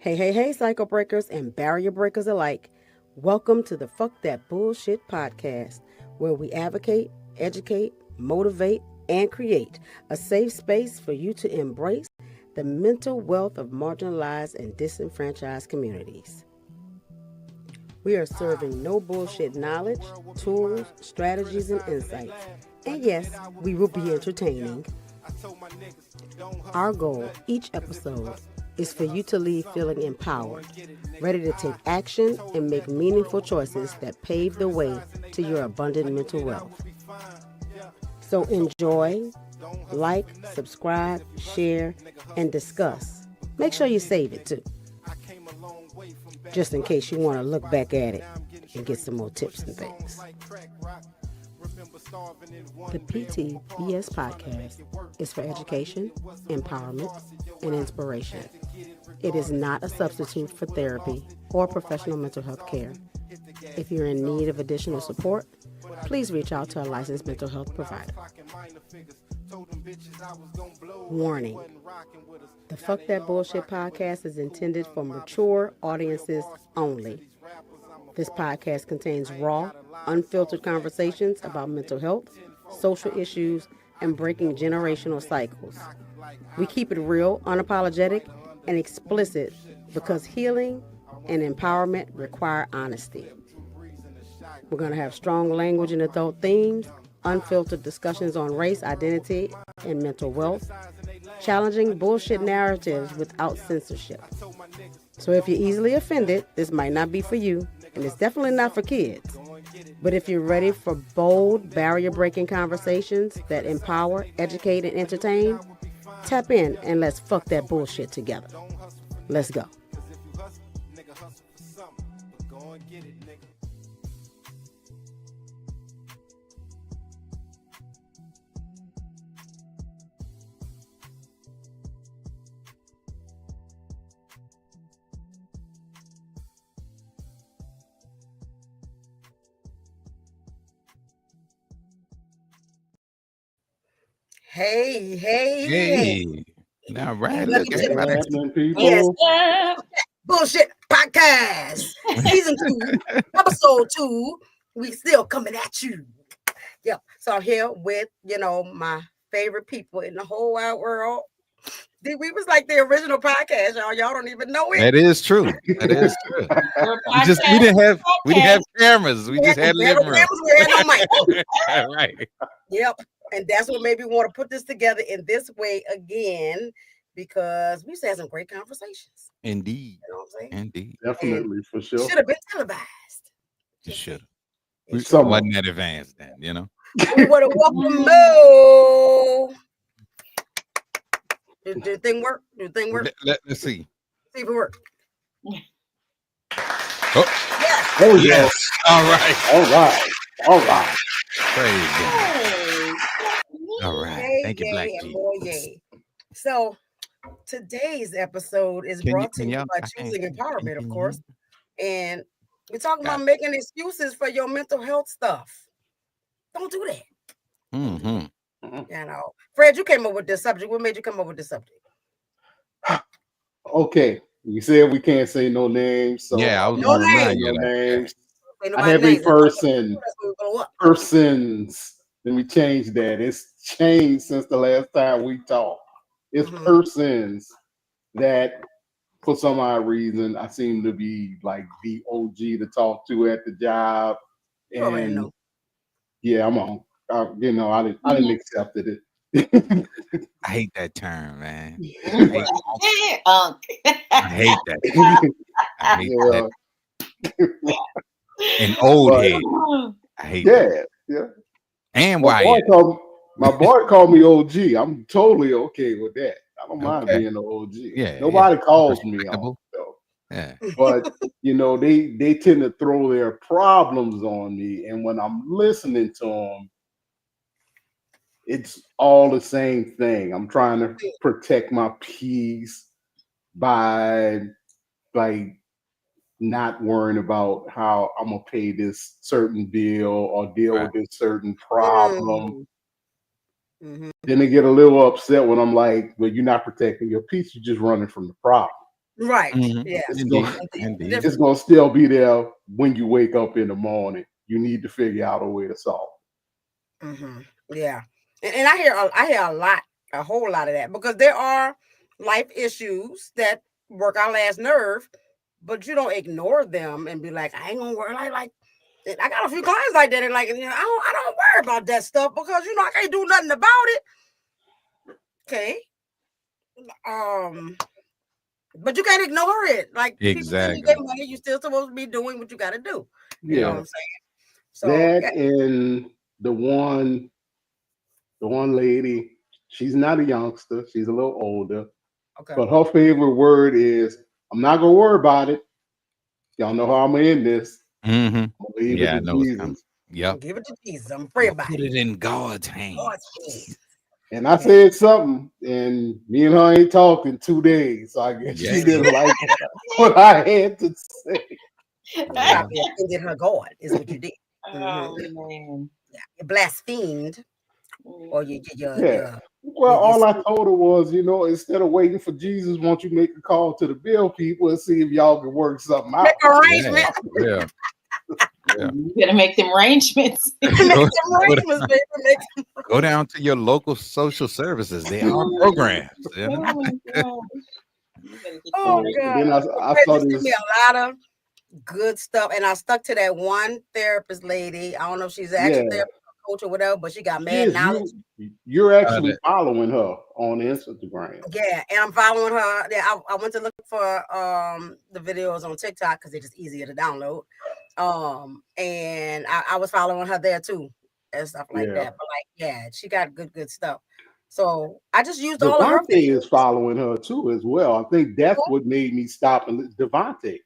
Hey, cycle breakers and barrier breakers alike. Welcome to the Fuck That Bullshit podcast, where we advocate, educate, motivate, and create a safe space for you to embrace the mental wealth of marginalized and disenfranchised communities. We are serving no bullshit knowledge, tools, strategies, and insights. And yes, we will be entertaining. Our goal each episode is for you to leave feeling empowered, ready to take action and make meaningful choices that pave the way to your abundant mental wealth. So enjoy, like, subscribe, share, and discuss. Make sure you save it too, just in case you want to look back at it and get some more tips and things. The PTBS podcast is for education, empowerment, and inspiration. It is not a substitute for therapy or professional mental health care. If you're in need of additional support, please reach out to a licensed mental health provider. Warning: the Fuck That Bullshit podcast is intended for mature audiences only. This podcast contains raw, unfiltered conversations about mental health, social issues, and breaking generational cycles. We keep it real, unapologetic, and explicit because healing and empowerment require honesty. We're going to have strong language and adult themes, unfiltered discussions on race, identity, and mental wealth, challenging bullshit narratives without censorship. So if you're easily offended, this might not be for you, and it's definitely not for kids. But if you're ready for bold, barrier-breaking conversations that empower, educate, and entertain, tap in and let's fuck that bullshit together. Let's go. Hey. All right. Welcome Look, to everybody. People. Yes, Bullshit Podcast, Season 2, Episode 2. We still coming at you. Yep. So I'm here with, my favorite people in the whole wide world. We was like the original podcast, y'all. Y'all don't even know it. That is true. That is true. we didn't have cameras. We just had living room. We had no mic. Right. Yep. And that's what made me want to put this together in this way again, because we used to have some great conversations. Indeed. You know what I'm saying? Indeed. Definitely, for sure. Should have been televised. It should have. It Wasn't that advanced then, you know? We would have welcomed Mo. Did the thing work? Let's see. See if it works. Oh. Yes. Oh, yes. All right. Praise God. All right. Yay, Thank you, Black yay, Jesus. boy, yay. So today's episode is brought to you by Choosing Empowerment, of course. And we're talking about making excuses for your mental health stuff. Don't do that. Mm-hmm. Fred, you came up with this subject. What made you come up with this subject? Okay. You said we can't say no names. So yeah, I was no remind you no that. names. I have a persons. Let me change that. It's changed since the last time we talked. It's persons that, for some odd reason, I seem to be like the OG to talk to at the job. And yeah, I'm on. I didn't accept it. I hate that term, man. I hate that. I hate that. An old head. I hate that. Yeah. And my boy called me OG. I'm totally okay with that. I don't mind being an OG. Yeah. Nobody calls me on. Yeah. But they tend to throw their problems on me, and when I'm listening to them, it's all the same thing. I'm trying to protect my peace by not worrying about how I'm gonna pay this certain bill or deal with this certain problem. Then they get a little upset when I'm like, well, you're not protecting your peace, you're just running from the problem. Right. Mhm. Yeah. Indeed. It's gonna still be there when you wake up in the morning. You need to figure out a way to solve it. Mm-hmm. Yeah. And I hear a whole lot of that because there are life issues that work our last nerve, but you don't ignore them and be like, I ain't gonna worry. Like I got a few clients like that, and like, I don't worry about that stuff because I can't do nothing about it. Okay. But you can't ignore it. Like people send you their money, you still supposed to be doing what you got to do. You know what I'm saying? So that and the one lady, she's not a youngster, she's a little older. Okay. But her favorite word is, I'm not gonna worry about it. Y'all know how I'm gonna end this. Mm-hmm. Leave it to Jesus. Yep. Give it to Jesus. I'm pray about Put it in God's hands. And I said something, and me and her ain't talked in 2 days. So I guess she didn't like what I had to say. You probably offended her God, is what you did. Oh man. Yeah. You blasphemed. Or Well, all I told her was, instead of waiting for Jesus, won't you make a call to the bill people and see if y'all can work something out? Make arrangements. Yeah. You better make them arrangements. Go down to your local social services. They are programs. Oh God! Then I saw this. Me a lot of good stuff, and I stuck to that one therapist lady. I don't know if she's actually therapist or coach or whatever, but she got mad knowledge. You're actually following her on Instagram. Yeah, and I'm following her. Yeah, I went to look for the videos on TikTok because they're just easier to download. And I was following her there too and stuff like that. But she got good stuff. So I just used all of her videos. Is following her too as well. I think that's what made me stop and Devontae.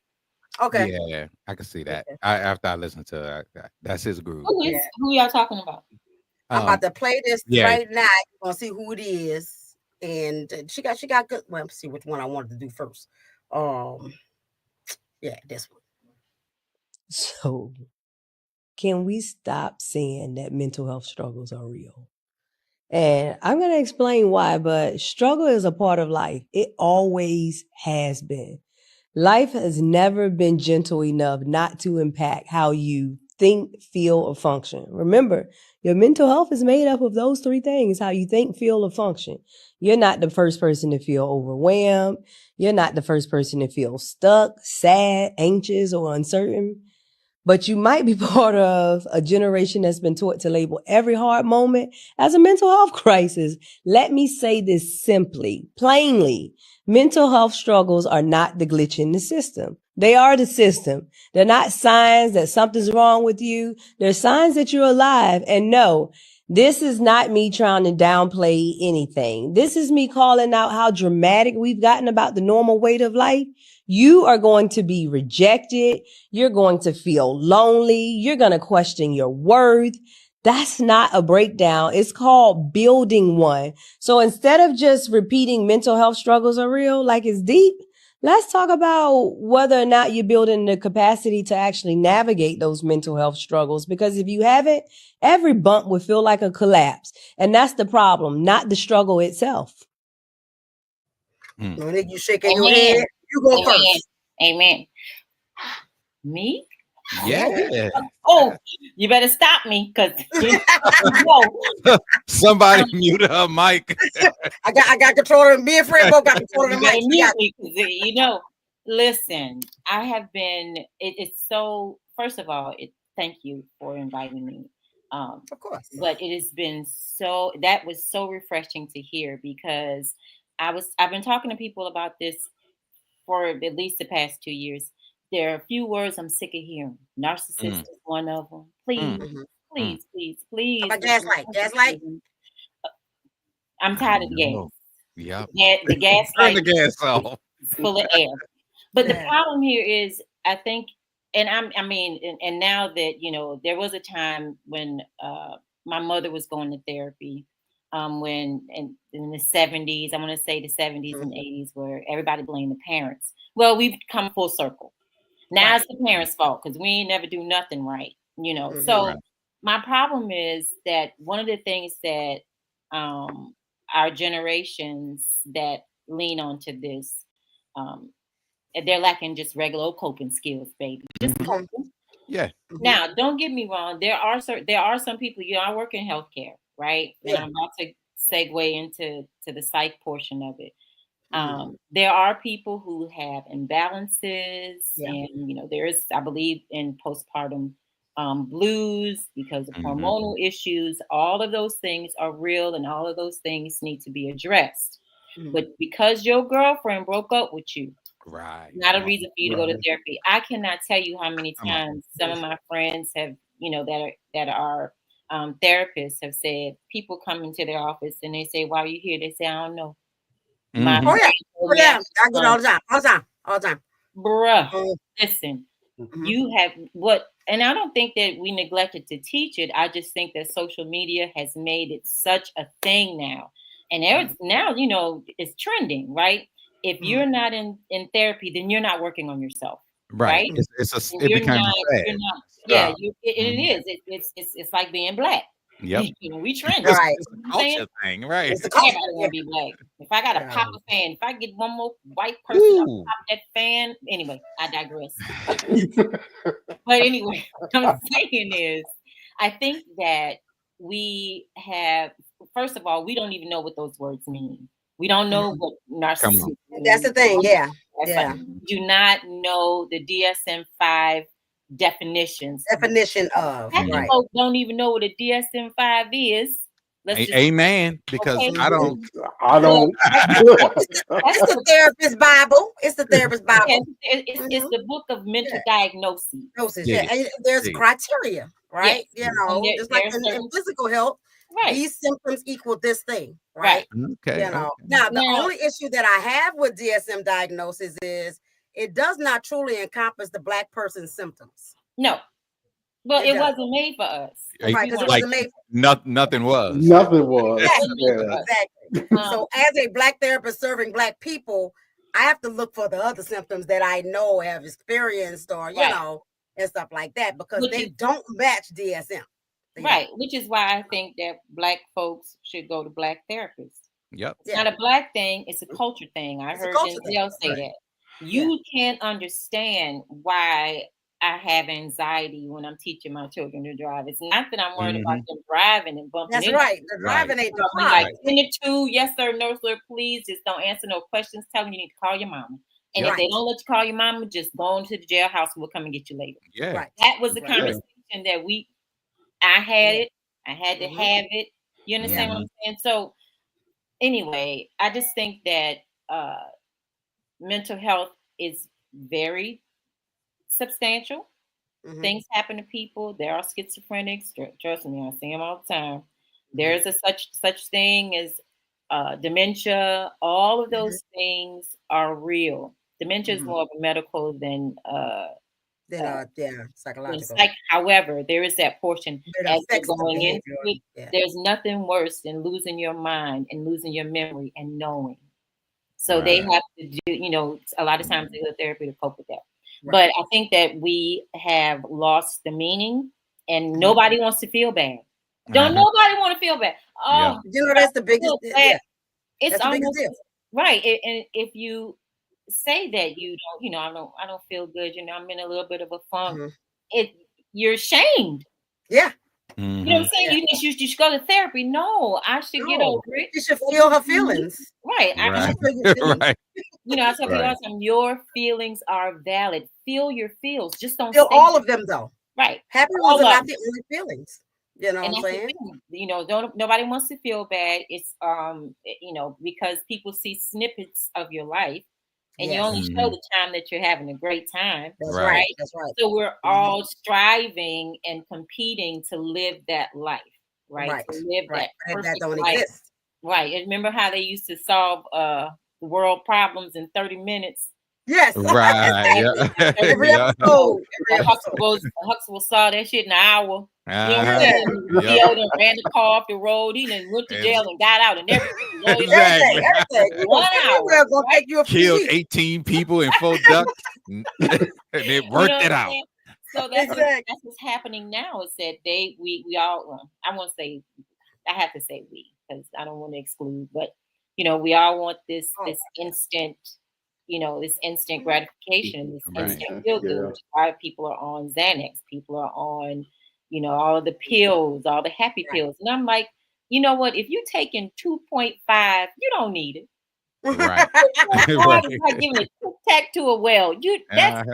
Okay. Yeah, I can see that. After I listened to her, that's his groove. Who y'all talking about? I'm about to play this right now. You're gonna see who it is. And she got good. Well, let's see which one I wanted to do first. This one. So, can we stop saying that mental health struggles are real? And I'm going to explain why, but struggle is a part of life. It always has been. Life has never been gentle enough not to impact how you think, feel, or function. Remember, your mental health is made up of those three things: how you think, feel, or function. You're not the first person to feel overwhelmed. You're not the first person to feel stuck, sad, anxious, or uncertain. But you might be part of a generation that's been taught to label every hard moment as a mental health crisis. Let me say this simply, plainly. Mental health struggles are not the glitch in the system. They are the system. They're not signs that something's wrong with you. They're signs that you're alive. And no, this is not me trying to downplay anything. This is me calling out how dramatic we've gotten about the normal weight of life. You are going to be rejected. You're going to feel lonely. You're going to question your worth. That's not a breakdown. It's called building one. So instead of just repeating mental health struggles are real, like it's deep, let's talk about whether or not you're building the capacity to actually navigate those mental health struggles. Because if you haven't, every bump would feel like a collapse. And that's the problem, not the struggle itself. When you shaking your head, you go first. Amen. Me? Yeah. Oh, you better stop me because somebody muted her mic. I got control of me and Fred both got control of the mic. Listen, I have been. It's so. First of all, thank you for inviting me. Of course. But it has been so. That was so refreshing to hear because I've been talking to people about this for at least the past 2 years. There are a few words I'm sick of hearing. Narcissist is one of them. Please. How about gaslight? I'm tired of the gas. Yeah. The gas Turn the gas off. Full of air. But the problem here is, I think, and and now that, there was a time when my mother was going to therapy. When in the 70s, I want to say the 70s and 80s, where everybody blamed the parents. Well, we've come full circle. Now it's the parents' fault because we ain't never do nothing right, So my problem is that one of the things that our generations that lean onto this they're lacking just regular coping skills, baby. Just coping. Yeah. Now, don't get me wrong. There are some people. I work in healthcare, right? And I'm about to segue into the psych portion of it. There are people who have imbalances, and there is, I believe, in postpartum blues because of hormonal issues. All of those things are real, and all of those things need to be addressed. But because your girlfriend broke up with you, not a reason for you to go to therapy. I cannot tell you how many times some of my friends have, that are therapists have said, people come into their office and they say, "Why are you here?" They say, "I don't know." I get it all the time. Bruh, listen, you have and I don't think that we neglected to teach it. I just think that social media has made it such a thing now. And now, it's trending, right? If you're not in therapy, then you're not working on yourself. Right? It becomes sad. It is. It's like being black. Yep. We trend. Right. It's a culture thing, right? It's a culture. Everybody want to be black. If I got to pop a fan, if I get one more white person to pop that fan, anyway, I digress. But anyway, what I'm saying is, I think that we have, first of all, we don't even know what those words mean. We don't know what narcissism is. That's the thing, do not know the DSM-5 definitions. Definition of. Right. Folks don't even know what a DSM-5 is. Amen. Because I don't. It's the therapist Bible. It's the therapist Bible. It's the book of mental diagnosis. And there's criteria, right? Just like in physical health. Right. These symptoms equal this thing, right? Okay. Now, the only issue that I have with DSM diagnosis is it does not truly encompass the Black person's symptoms. No. Well, it wasn't made for us. Right, because it wasn't made for nothing was. Nothing was. Exactly. So as a Black therapist serving Black people, I have to look for the other symptoms that I know have experienced or, and stuff like that, because they don't match DSM. Right, which is why I think that Black folks should go to Black therapists. Yep. It's not a Black thing, it's a culture thing. I heard Denzel say that. You can't understand why I have anxiety when I'm teaching my children to drive. It's not that I'm worried about them driving and bumping. That's right. The driving ain't the problem. Like 10 to 2, yes sir, no sir, please just don't answer no questions. Tell them you need to call your mama. And if they don't let you call your mama, just go on to the jailhouse and we'll come and get you later. Yeah. Right. That was the conversation that I had it. I had to have it. You understand what I'm saying? So anyway, I just think that mental health is very substantial. Things happen to people. There are schizophrenics. Trust me, I see them all the time. There's a such thing as dementia. All of those things are real. Dementia is more of a medical than psychological. However, there is that portion as they're going into it. There's nothing worse than losing your mind and losing your memory and knowing. So they have to do, a lot of times they go to therapy to cope with that. But I think that we have lost the meaning, and nobody wants to feel bad. Don't nobody want to feel bad. Oh, that's the biggest. It's almost right. And if you say that you don't, I don't feel good. I'm in a little bit of a funk. You're ashamed. Yeah. You know what I'm saying? You should go to therapy. No, I should get over it. You should feel her feelings. Right. I tell people all the time, your feelings are valid. Feel your feels. Just don't feel all of them though. Right. Happy ones are not the only feelings. You know what I'm saying? Nobody wants to feel bad. It's because people see snippets of your life. And you only show the time that you're having a great time. That's right. That's right. So we're all striving and competing to live that life, right? To live that perfect don't life. Exist. Right. And remember how they used to solve world problems in 30 minutes? Yes. Right. Every episode. Huxtable saw that shit in an hour. You know what I'm saying? He ran the car off the road. He then went to jail and got out and everything. Everything. 1 hour. Gonna take you a killed 18 people in 4 ducks. And they worked it out. So that's what's happening now. Is that we all. I won't say. I have to say we, because I don't want to exclude. But we all want this instant this instant gratification, this Right. instant feel good, which is why people are on Xanax, people are on, all the pills, all the happy pills. And I'm like, you know what? If you're taking 2.5, you don't need it. Right. Right. Like giving a tic-tac to a well. Have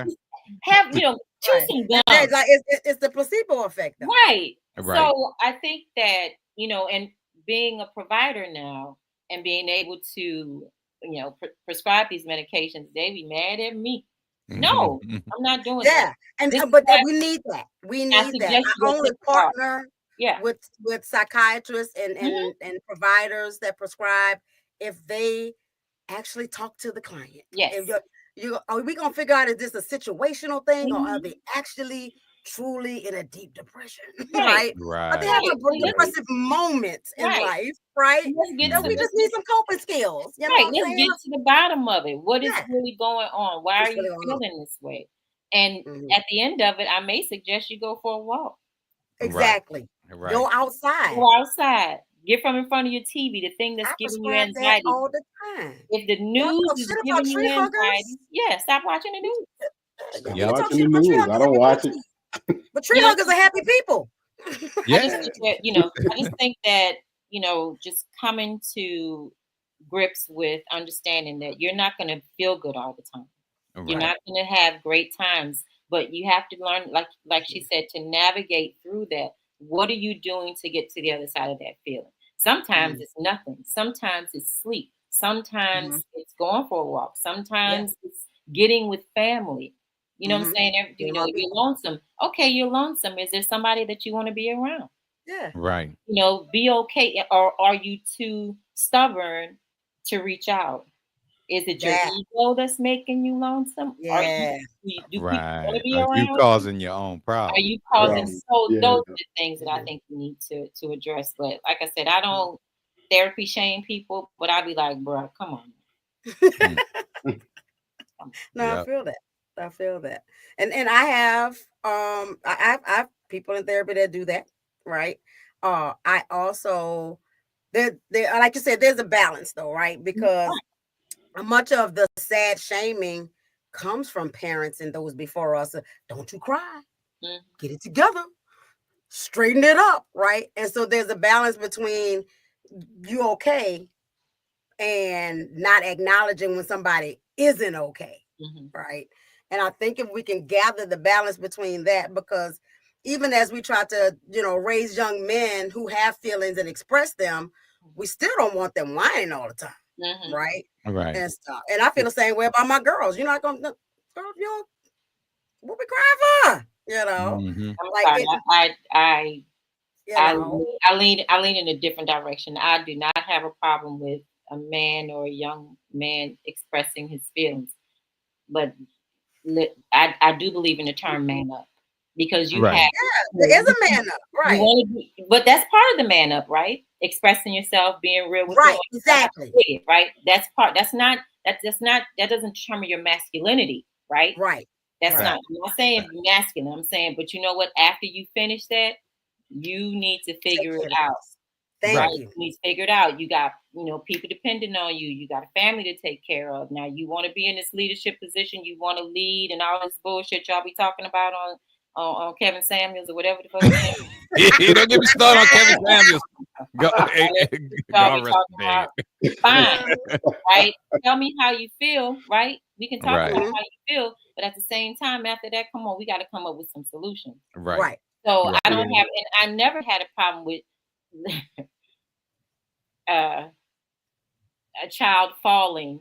chew some gum. Like it's the placebo effect, though. Right. So I think that, and being a provider now and being able to, prescribe these medications, they be mad at me. No, I'm not doing that. But we need that. We need that. I only partner with psychiatrists and providers that prescribe if they actually talk to the client. Yes. Are we gonna figure out, is this a situational thing, or are they actually truly in a deep depression? Right. But they have depressive moments in life, right? We just need some coping skills. Let's get to the bottom of it. What is really going on? Why are you feeling this way? And at the end of it, I may suggest you go for a walk. Exactly. Go outside. Go outside. Get from in front of your TV, the thing that's giving you anxiety. All the time. If the news is giving you anxiety, stop watching the news. Yeah, watching the news. I don't watch it. But tree huggers are happy people. I just think that, just coming to grips with understanding that you're not going to feel good all the time. Right. You're not going to have great times, but you have to learn, like she said, to navigate through that. What are you doing to get to the other side of that feeling? Sometimes it's nothing. Sometimes it's sleep. Sometimes it's going for a walk. Sometimes it's getting with family. You know what I'm saying? You're lonesome. Okay, you're lonesome. Is there somebody that you want to be around? Yeah. Right. Be okay. Or are you too stubborn to reach out? Is it your ego that's making you lonesome? Yeah. Are you causing your own problem? Are you causing those are the things that I think you need to address. But like I said, I don't therapy shame people, but I'd be like, bro, come on. I feel that. And I have I've people in therapy that do that, right? I also there like you said, there's a balance though, right? Because much of the sad shaming comes from parents and those before us. Don't you cry, get it together, straighten it up, right? And so there's a balance between you okay and not acknowledging when somebody isn't okay, right? And I think if we can gather the balance between that, because even as we try to, raise young men who have feelings and express them, we still don't want them whining all the time. Right. And stuff. And I feel the same way about my girls. You're not gonna, girl, what we crying for? I lean in a different direction. I do not have a problem with a man or a young man expressing his feelings, but I do believe in the term "man up" because you have there is a man up, right? But that's part of the man up, right? Expressing yourself, being real with right, exactly, right. That doesn't determine your masculinity, right? Right. That's not. I'm not saying masculine. I'm saying, but you know what? After you finish that, you need to figure it out. Thank you. You need to figure it out. You got, people depending on you. You got a family to take care of. Now you want to be in this leadership position. You want to lead and all this bullshit y'all be talking about on Kevin Samuels or whatever the fuck. Don't get me started on Kevin Samuels. Fine, right? Tell me how you feel, right? We can talk about how you feel, but at the same time, after that, come on, we got to come up with some solutions. Right. So I don't have, and I never had a problem with a child falling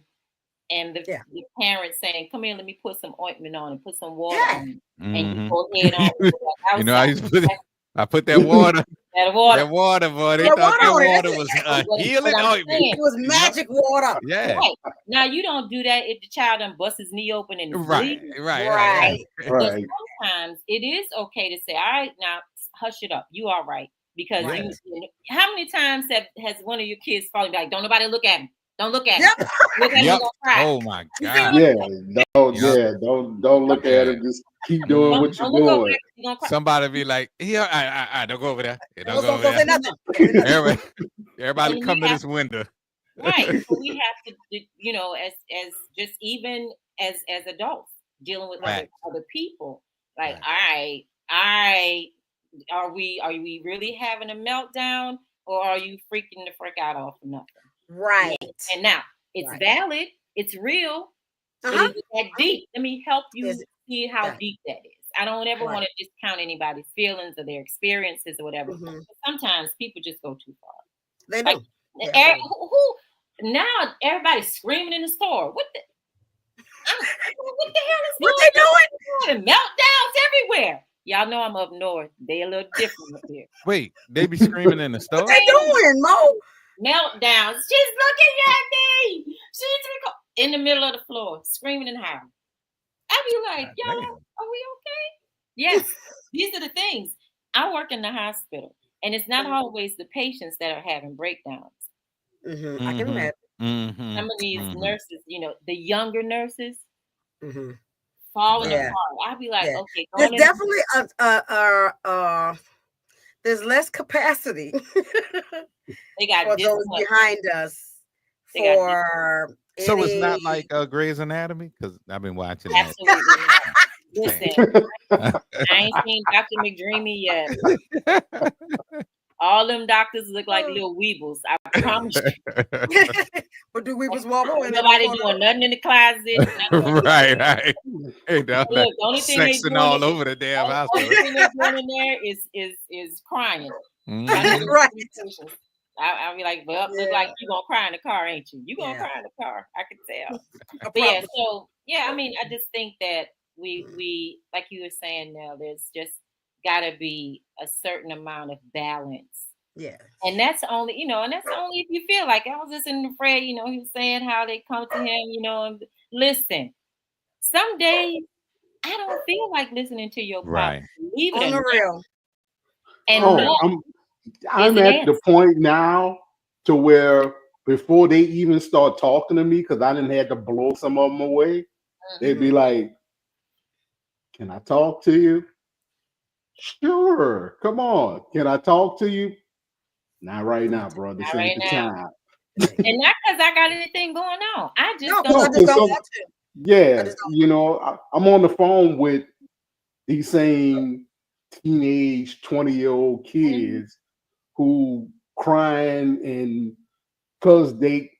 and the parents saying, "Come here, let me put some ointment on and put some water on," and you go ahead on. I put that water. That water, boy. They thought that water was healing ointment. It was magic water. Yeah. Right. Now you don't do that if the child done bust his knee open and right. But sometimes it is okay to say, "All right, now hush it up. You all right?" Because how many times has one of your kids fallen like, "Don't nobody look at him. Don't look at him. Look at him, cry." Oh my God. Don't look at him. Just keep doing what you're doing. Somebody be like, "Yeah, don't go over there. Don't go over there. Everybody come to this window." Right. So we have to, you know, as just even as adults dealing with Right. other people. Like, Right. all right, are we really having a meltdown, or are you freaking the frick out off for nothing? Right. You know? And now it's Right. valid, it's real, but is it that deep? Let me help you see how deep that is. I don't ever want to discount anybody's feelings or their experiences or whatever. But sometimes people just go too far. They like, do. Who now everybody's screaming in the store. What the hell is what they doing? Meltdowns everywhere. Y'all know I'm up north. They a little different up here. Wait, they be screaming in the store? What they doing, Mo? Meltdowns. She's looking at me. She's in the middle of the floor, screaming and howling. I be like, y'all, are we okay? Yes, these are the things. I work in the hospital, and it's not always the patients that are having breakdowns. I can imagine. Some of these nurses, you know, the younger nurses, falling apart. I'd be like, okay, there's definitely there's less capacity they got for those behind us. So it's not like Grey's Anatomy, because I've been watching Absolutely that. Listen, I ain't seen Dr. McDreamy yet. All them doctors look like little weebles. I promise you. But do weebles wobble? Nobody doing nothing in the closet. Right. Hey, look, the only thing sexing all over the damn hospital. The only thing they're doing in there is crying. Right. I'll be like, well, look like you gonna cry in the car, ain't you? You gonna cry in the car. I can tell. But I mean, I just think that we like you were saying now, there's just gotta be a certain amount of balance. Yeah. And that's only, if you feel like I was listening to Fred, he was saying how they come to him, and listen, some days I don't feel like listening to your problem. Leave it on the real. And I'm at the point now to where before they even start talking to me, because I didn't have to blow some of them away, they'd be like, "Can I talk to you?" "Sure, come on. Can I talk to you?" "Not right now, bro. This ain't the time." And not because I got anything going on. I just don't want to. Yeah, I'm on the phone with these same teenage 20-year-old kids who crying and because they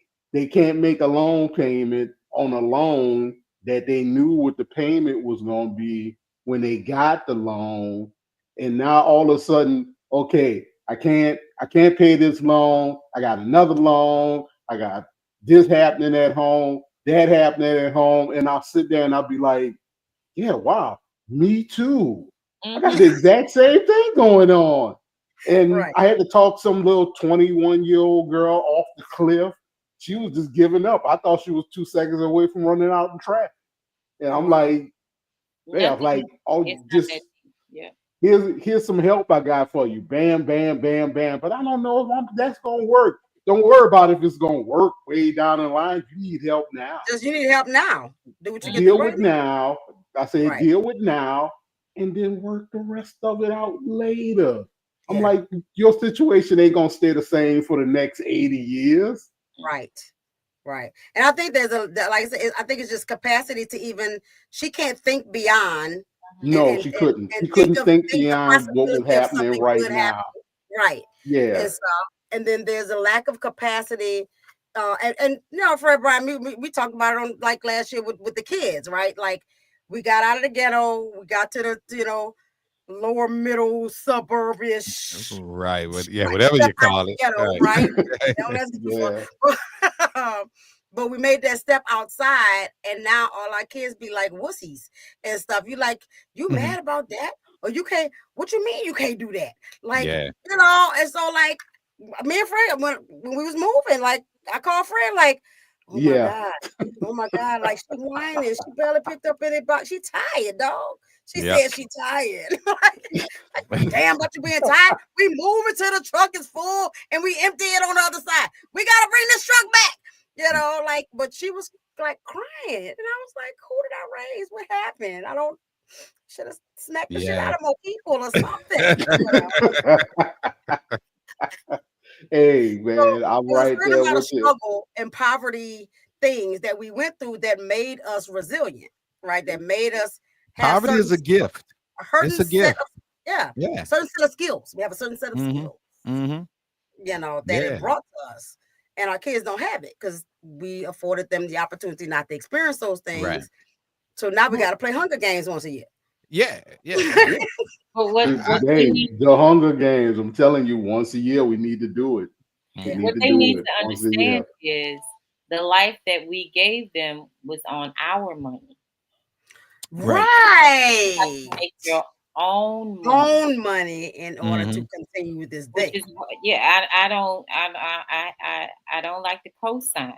can't make a loan payment on a loan that they knew what the payment was going to be when they got the loan, and now all of a sudden, okay, I can't pay this loan. I got another loan. I got this happening at home, that happening at home, and I'll sit there and I'll be like, yeah, wow, me too. I got the exact same thing going on. And I had to talk some little 21-year-old girl off the cliff. She was just giving up. I thought she was 2 seconds away from running out in traffic. And I'm like, here's some help I got for you. Bam, bam, bam, bam. But I don't know if that's going to work. Don't worry about if it's going to work way down the line. You need help now. You need help now. Do what you deal with now. I said deal with now, and then work the rest of it out later. I'm like, your situation ain't gonna stay the same for the next 80 years. Right. And I think like I said, I think it's just capacity to even, she can't think beyond. No, she couldn't. She couldn't think beyond what was happening right now. Right. Yeah. And then there's a lack of capacity. And Fred Brian, we talked about it on like last year with the kids, right? Like we got out of the ghetto, we got to the lower middle suburb-ish. Right. Whatever you call it. Ghetto, right? But we made that step outside, and now all our kids be like wussies and stuff. You mad about that? Or you can't, what you mean you can't do that? Like, and so like me and Fred, when we was moving, like I called Fred, like, oh my God, like she whining, she barely picked up any box. She tired, dog. She said she tired. like, damn, but you being tired. We moving till the truck is full and we empty it on the other side. We gotta bring this truck back, but she was like crying. And I was like, who did I raise? What happened? Should have smacked the shit out of more people or something. Hey man, I'm There's a right certain there amount of with you. struggle and poverty things that we went through that made us resilient, right? That made us have Poverty is a gift. a It's certain a set gift. of Yeah. certain set of skills. We have a certain set of Mm-hmm. skills, Mm-hmm. that it brought to us. And our kids don't have it because we afforded them the opportunity not to experience those things. Right. So now we got to play Hunger Games once a year. Yeah. But what Hey, the Hunger Games. I'm telling you, once a year we need to do it. We need what to they do need it to once a year. understand is the life that we gave them was on our money. Right. You have to make your own money in order to continue with this which day. is I don't like the cosign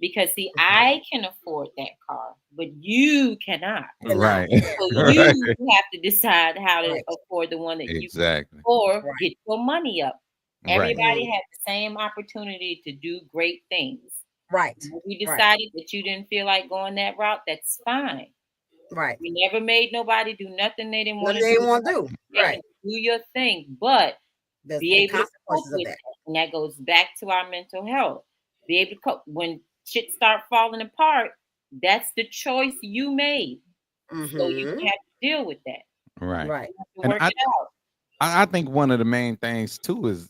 because see, I can afford that car, but you cannot. Right. So you have to decide how to afford the one that you can Exactly. or get your money up. Right. Everybody has the same opportunity to do great things. Right. If you decided that you didn't feel like going that route, that's fine. Right. We never made nobody do nothing they didn't want to do. Right. Do your thing, but There's be able to cope consequences of with that. it. And that goes back to our mental health. Be able to cope when shit start falling apart. That's the choice you made. So you have to deal with that. Right. You have to And work it out. I think one of the main things too is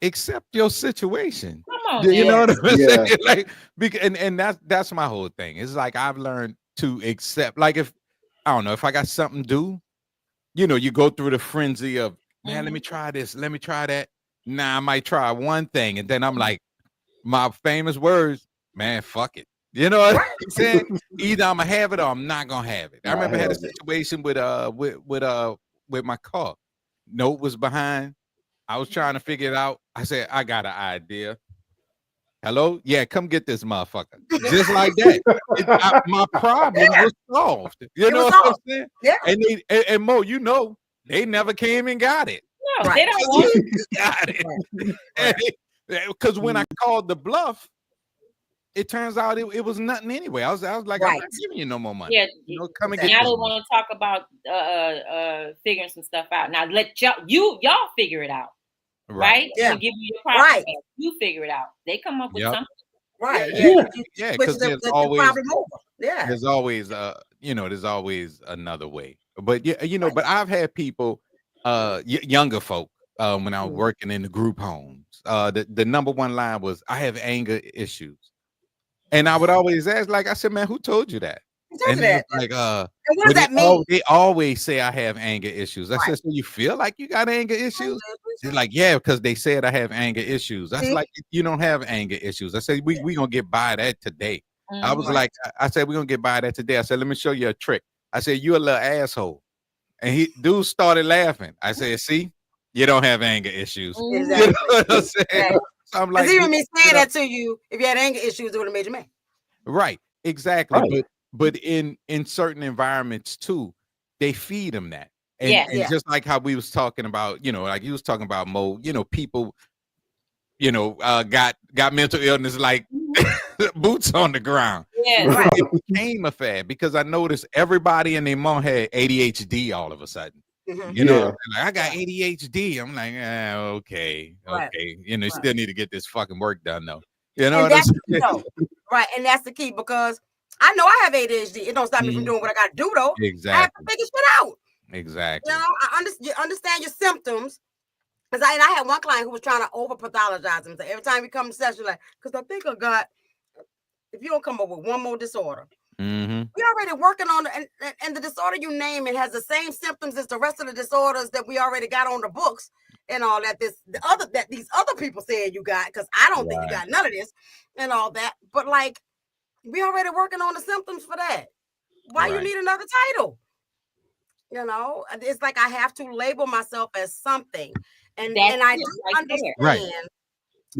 accept your situation. Come on, You know what I'm Yeah. saying? Like, and that's my whole thing. It's like I've learned to accept. Like if I don't know if I got something due, you go through the frenzy of man, let me try this, let me try that. Nah, I might try one thing, and then I'm like, my famous words, man, fuck it. You know what I'm saying? Either I'm gonna have it or I'm not gonna have it. I remember I had a situation with my car. Note was behind. I was trying to figure it out. I said, I got an idea. Hello? Yeah, come get this motherfucker. Just like that. My problem was solved. You know what I'm saying? Yeah. And Mo, they never came and got it. No, they don't want it. Got it. Because when I called the bluff, it turns out it was nothing anyway. I was like, I'm not giving you no more money. Yeah, come and get now this they want to talk about figuring some stuff out. Now let y'all figure it out. Right? Yeah. I'm give you your problem. You figure it out. They come up with something. Right. Yeah, because there's always there's always there's always another way. But but I've had people, younger folk, when I was working in the group homes. The number one line was, I have anger issues. And I would always ask, like I said, man, who told you that? And they was like, and what does that mean? They always say I have anger issues. I said, so you feel like you got anger issues? They're like, yeah, because they said I have anger issues. I said, like, you don't have anger issues. I said, we gonna get by that today. I was like, I said, we're gonna get by that today. I said, let me show you a trick. I said, you a little asshole. And dude started laughing. I said, see, you don't have anger issues. Exactly. You know what I'm saying? So I'm like, even me saying that to you, if you had anger issues, it would have made you mad. Right, exactly. But in certain environments too, they feed them that. And just like how we was talking about, like you was talking about, Mo, people, got mental illness like boots on the ground. Yeah, It became a fad because I noticed everybody and their mom had ADHD all of a sudden. Like, I got ADHD. I'm like, okay. You still need to get this fucking work done though. You know what I'm saying? Right, and that's the key because I know I have ADHD. It don't stop me from doing what I got to do though. Exactly. I have to figure shit out. Exactly. I understand your symptoms. Because I had one client who was trying to over pathologize himself. Every time he comes to session, like, because I think I got, if you don't come up with one more disorder, we're already working on it. And the disorder you name it has the same symptoms as the rest of the disorders that we already got on the books and all that. These other people said you got, because I don't think you got none of this and all that. But like, we already working on the symptoms for that. Why you need another title? It's like I have to label myself as something. And I do understand.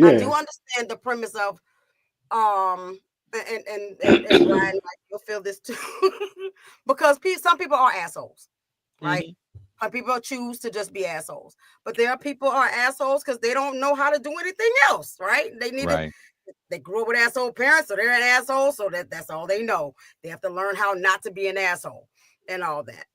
I do understand the premise of and Brian, you'll feel this too. Because some people are assholes, right? Some people choose to just be assholes. But there are people who are assholes because they don't know how to do anything else, right? They need to, they grew up with asshole parents, so they're an asshole, so that's all they know. They have to learn how not to be an asshole and all that.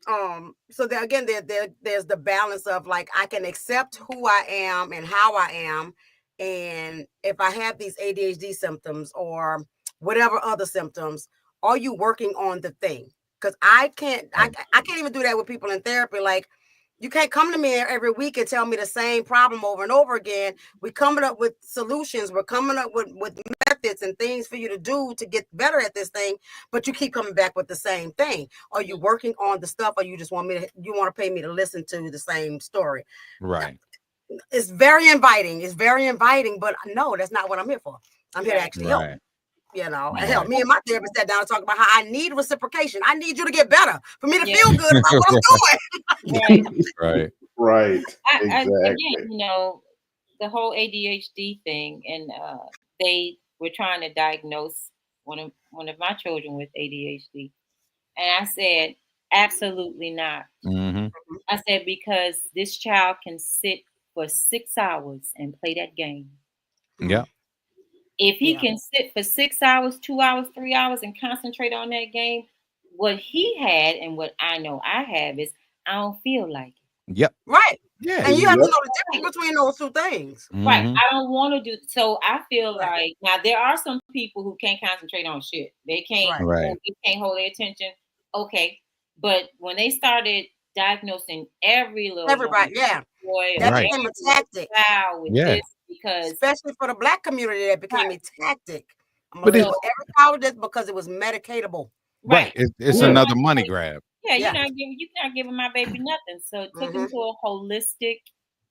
So there again, there's the balance of like I can accept who I am and how I am, and if I have these ADHD symptoms or whatever other symptoms, are you working on the thing? Because I can't even do that with people in therapy. Like, you can't come to me every week and tell me the same problem over and over again. We're coming up with solutions. We're coming up with methods and things for you to do to get better at this thing, but you keep coming back with the same thing. Are you working on the stuff, or you just want to pay me to listen to the same story? Right. It's very inviting. It's very inviting, but no, that's not what I'm here for. I'm here to actually help. You know, and hell, me and my therapist sat down and talked about how I need reciprocation. I need you to get better for me to feel good about what I'm doing. Right. Exactly. Again, you know, the whole ADHD thing, and they were trying to diagnose one of my children with ADHD, and I said, absolutely not. I said, because this child can sit for 6 hours and play that game. Yeah. If he can sit for 6 hours, 2 hours, 3 hours and concentrate on that game, what he had and what I know I have is I don't feel like it. Yep. Right. Yeah. And you have to know the difference between those two things. Right. I don't want to do so. I feel like now there are some people who can't concentrate on shit. They can't they can't hold their attention. Okay. But when they started diagnosing everybody, boy, that became a tactic. With this, because especially for the Black community, that became a tactic. I'm gonna every power this because it was medicatable. Right. It's another money grab. Yeah, you're not giving my baby nothing. So it took him to a holistic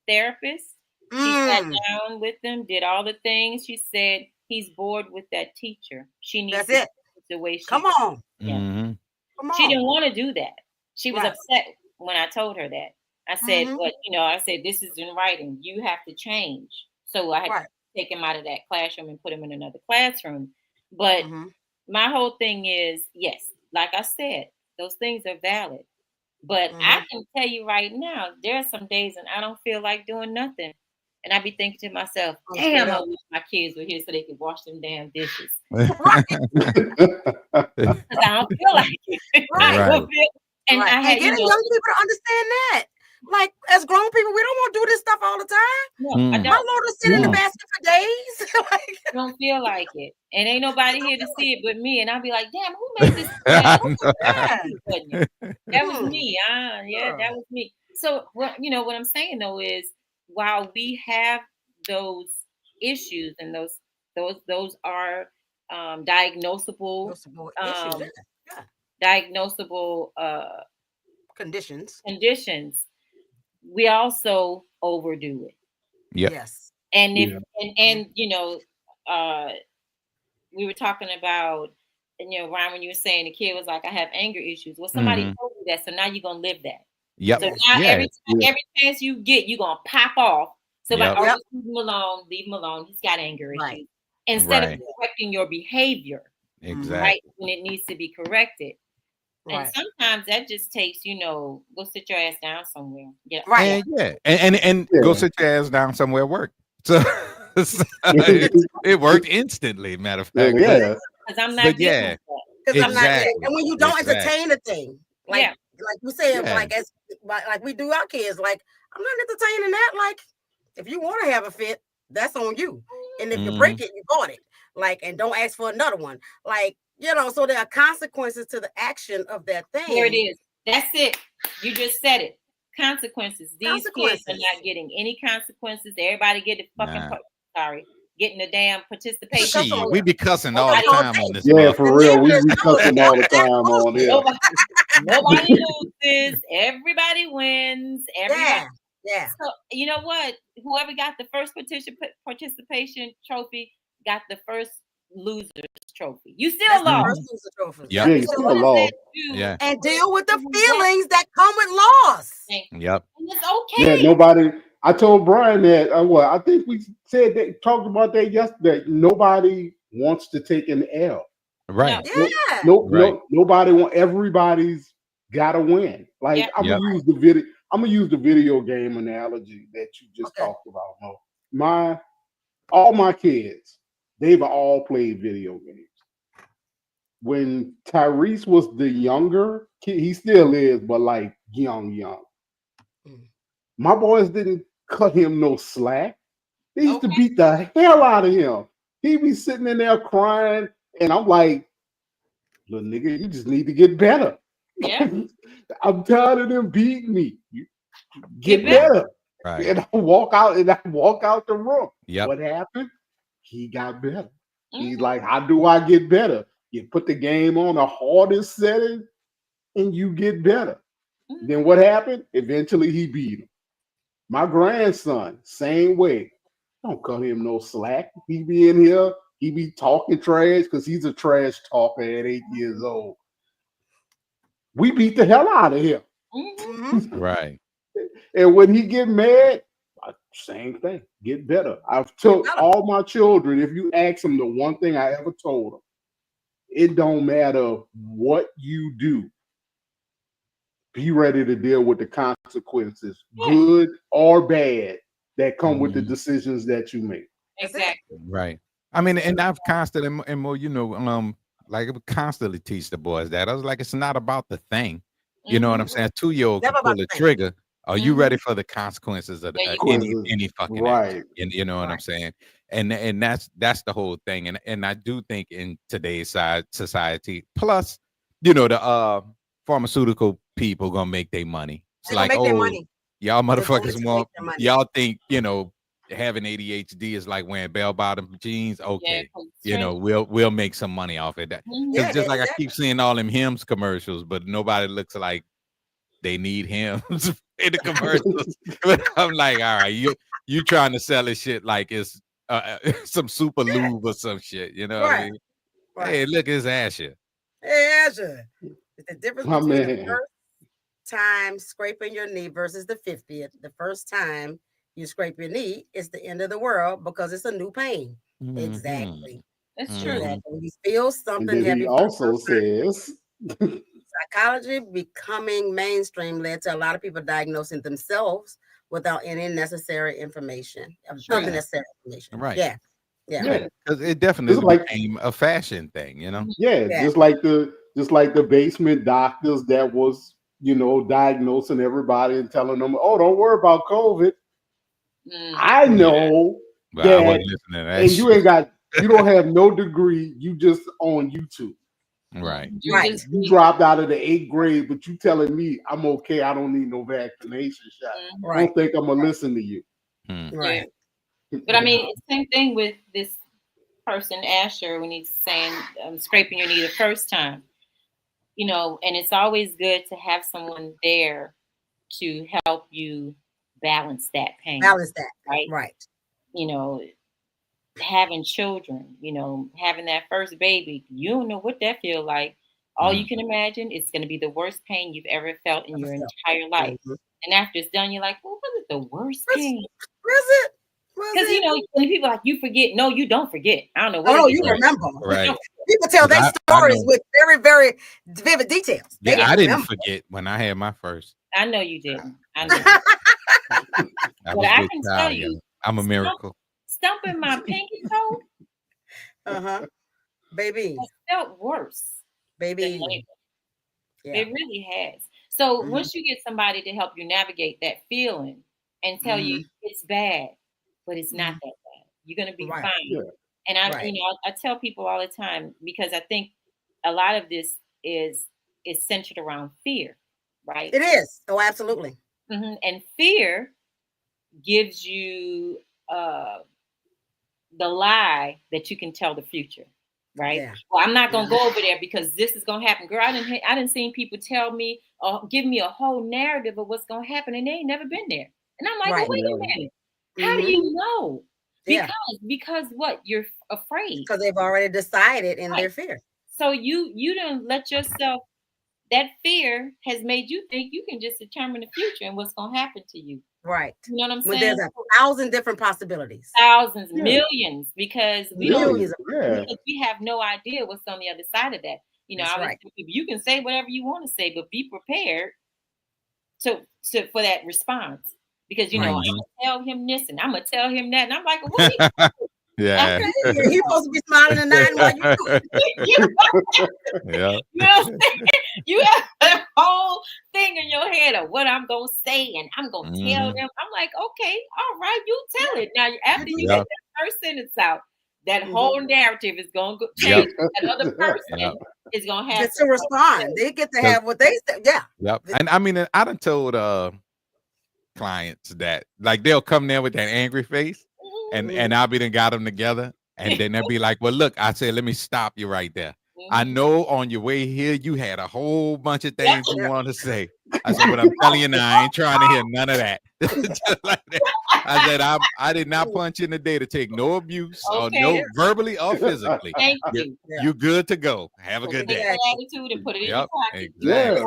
therapist. She sat down with him, did all the things. She said he's bored with that teacher. She needs to the way she come on. Come on. She didn't want to do that. She was upset when I told her that. I said, but I said, this is in writing. You have to change. So I had to take him out of that classroom and put him in another classroom. But my whole thing is, yes, like I said, those things are valid. But I can tell you right now, there are some days and I don't feel like doing nothing. And I be thinking to myself, damn, I wish my kids were here so they could wash them damn dishes. Because I don't feel like it. And I had getting young people to understand that. Like, as grown people, we don't want to do this stuff all the time. No, I don't. My Lord will sit in the basket for days. I don't feel like it. And ain't nobody here to see it but me. And I'll be like, damn, who made this? That was me. That was me. So, what I'm saying, though, is while we have those issues and those are diagnosable conditions, we also overdo it. Yes. And we were talking about, Ryan, when you were saying the kid was like, I have anger issues. Well, somebody told you that, so now you're gonna live that. Yep. So now every chance you get, you're gonna pop off. So like, leave him alone. He's got anger issues. Instead of correcting your behavior. Exactly. Right, when it needs to be corrected. And sometimes that just takes, go sit your ass down somewhere. Yeah. Right. And go sit your ass down somewhere at work. So it worked instantly, matter of fact. Because I'm not because I'm not and when you don't entertain a thing, like we say, like we do our kids, like, I'm not entertaining that. Like, if you want to have a fit, that's on you. And if you break it, you bought it. Like, and don't ask for another one. Like, so there are consequences to the action of that thing. There it is. That's it. You just said it. Consequences. These kids are not getting any consequences. Everybody get the fucking getting the damn participation. Shit, we be cussing all the time on this. Yeah, for real. We be cussing all the time on here. Nobody loses. Everybody wins. Everybody. Yeah. So you know what? Whoever got the first participation trophy got the first loser's trophy. You still lost. Yeah, you still lost. Yeah. And deal with the feelings that come with loss. Yep. And it's okay. Yeah, nobody. I told Brian that. I think we said that, talked about that yesterday. Nobody wants to take an L. Right. Nobody want. Everybody's got to win. Like, I'm gonna use the video. I'm gonna use the video game analogy that you just talked about. All my kids, they've all played video games. when Tyrese was the younger kid, he still is, but like young. Mm. My boys didn't cut him no slack. They used to Okay. beat the hell out of him. He be sitting in there crying, and I'm like, little nigga, you just need to get better. Yeah. I'm tired of them beating me. You Get get better. better. Right. And I walk out the room. Yep. What happened? He got better. He's Mhm. like, how do I get better? You put the game on the hardest setting and you get better. Mhm. Then what happened? Eventually he beat him. My grandson, same way. Don't cut him no slack. He be in here, he be talking trash because he's a trash talker at 8 years old. We beat the hell out of him. Mhm. Right. And when he get mad, same thing. Get better. I've told better. all my children, if you ask them the one thing I ever told them, it don't matter what you do. Be ready to deal with the consequences, Yeah. good or bad, that come with the Mhm. decisions that you make. Exactly. Right. I mean, and I've constantly and more, like I would constantly teach the boys that. I was like, it's not about the thing. You know what I'm Mhm. saying? A 2-year-old can Never about pull the a thing. trigger. Are you ready Mhm. for the consequences of There you go. any Quizzes. fucking action? Right. You know what I'm Right. saying? And that's the whole thing. And I do think in today's society, plus, the pharmaceutical people gonna make their money. It's They're gonna like, make their oh, money. y'all They're going motherfuckers to make want their money. y'all think, having ADHD is like wearing bell bottom jeans. Yeah, Okay. 'cause it's trendy. We'll make some money off of that. Mhm. Because Yeah, just like I exactly. keep seeing all them hymns commercials, but nobody looks like they need hymns in the commercials. But I'm like, all right, you trying to sell this shit like it's some super lube or some shit. You know what I Right. mean? Hey, Right. look, it's Asher. Hey, Asher. It's the difference My between the man. first time scraping your knee versus the 50th. The first time you scrape your knee, it's the end of the world because it's a new pain. Mhm. Exactly. It's true. Exactly. When you feel And something then heavy he for the also first time, says, psychology becoming mainstream led to a lot of people diagnosing themselves without any necessary information. True. Unnecessary information. Right. Yeah. Yeah. yeah, True. Because it just definitely like became a fashion thing, Mhm. yeah, Yeah. just like the basement doctors that was diagnosing everybody and telling them, oh, don't worry about COVID. Mm. I Yeah. know But I wasn't that, listening to that and shit. you don't have no degree. You just on YouTube. Right. You Right. just You need. dropped out of the 8th grade, but you telling me I'm okay. I don't need no vaccination shot. Mhm. I Right. don't think I'm gonna listen to you. Hmm. Yeah. Right. But I Yeah. mean, it's the same thing with this person, Asher, when he's saying scraping your knee the first time, and it's always good to have someone there to help you balance that pain, Balance that. right? Right. You know, having children, having that first baby, you don't know what that feels like. All you Mm. can imagine, it's going to be the worst pain you've ever felt in Ever your felt. entire life. Mhm. And after it's done, you're like, well, was it the worst Was, pain? was it? Was Because it? when people are like, you forget. No, you don't forget. I don't know Oh what no, it is. you Right. remember. Right. People tell 'Cause their I stories know. with very, very vivid details. They Yeah, I didn't remember. forget when I had my first. I know you didn't. I know. I But was I with can tell child, you, I'm a miracle. stumping my pinky toe Uh-huh. Baby. has felt worse than Baby. labor. Yeah. It really has. So Mhm. once you get somebody to help you navigate that feeling and tell you it's bad, but it's not that bad, you're gonna be Right. fine. Yeah. And Right. I tell people all the time because I think a lot of this is centered around fear, right? It is. Oh, absolutely. And fear gives you the lie that you can tell the future, right? Yeah. Well, I'm not gonna go over there because this is gonna happen, girl. I didn't see people tell me or give me a whole narrative of what's gonna happen, and they ain't never been there. And I'm like, well, Right. wait a Yeah. minute. How do you know? Yeah. Because what? You're afraid, Because they've already decided in right? their fear. So you don't let yourself. That fear has made you think you can just determine the future and what's gonna happen to you. Right. You know what I'm When saying? there's 1,000 different possibilities. Thousands, Yeah. millions, because we don't. Millions of Yeah. Because we have no idea what's on the other side of that. That's I would right. tell people, you can say whatever you want to say, but be prepared to for that response. Because Right. I'm gonna tell him this and I'm gonna tell him that. And I'm like, what are you Yeah. He's supposed to be smiling and nodding while you do it. Yeah. You know what I'm saying? You have a whole thing in your head of what I'm gonna say and I'm gonna tell them. I'm like, okay, all right, you tell it. Now after you get that first sentence out, that whole narrative is gonna change. That other person is gonna have to respond. They get to have what they say. Yeah. Yep. And I mean, I done told clients that like they'll come there with that angry face, and I'll be done got them together, and then they'll be like, well, look, I said, let me stop you right there. I know on your way here you had a whole bunch of things you want to say. I said, but I'm telling you now, I ain't trying to hear none of that. Just like that. I said, I did not punch in the day to take no abuse or no verbally or physically. Thank you. You good to go. Have a good day. Attitude and put it in your pocket. Exactly.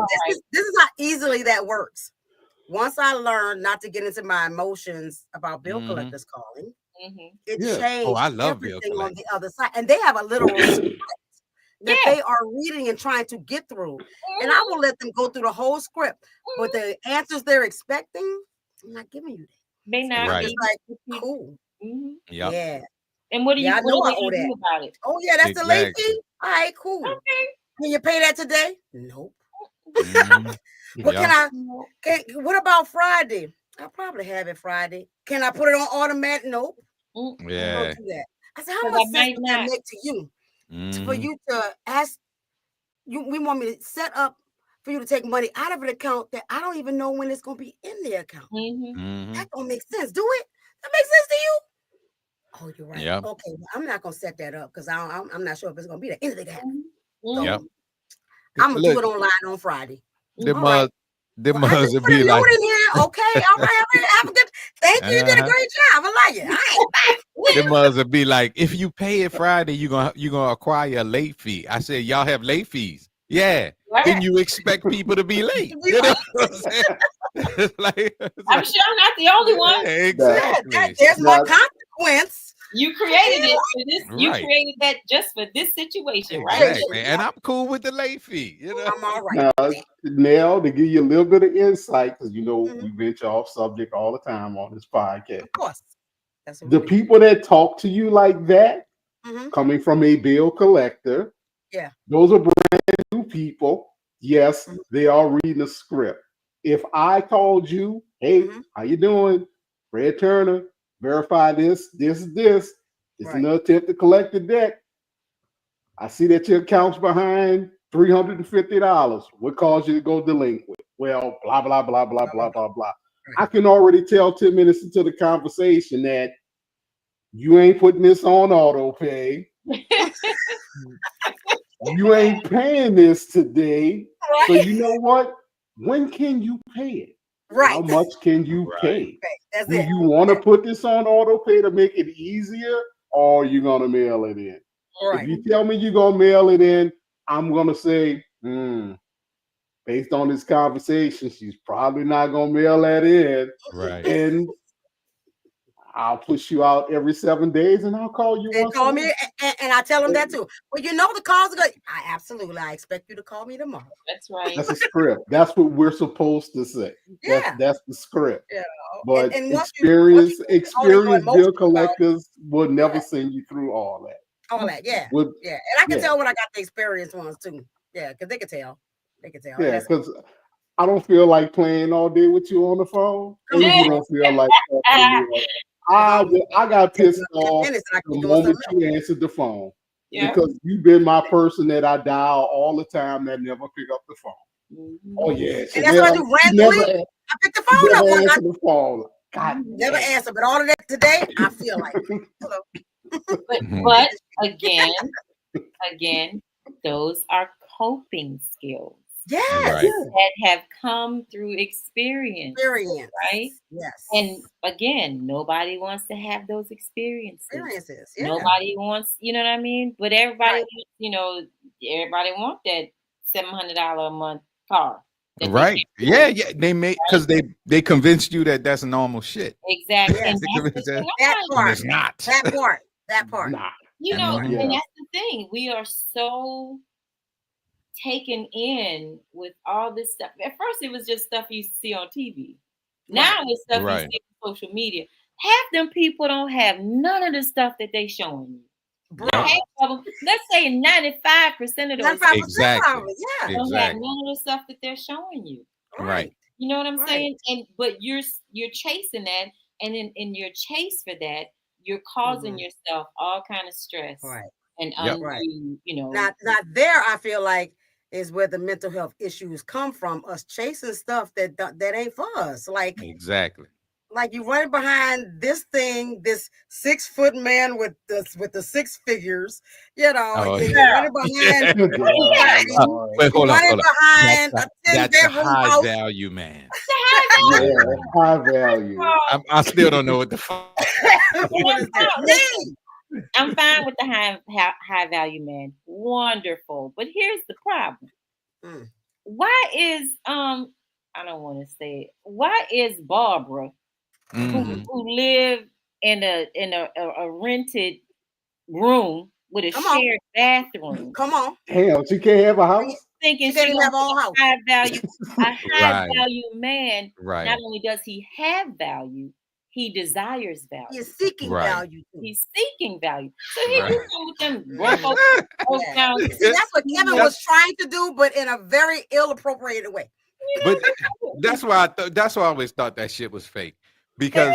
This is how easily that works. Once I learned not to get into my emotions about bill collectors calling, it changed I love everything on the other side. And they have a literal script that they are reading and trying to get through. And I will let them go through the whole script. But the answers they're expecting, I'm not giving you that. May not be like, cool. Yeah. And what do you, I know I owe do that. about it? Oh, yeah, that's the late fee. All right, cool. Okay. Can you pay that today? Nope. What what about Friday? I'll probably have it Friday. Can I put it on automatic? Nope. Yeah. Don't do that. I said, how much sense would that make to you? For you to ask you, we want me to set up for you to take money out of an account that I don't even know when it's gonna be in the account. That don't make sense. Do it? That makes sense to you? Oh, you're right. Yep. Okay, well, I'm not gonna set that up because I'm not sure if it's gonna be there. Anything that happens. So, Yep. I'm gonna do it online on Friday. Them must be like, okay, all right, have a good. Thank you. You did a great job. I like it. Them must be like, if you pay it Friday, you're gonna acquire a late fee. I said, y'all have late fees. Yeah. Then you expect people to be late. You know what I'm saying? I'm sure I'm not the only one. Yeah, exactly. There's my consequence. You created it for this. You created that just for this situation, right? Exactly. And I'm cool with the late fee. You know, I'm all right. Now, to give you a little bit of insight, because you know we venture off subject all the time on this podcast. Of course. The people that talk to you like that, coming from a bill collector, those are brand new people. Yes, they are reading a script. If I called you, hey, how you doing? Fred Turner, verify this. It's another attempt to collect the debt. I see that your account's behind $350. What caused you to go delinquent? Well, blah, blah, blah, blah, blah, blah, blah. I can already tell 10 minutes into the conversation that you ain't putting this on auto pay. You ain't paying this today. So you know what? When can you pay it? Right. How much can you pay? That's Do you want to put this on auto pay to make it easier, or are you going to mail it in? If you tell me you're going to mail it in, I'm going to say, based on this conversation, she's probably not going to mail that in. Right. And I'll push you out every 7 days, and I'll call you. And call me, and I tell them that too. Well, you know the calls are good. I expect you to call me tomorrow. That's right. That's a script. That's what we're supposed to say. Yeah, that's the script. Yeah. But and experienced bill collectors will never send you through all that. All that, yeah. And I can tell when I got the experienced ones too. Yeah, because they can tell. Yeah, because I don't feel like playing all day with you on the phone. And you don't feel like I got pissed off the moment you answered the phone. Because you've been my person that I dial all the time that never pick up the phone. Oh yeah. And that's what I do randomly. I pick the phone up. Answer the phone. God, never answer, but all of that today, I feel like but again, those are coping skills. Yes. That have come through experience. Right? Yes. And again, nobody wants to have those experiences. Yeah. Nobody wants, you know what I mean? But everybody, everybody wants that $700 a month car. Right. Yeah. They make because they convinced you that that's normal shit. Exactly. Yes. And that part. It's not. That part. Nah. You know, and that's the thing. We are so taken in with all this stuff. At first, it was just stuff you see on TV. Now it's stuff you see on social media. half them people don't have none of the stuff that they showing you. Bro. Half of them, let's say 95% of those 95% Exactly. of it, yeah. don't have Exactly. none of the stuff that they're showing you. Right. You know what I'm Right. saying? And but you're chasing that, and in your chase for that, you're causing yourself all kind of stress. Right. And Yep. you know, Now there, I feel like is where the mental health issues come from. Us chasing stuff that ain't for us. Exactly. Like you running behind this thing, this 6 foot man with the 6 figures, you know. Oh, You're yeah. running behind. Good God. Wait, hold on. Running behind a That's a 10-bedroom high house. value man. Yeah, high value. I still don't know what the fuck. What is that? Me. I'm fine with the high value man. Wonderful. But here's the problem. Why is I don't want to say it. Why is Barbara who live in a rented room with a shared bathroom? Come on. Hell, she can't have a house. Thinking She can't even have her own house. A high value man. Right. Not only does he have value, he desires value. He's seeking value. He's seeking value. So he Right. with them broke down. See, that's what Kevin was trying to do, but in a very ill-appropriated way. But that's why I always thought that shit was fake. Because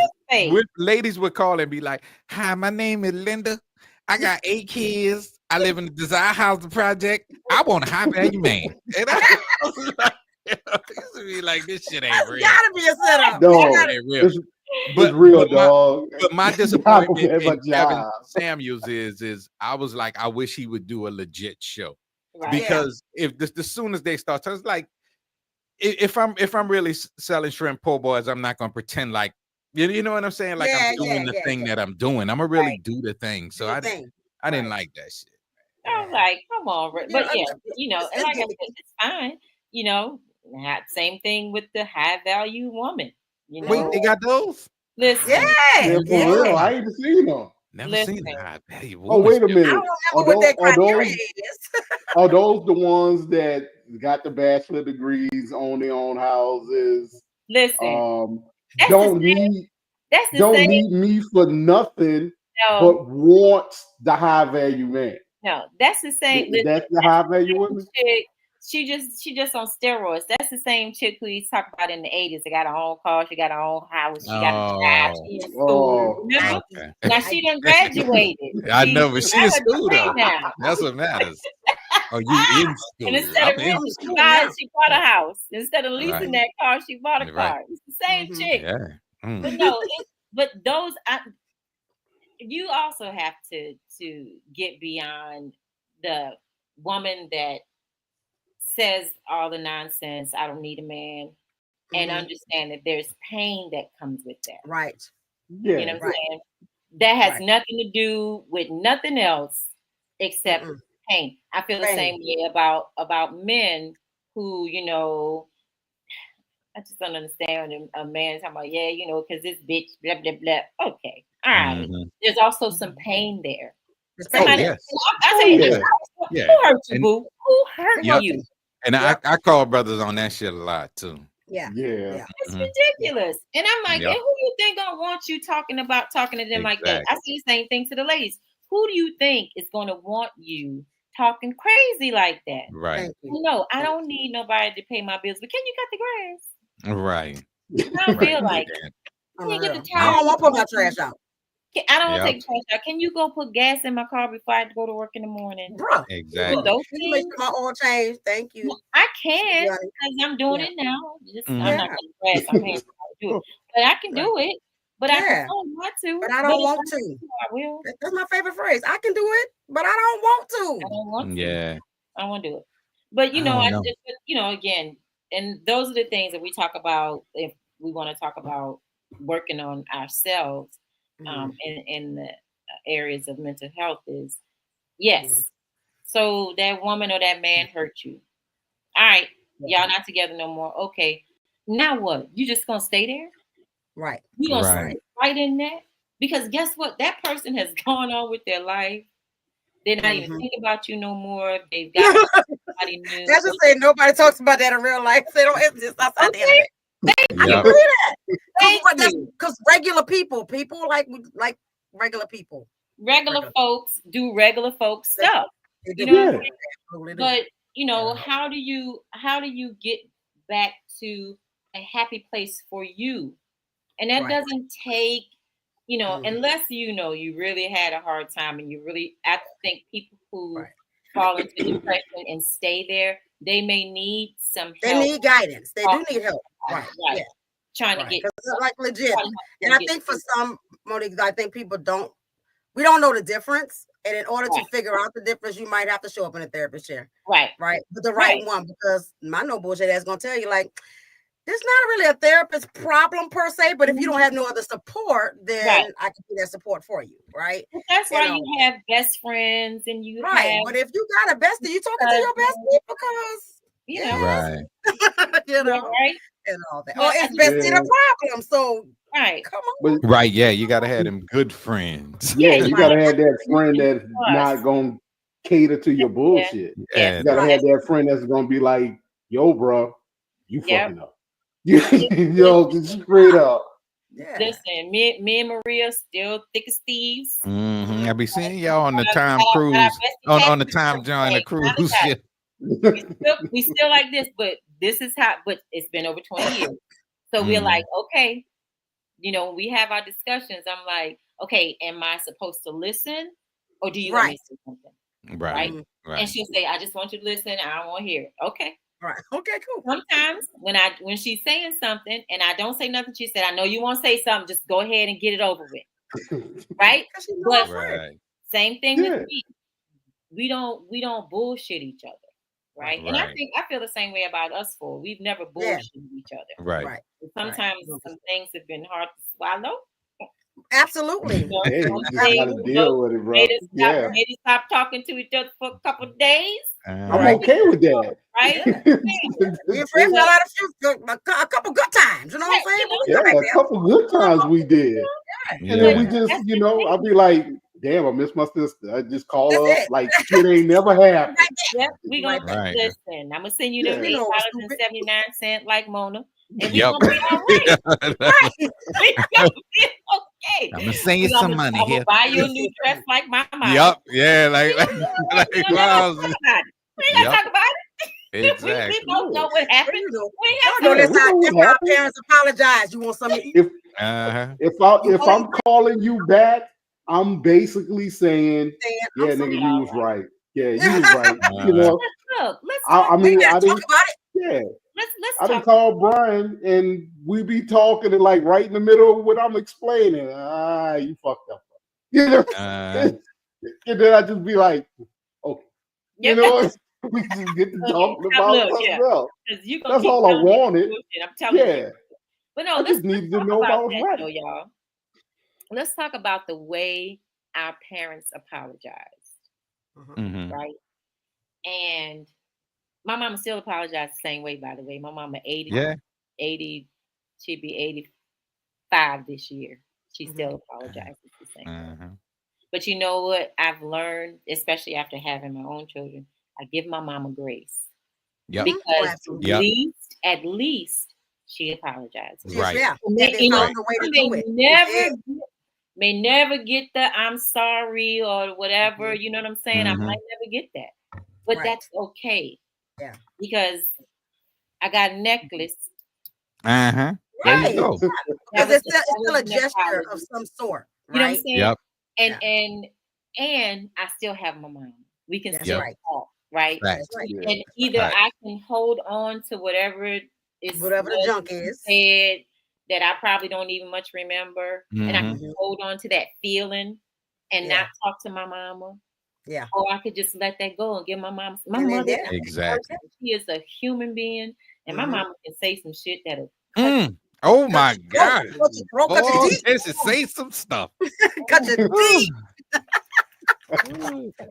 ladies would call and be like, "Hi, my name is Linda. I got 8 kids. I live in the Desire Housing Project. I want a high value man." And I was like, used to be like, this shit ain't real. Gotta be a setup. Dog, Ain't real. It's real, dog. But my disappointment in Kevin Samuels is I was like, I wish he would do a legit show. Right. Because if as soon as they start, it's like if I'm really selling shrimp po' boys, I'm not gonna pretend like you know what I'm saying? Like I'm doing the thing that I'm doing. I'm gonna really do the thing. So I didn't like that shit. I was like, come on, but yeah, you know, and like I said, it's fine. You know, same thing with the high value woman. You know, wait, they got those? Listen, yeah, for real, I ain't seen them. Never seen that. Oh, wait a minute. I don't remember what that criteria is. Are those the ones that got the bachelor degrees, own their own houses? Listen, don't need me for nothing, but wants the high value man. No, that's the same. That's the high value woman. She just on steroids. That's the same chick who you talk about in the 80s. She got her own car, she got her own house, she got a job, she in school. Okay. Now she done graduated. I know, but she in school though. Now. That's what matters. Oh, you in school? And instead of renting, she bought a house. Instead of leasing that car, she bought a car. It's the same chick. Yeah. But no, but those you also have to get beyond the woman that says all the nonsense, I don't need a man, and understand that there's pain that comes with that. Right. Yeah. You know what I'm saying? That has nothing to do with nothing else except pain. I feel the same way about men who, you know, I just don't understand when a man talking about, you know, because this bitch, blah, blah, blah. Okay. All right. There's also some pain there. Somebody, I say, who hurt you, boo? Who hurt you? And I call brothers on that shit a lot too. Yeah. It's ridiculous. And I'm like, and who you think gonna want you talking to them like that? I see the same thing to the ladies. Who do you think is gonna want you talking crazy like that? Right. You know, I don't need nobody to pay my bills, but can you cut the grass? Right. I don't feel like I don't want to put my trash out. I don't want to take trash out. Can you go put gas in my car before I have to go to work in the morning? Bro, exactly. You make my oil change. Thank you. I can because I'm doing it now. I'm not going to I'm paying to do it. But I can do it. But I prefer not to. But I don't want to. I will. That's my favorite phrase. I can do it, but I don't want to. I don't want to. Yeah. I don't want to do it. But you know, again, and those are the things that we talk about if we want to talk about working on ourselves. In the areas of mental health is so that woman or that man hurt you. All right, y'all not together no more. Okay, now what? You just gonna stay there? Right. You gonna stay right in that? Because guess what? That person has gone on with their life. They're not even thinking about you no more. They've got somebody new. That's just saying nobody talks about that in real life. They don't exist outside the internet. Yep. believe that. Thank you. Because regular people like regular people. Regular folks do regular folks They- stuff. they You do. know what I'm Yeah. saying? Absolutely do. But you know, Yeah. how do you get back to a happy place for you? And that Right. doesn't take, you know, Mhm. unless you know you really had a hard time and you really, I think people who Right. fall into depression and stay there, they may need some They help. need guidance. They do talking need help. about Right. it, right. Yeah. Trying Right. to get 'Cause, like legit. trying to And I get think for through. some, Monique, I think people we don't know the difference. And in order to Right. figure out the difference, you might have to show up in a therapist chair. Right. Right. But the right Right. one, because my no bullshit ass gonna tell you, like, there's not really a therapist problem per se, but if you don't have no other support, then Right. I can be that support for you, right? But that's You why know. you have best friends and you Right. have, But if you got a bestie, you talking to your bestie because you know, Right. you yeah, know, right. and all that. But Or I it's think- bestie Yeah. the problem. So Right. come on. But Right. Yeah. You gotta have them good friends. yeah, Yeah, you right. gotta have that friend that's Plus. not gonna cater to your bullshit. Yes. You gotta Right. have that friend that's gonna be like, yo, bro, you Yep. fucking up. Yo, just straight up. Yeah. Listen, me and Maria still thick as thieves. I be seeing y'all on the Got time our cruise, bestie on the happy. time join the Hey, cruise got ship. we still like this, but this is how. But it's been over 20 years, so we're Mhm. like, okay, you know, we have our discussions. I'm like, okay, am I supposed to listen, or do you want me to say something? Right. Mhm. Right. And she'll say, I just want you to listen. I don't want to hear it. Okay. Right. Okay, cool. Sometimes when she's saying something and I don't say nothing, she said, I know you want to say something. Just go ahead and get it over with. Right? 'Cause she know But her friend. Right. same thing Yeah. with me. We don't bullshit each other. Right. And I Right. feel the same way about us four. We've never Yeah. bullshitted each other. Right. Right. And sometimes some things have been hard to swallow. Absolutely. You know, Hey, some you just things, gotta you deal know, with it, bro. made us Yeah. stop talking to each other for a couple of days. I'm Right. okay with that. Right? Me and Fred fell out a couple good times. You know what I'm saying? But we Yeah, got back a there. couple good times we did. And then we Yeah. just, you know, I'll be like, damn, I miss my sister. I just call That's her up it. like shit ain't never happened. Right there. Yep, we gonna Right. Right. listen. I'm gonna send you them Yeah. You know, $8.79 like Mona, and we Yep. gonna be all right. Right. We gonna be okay. I'm gonna send you We some gonna- money I'm here. gonna buy you a new dress like my mom. Yep. Yeah. Like We don't wow. talk about it. We ain't gotta Yep. talk about it. Exactly. We both know what happened. You know, We ain't y'all got know Yeah, that's we how know what our happened. parents apologize. You want something to eat? Uh-huh. If I'm calling you back, I'm basically saying, I'm yeah, sorry. nigga, you was right. Yeah, you was right. You know, Look, let's I talk. mean, We I gotta talk didn't. about it. Yeah, Let's I didn't talk. call Brian, and we be talking and like right in the middle of what I'm explaining. You fucked up. You know, and then I just be like, okay, you Yep. know, we just get to talking about Look, something yeah. else. 'Cause you gonna That's keep all I telling me wanted. bullshit, I'm telling Yeah, you. But no, I let's just needed to talk know if I about was that, right. though, y'all. Let's talk about the way our parents apologized, Mhm. right? And my mama still apologized the same way, by the way. My mama 80, Yeah. 80, she'd be 85 this year. She still apologizes the same way. Uh-huh. But you know what I've learned, especially after having my own children, I give my mama grace. Yep. Because absolutely. Yep. at least she apologizes. Right. Yeah. And They you know, found a way to I do it. may never get the I'm sorry or whatever, you know what I'm saying? I Mhm. might never get that. But Right. that's okay. Yeah. Because I got a necklace. Uh-huh. There Right. you go. Because it's still a an gesture apology. of some sort. You know what I'm Right? saying? Yep. And I still have my mom. We can That's still right. talk, right? Facts. That's right. Yeah. And either Right. I can hold on to whatever is Whatever the junk is. said that I probably don't even much remember, and I can Mhm. hold on to that feeling and Yeah. not talk to my mama. Yeah. Or I could just let that go and give my mom. My And then mother, there. Exactly. she is a human being, and my Mhm. mama can say some shit that'll Oh my God. Cut your throat, cut your Boy, teeth. this should say some stuff. Cut your teeth.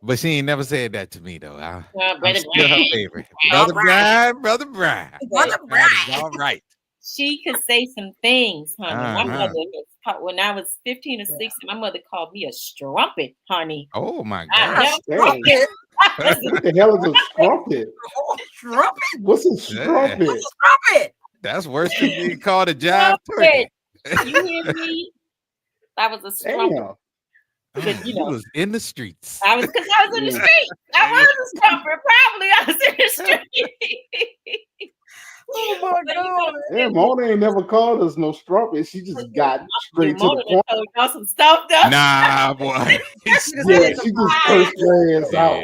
But she ain't never said that to me though. I'm Brother still her Brian. favorite. All Brother right. Brian, Brother Brian. Brother That Brian. is all right. She could say some things, honey. My Uh-huh. mother was when I was 15 or 16, my mother called me a strumpet, honey. Oh my I God. never Dang. What the hell is a strumpet? Oh, strumpet. What's a strumpet? Strumpet. That's worse than being called a jive turkey. You hear me? I was a struggle. But you was in the streets. I was in the street. I was a stumper. Probably I was in the street. Oh my God! Yeah, Mona ain't never called us no strawberry. She just got straight to the point. Told y'all some stuff, though. Nah, boy. Yeah, she just cursed your ass out.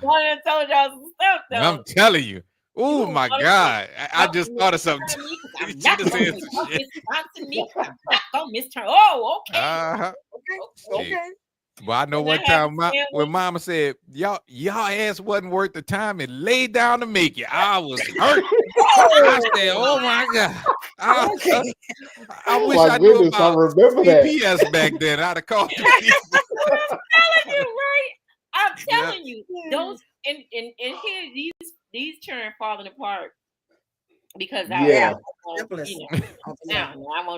Mona told y'all some stuff, though. I'm telling you. Oh my God! I just thought of something. I'm not gonna misturn. Oh, okay. Okay. Well, I know one time when Mama said, y'all ass wasn't worth the time and laid down to make it. I was hurt. I said, oh my God. I wish I knew about GPS back then. I'd have called you. I'm telling you, those and here these children falling apart because I won't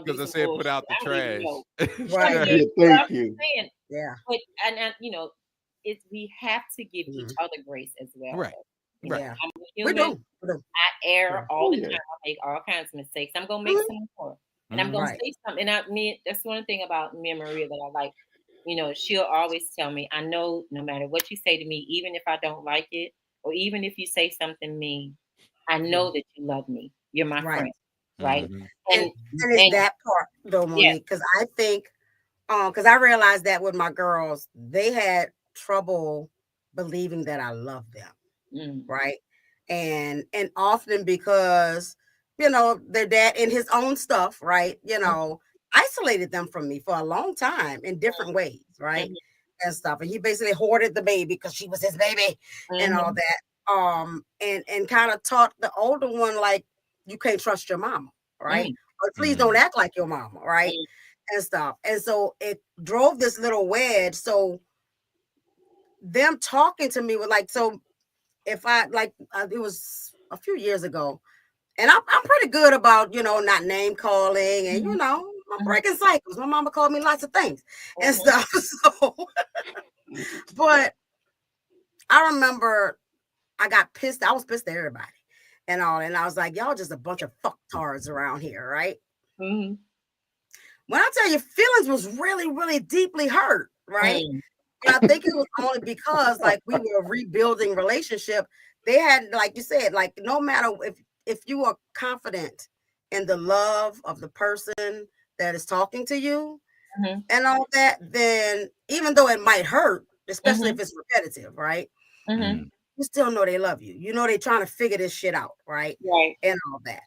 do. Because I said put out the trash. Right. Thank you. Yeah. But and we have to give each other grace as well. Right. Yeah. I'm human. I err all the time. I make all kinds of mistakes. I'm gonna make some more. And I'm gonna say something. And that's one thing about me and Maria that I like. She'll always tell me, I know no matter what you say to me, even if I don't like it, or even if you say something mean, I know that you love me. You're my friend. Right. Mm-hmm. And it's that part though, Monique, because I think because I realized that with my girls, they had trouble believing that I love them. Right. And often because, their dad in his own stuff, right, isolated them from me for a long time in different ways, right? And stuff. And he basically hoarded the baby because she was his baby and all that. And kind of taught the older one, like, you can't trust your mama, right? Or please don't act like your mama, right? And stuff. And so it drove this little wedge. So them talking to me with like, so if I like, it was a few years ago, and I'm pretty good about, not name calling and, I'm breaking cycles. My mama called me lots of things and stuff. So, but I remember I got pissed. I was pissed at everybody and all. And I was like, y'all just a bunch of fucktards around here, right? When I tell you, feelings was really, really deeply hurt, right? And I think it was only because, like, we were rebuilding relationship. They had, like you said, like, no matter if you are confident in the love of the person that is talking to you and all that, then even though it might hurt, especially if it's repetitive, right? You still know they love you. They're trying to figure this shit out, right? And all that.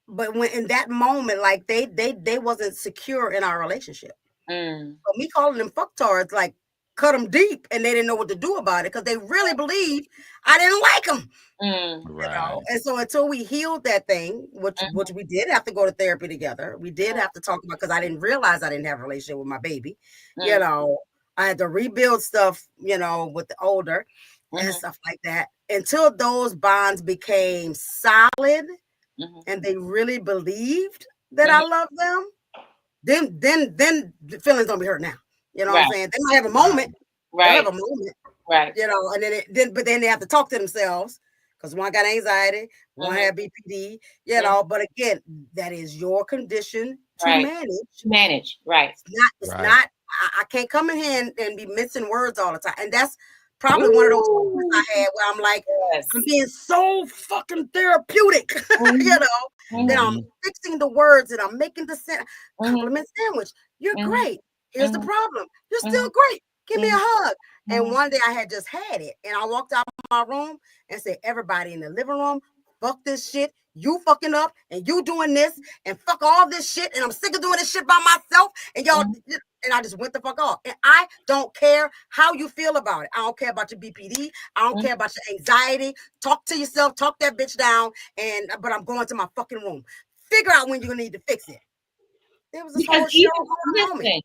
But when in that moment, like they wasn't secure in our relationship. So me calling them fucktards, like, cut them deep, and they didn't know what to do about it because they really believed I didn't like them. Right. And so until we healed that thing, which we did have to go to therapy together, we did have to talk about, because I didn't realize I didn't have a relationship with my baby. I had to rebuild stuff, with the older and stuff like that, until those bonds became solid and they really believed that I love them. Then the feelings don't be hurt now. You know what I'm saying? They might have a moment. Right. They have a moment. Right. And but then they have to talk to themselves, because one got anxiety, one had BPD, but again, that is your condition to manage. Right. It's not, I can't come in here and be missing words all the time. And that's probably one of those moments I had where I'm like, I'm being so fucking therapeutic, that I'm fixing the words and I'm making the compliment sandwich. You're great. Here's the problem. You're still great. Give me a hug. And one day I had just had it. And I walked out of my room and said, everybody in the living room, fuck this shit. You fucking up and you doing this and fuck all this shit. And I'm sick of doing this shit by myself. And y'all, and I just went the fuck off. And I don't care how you feel about it. I don't care about your BPD. I don't care about your anxiety. Talk to yourself. Talk that bitch down. But I'm going to my fucking room. Figure out when you're going to need to fix it. It was a whole show moment.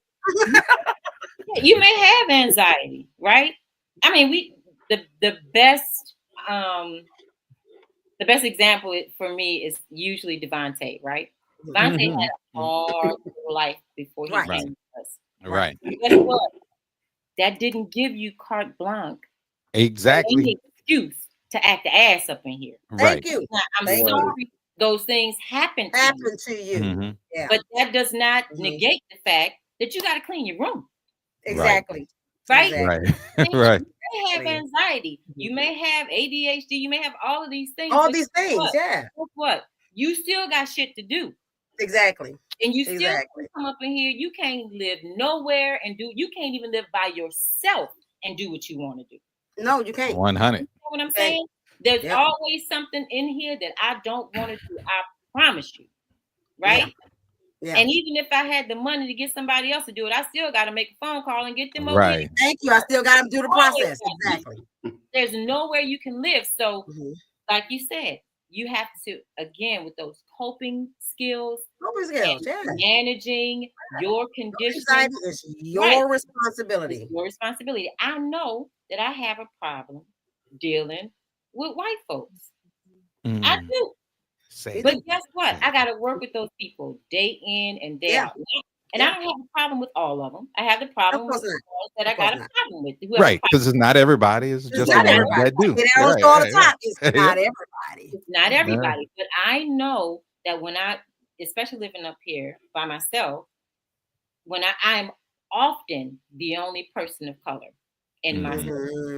You may have anxiety, right? I mean, the best example for me is usually Devontae, right? Devontae had a hard life before he came to us. Right. And guess what? That didn't give you carte blanche. Exactly. Any excuse to act the ass up in here. Right. Thank you. Now, I'm Thank you. sorry those things happen to you. Mhm. Yeah. but that does not negate the fact that you got to clean your room. Exactly. Right? Right. And Right. You may have anxiety. You may have ADHD. You may have all of these things. All but these guess things, what? yeah. Guess what? You still got shit to do. Exactly. And you still come up in here. You can't live nowhere and do. You can't even live by yourself and do what you want to do. No, you can't. 100. You know what I'm saying? There's always something in here that I don't want to do. I promise you. Right? Yeah. And even if I had the money to get somebody else to do it, I still got to make a phone call and get them over Right. here. Thank you. I still got to do the process. Exactly. There's nowhere you can live. So, like you said, you have to, again, with those coping skills, managing your condition. Anxiety is your responsibility. It's your responsibility. I know that I have a problem dealing with white folks. I do. But guess what? I got to work with those people day in and day out. And I don't have a problem with all of them. I have the problem with the ones that I got a problem with. Right, because it's not everybody. It's just the ones that do. It's not everybody. It's not everybody. But I know that when especially living up here by myself, when I'm often the only person of color in my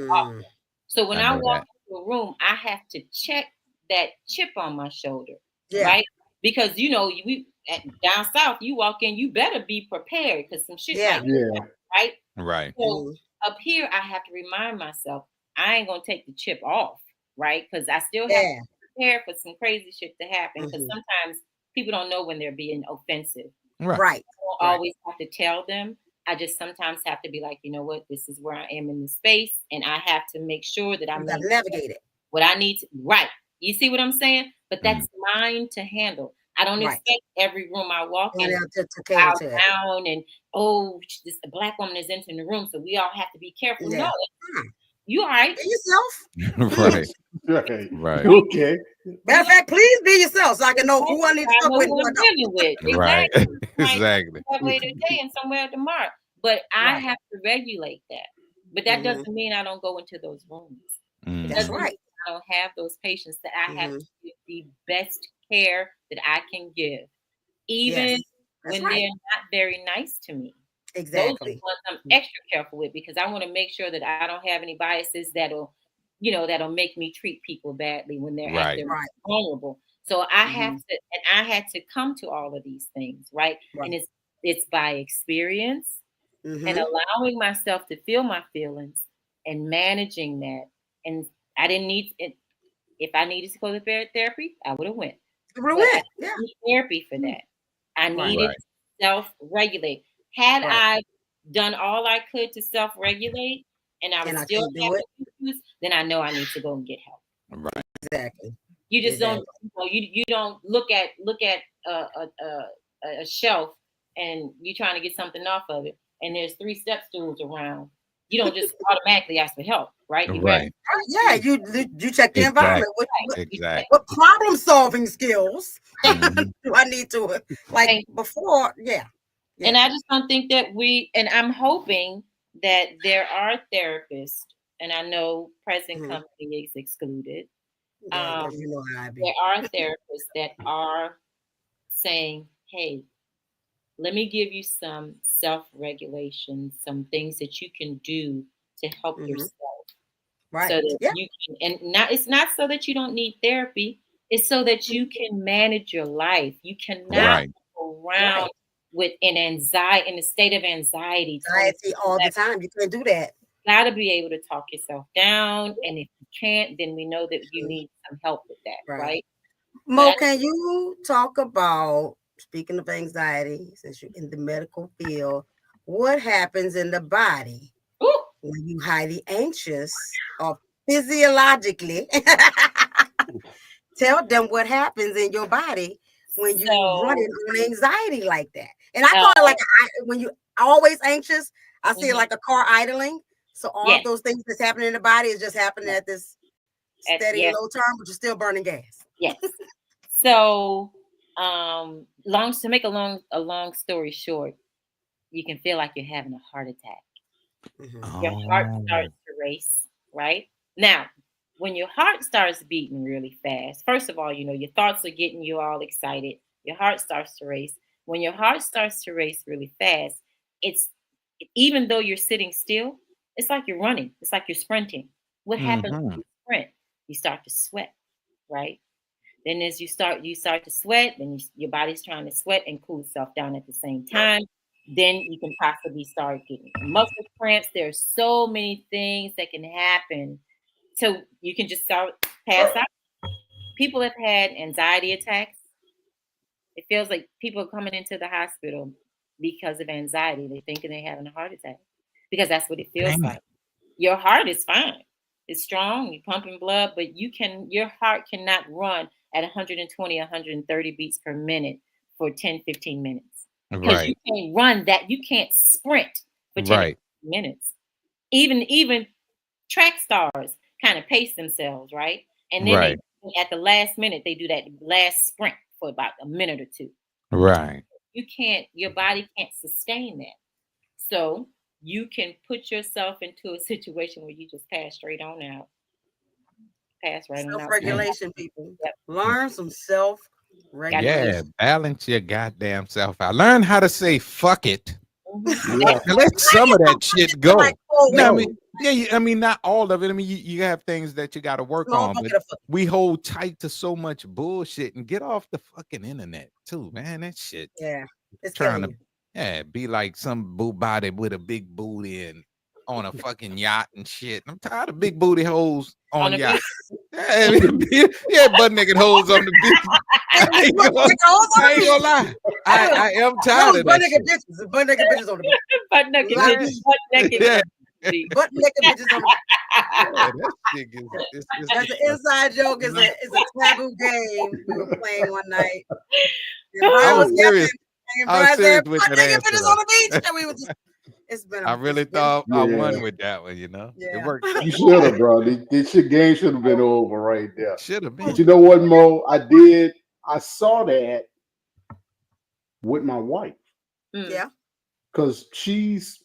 office. So when I walk into a room, I have to check that chip on my shoulder, right? Because down south, you walk in, you better be prepared because some shit might happen, right? Right. So up here, I have to remind myself I ain't gonna take the chip off, right? Because I still have to prepare for some crazy shit to happen. Because sometimes people don't know when they're being offensive. Right. I don't always have to tell them. I just sometimes have to be like, you know what, this is where I am in the space, and I have to make sure that I'm navigate it. What I need to. Right. You see what I'm saying? But that's mine to handle. I don't expect every room I walk in to bow down and this Black woman is entering the room, so we all have to be careful. No, you all right? Be yourself. Right. Okay. Matter of fact, please be yourself so I can know who I need to talk with. Right. Exactly. Somewhere today and somewhere tomorrow. But I have to regulate that. But that doesn't mean I don't go into those rooms. That's right. I don't have those patients that I have to give the best care that I can give, even when they're not very nice to me. Exactly. Those are the ones I'm extra careful with because I want to make sure that I don't have any biases that'll make me treat people badly when they're acting vulnerable. So I have to, and I had to come to all of these things, right? And it's by experience and allowing myself to feel my feelings and managing that. And I didn't need it. If I needed to go to therapy, I would have went. I need therapy for that. I needed to self-regulate. Had I done all I could to self-regulate and I was still having issues, then I know I need to go and get help. Right. Exactly. You just don't. You don't look at a shelf and you're trying to get something off of it, and there's 3 step stools around. You don't just automatically ask for help, right? You check the environment. What problem solving skills do I need to before? And I just don't think that and I'm hoping that there are therapists, and I know present company is excluded. There are therapists that are saying, hey, let me give you some self-regulation, some things that you can do to help yourself. Right. So that you can, and it's not so that you don't need therapy. It's so that you can manage your life. You cannot go around with in a state of anxiety all the time. You can't do that. Got to be able to talk yourself down, and if you can't, then we know that you need some help with that, right? Mo, can you talk about, speaking of anxiety, since you're in the medical field, what happens in the body when you highly anxious or physiologically? Tell them what happens in your body when you running on anxiety like that. And I call it like when you always anxious, I see it like a car idling. So all of those things that's happening in the body is just happening at this steady low term, but you're still burning gas. Yes. So to make a long story short, you can feel like you're having a heart attack. Your heart starts to race, right? Now, when your heart starts beating really fast, first of all, your thoughts are getting you all excited. Your heart starts to race. When your heart starts to race really fast, it's even though you're sitting still, it's like you're running. It's like you're sprinting. What happens when you sprint? You start to sweat, right? Then as you start to sweat, then your body's trying to sweat and cool itself down at the same time. Then you can possibly start getting muscle cramps. There's so many things that can happen. So you can just start pass out. People have had anxiety attacks. It feels like people are coming into the hospital because of anxiety. They're thinking they're having a heart attack because that's what it feels like. Your heart is fine. It's strong. You're pumping blood, but your heart cannot run at 120, 130 beats per minute for 10, 15 minutes. Because you can't run that. You can't sprint for 10 minutes. Even track stars kind of pace themselves, right? And then at the last minute, they do that last sprint for about a minute or two. Right. Your body can't sustain that. So you can put yourself into a situation where you just pass straight on out. Pass right on out. Self-regulation, people. Yep. Learn some self-regulation. Yeah, balance your goddamn self out. Learn how to say fuck it. Yeah. Let some of that shit go. I mean, not all of it. I mean, you have things that you got to work on, but we hold tight to so much bullshit and get off the fucking internet too, man. That shit. Yeah, it's trying to be like some boo body with a big booty and on a fucking yacht and shit. I'm tired of big booty hoes on yachts. Yeah, butt naked hoes on the beach. I ain't gonna lie. I am tired of that. Butt naked bitches on the beach. Butt naked bitches. Butt naked bitches on the beach. That's an inside joke. It's a taboo game we were playing one night. I was serious. I was serious with that answer. Bitches on the beach, and we were just. I really thought I won with that one, you know. Yeah. It worked. You should have, bro. This game should have been over right there. Should have been. But you know what, Mo? I saw that with my wife. Yeah. Because she's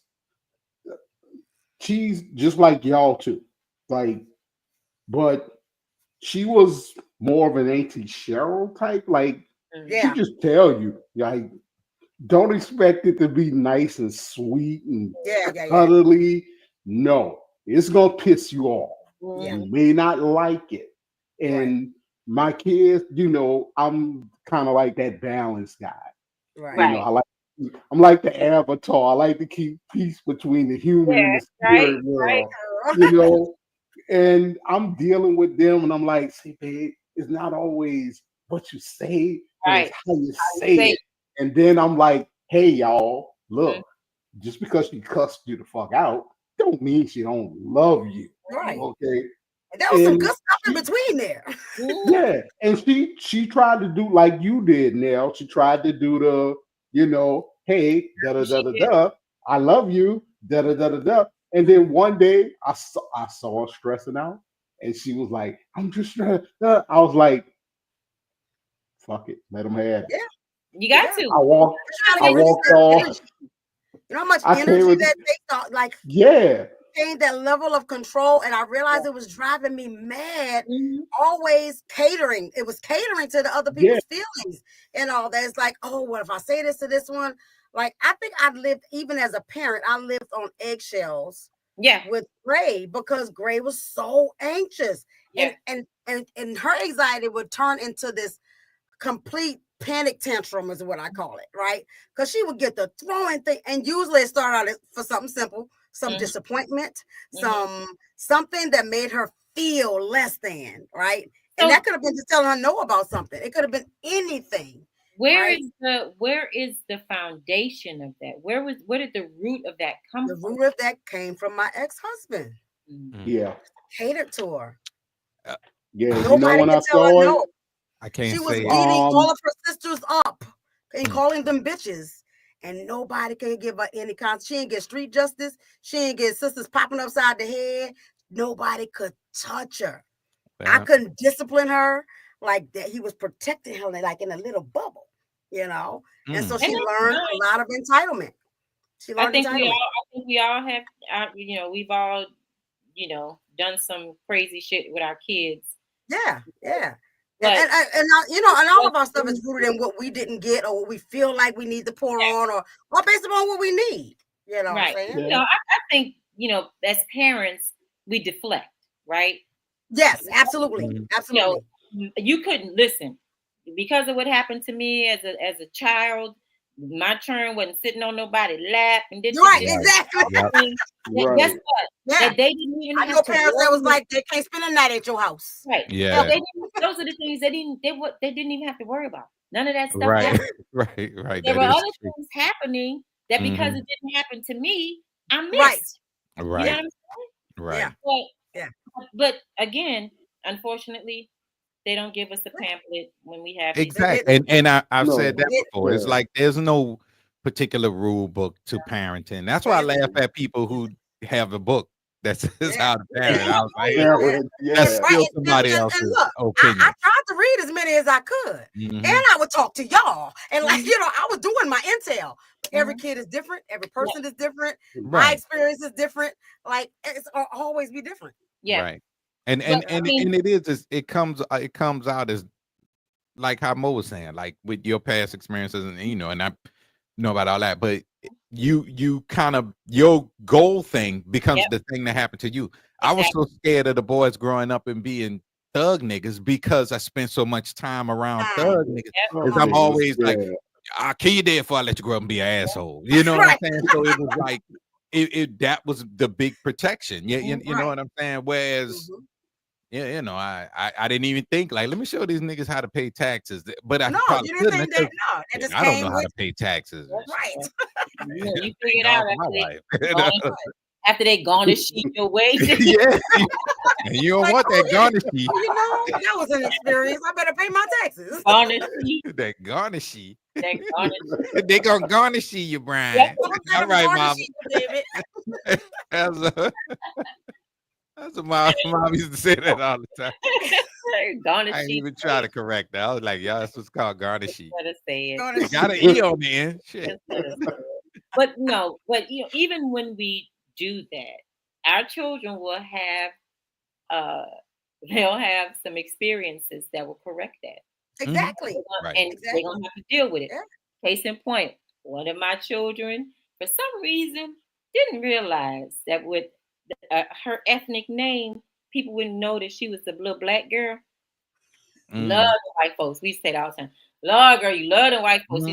just like y'all too. Like, but she was more of an Auntie Cheryl type. Like, she just tell you, like, don't expect it to be nice and sweet and cuddly. No, it's gonna piss you off. Yeah. You may not like it. And my kids, I'm kind of like that balanced guy. Right. I'm like the avatar. I like to keep peace between the human and the spirit world. And I'm dealing with them, and I'm like, see, babe, it's not always what you say, it's how you say it. And then I'm like, hey, y'all, look, just because she cussed you the fuck out, don't mean she don't love you. Right. Okay. And there was some good stuff in between there. Yeah. And she tried to do like you did, Nell. She tried to do the, hey, da-da-da-da-da, I love you, da-da-da-da-da. And then one day I saw her stressing out, and she was like, I'm just stressed. I was like, fuck it, let them have it. Yeah. You got to. I walked off. You know how much energy that takes? Like, that level of control, and I realized it was driving me mad. Always catering. It was catering to the other people's feelings and all that. It's like, oh, what if I say this to this one? Like, I think I lived, even as a parent, I lived on eggshells. Yeah. With Gray, because Gray was so anxious. Yeah. And her anxiety would turn into this complete panic tantrum, is what I call it, right? Because she would get the throwing thing, and usually it started out for something simple, some disappointment, something that made her feel less than, right? And that could have been just telling her no about something. It could have been anything. Where is the foundation of that? Where did the root of that come from? The root of that came from my ex-husband. Yeah. Hated to her. Nobody when I saw it, no. I can't she say was beating all of her sisters up and calling them bitches. And nobody can give her any kind. She didn't get street justice. She didn't get sisters popping upside the head. Nobody could touch her. I couldn't discipline her like that. He was protecting her like in a little bubble, And so she learned a lot of entitlement. She learned I think we all have, we've all, done some crazy shit with our kids. Yeah. And all of our stuff is rooted in what we didn't get or what we feel like we need to pour on or based upon what we need. You know what I'm saying? I think, as parents, we deflect, right? Yes, absolutely. Absolutely. You couldn't listen because of what happened to me as a child. My turn wasn't sitting on nobody's lap and didn't. Exactly. Guess what? That they didn't even have to parents that was like they can't spend a night at your house. Right. Yeah. Those are the things they didn't even have to worry about. None of that stuff. Right. Right. There were other things happening that because it didn't happen to me, I missed. Right. You know what I'm saying? Right. But again, unfortunately, they don't give us a pamphlet when we have exactly. And I've said that before. It's like there's no particular rule book to parenting. That's why I laugh at people who have a book that says how to parent. I was like, that's still somebody else's opinion. I tried to read as many as I could, and I would talk to y'all, and I was doing my intel. Every kid is different. Every person is different. My experience is different. Like it's always be different. Yeah. Right. And it comes out as like how Mo was saying, like with your past experiences, and and I know about all that, but you kind of your goal thing becomes the thing that happened to you. Exactly. I was so scared of the boys growing up and being thug niggas because I spent so much time around thug niggas. Because I'm always like, I'll kill you dead before I let you grow up and be an asshole. You know what I'm saying? So it was like that was the big protection. You know what I'm saying? Whereas I didn't even think like, let me show these niggas how to pay taxes. But I probably you didn't think that. No, I don't know how to pay taxes. Right. You figured out after they garnish your wages. And you don't want that garnishy. That was an experience. I better pay my taxes. That garnishy. They gonna garnish you, Brian. All right, Mom. That's what mom used to say that all the time. I didn't even try to correct that. I was like, that's what's called garnishy. Say it. Got an E on the end. Shit. But even when we do that, our children will have they'll have some experiences that will correct that. Exactly. And they're gonna have to deal with it. Yeah. Case in point, one of my children, for some reason, didn't realize that with her ethnic name, people wouldn't know that she was a little black girl. Love the white folks. We say that all the time. Lord, girl, you love the white folks.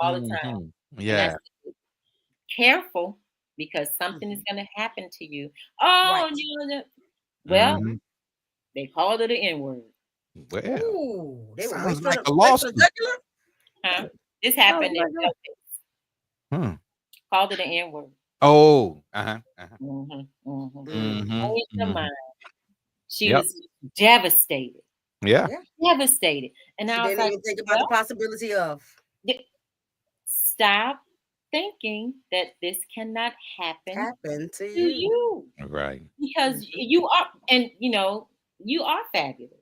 All the time. Yeah. Careful, because something is going to happen to you. Oh, well, they called it an N-word. Well, ooh, they sounds like a lawsuit. This happened in called it an N-word. Oh, She was devastated. Yeah. Devastated. And she I was didn't even think about the possibility of stop thinking that this cannot happen to you. Right. Because you are, and you are fabulous.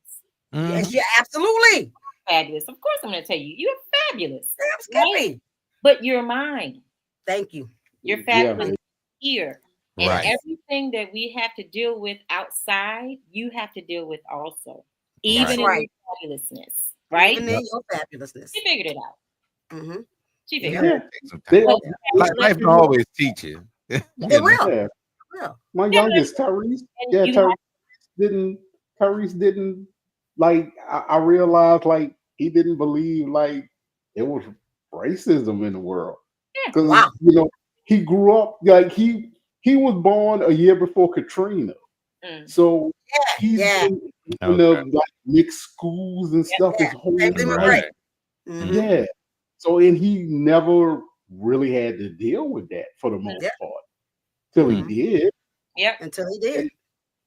Yes, yeah, absolutely fabulous. Of course, I'm going to tell you, you're fabulous. Absolutely. Right? But you're mine. Thank you. You're fabulous here. And everything that we have to deal with outside, you have to deal with also. Even in your fabulousness. Right? Even in your fabulousness. She figured it out. She figured it out. Life can always teach you. It will. My youngest, Tyrese. Tyrese didn't like, I realized like he didn't believe like there was racism in the world. Because he grew up like he was born a year before Katrina. So he's in the like mixed schools and stuff his whole life. Yeah. So and he never really had to deal with that for the most part. Till he did. Yep. Until he did.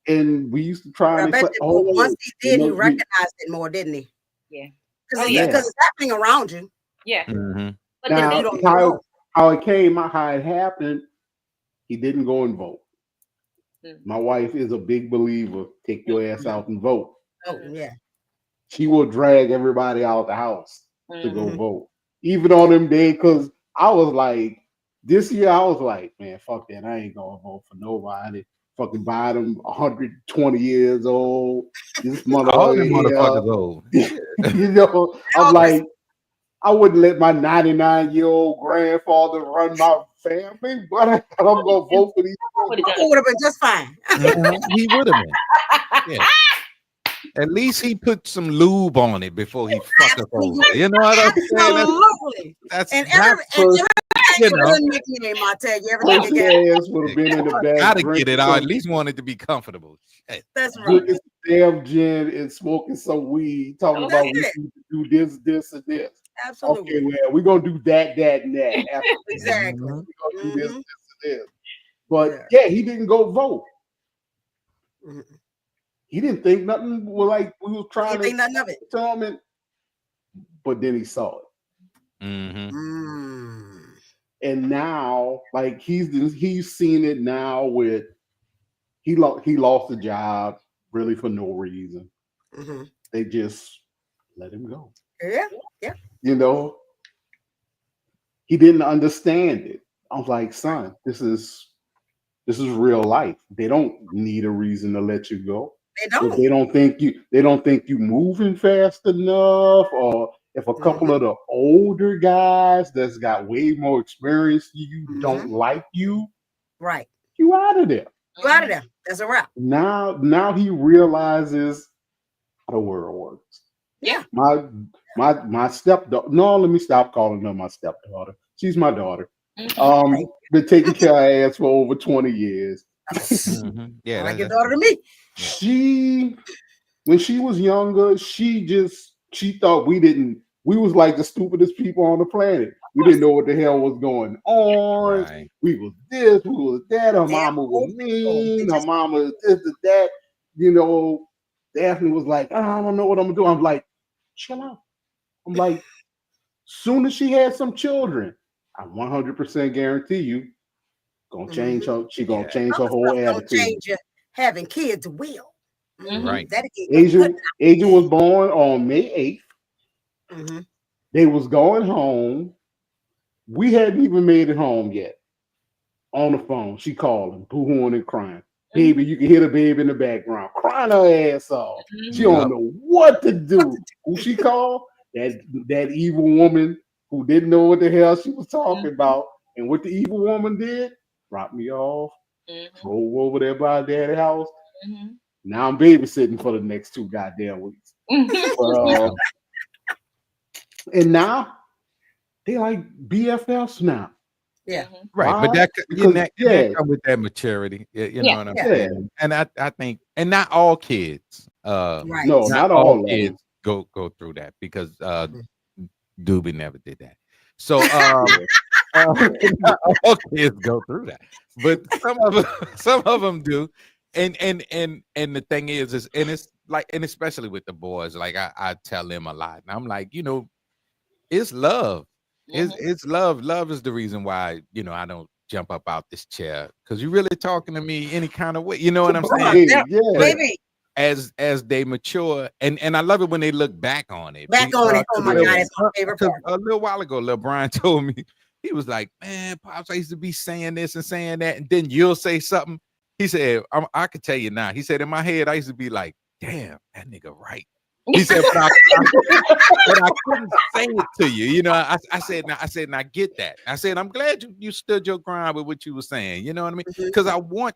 And we used to try and once he did, he recognized it more, didn't he? Yeah. Because it's happening around you. Yeah. But now, then you don't know. How it came out, how it happened, he didn't go and vote. My wife is a big believer. Take your ass out and vote. Oh, yeah. She will drag everybody out the house to go vote. Even on them days, because I was like, this year I was like, man, fuck that. I ain't gonna vote for nobody. fucking buy them 120 years old. This All them motherfuckers motherfucker old. you know, I'm like, I wouldn't let my 99-year-old grandfather run my family, but I'm gonna vote for these. Would have been just fine. He would have been. Yeah. At least he put some lube on it before he fucked us over. You know what I'm saying? Absolutely. That's And you know, nickname, I tell you, First ass would have been in the back. Gotta get it. I at least wanted to be comfortable. Shit. That's right. Drinking damn gin and smoking some weed, talking about we need to do this, this, and this. Absolutely. Okay, well, we're gonna do that, and that. Exactly. We're gonna do this, this, and this. But yeah, he didn't go vote. He didn't think nothing was like we was trying to think nothing of it. Tell him, but then he saw it. And now, like he's seen it now with he lost a job really for no reason. They just let him go. Yeah. You know, he didn't understand it. I was like, son, this is real life. They don't need a reason to let you go. They don't think you moving fast enough, or if a couple of the older guys that's got way more experience you don't like you, right? You out of there. You out of there. That's a wrap. Now he realizes how the world works. Yeah. My stepdaughter. No, let me stop calling her my stepdaughter. She's my daughter. Been taking care of her ass for over 20 years. Yeah, like your daughter to me. When she was younger, she thought we was like the stupidest people on the planet. We didn't know what the hell was going on. Right. We was this, we was that. Her mama was mean. Her mama was this and that. You know, Daphne was like, I don't know what I'm gonna do. I'm like, chill out. I'm like, soon as she has some children, I 100% guarantee you, gonna change her. She gonna change her whole attitude. Change your having kids will. Right. Asia was born on May 8th. They was going home. We hadn't even made it home yet. On the phone, she calling, boo-hooing and crying. Baby, you can hear the baby in the background, crying her ass off. She don't know what to do. Who she called? That evil woman who didn't know what the hell she was talking about. And what the evil woman did, dropped me off, drove over there by daddy's house. Now I'm babysitting for the next 2 goddamn weeks. And now they like BFFs now. Yeah. Right. Why? But that comes with that maturity. You know what I'm saying? And I think, and not all kids. Right. No, not all kids go through that, because Doobie never did that. So not all kids go through that. But some of them do. And the thing is and it's like, and especially with the boys, like I tell them a lot. And I'm like, you know, it's love. It's love. Love is the reason why, you know, I don't jump up out this chair, because you're really talking to me any kind of way. You know what I'm saying? Yeah. Baby. As they mature, and I love it when they look back on it. Oh my God, it's my favorite part. A little while ago, Lil Brian told me, he was like, man, Pops, I used to be saying this and saying that, and then you'll say something. He said, I could tell you now. He said, in my head, I used to be like, damn, that nigga right. He said, but I couldn't say it to you. You know, I said, now get that. I said, I'm glad you stood your ground with what you were saying. You know what I mean? Because I want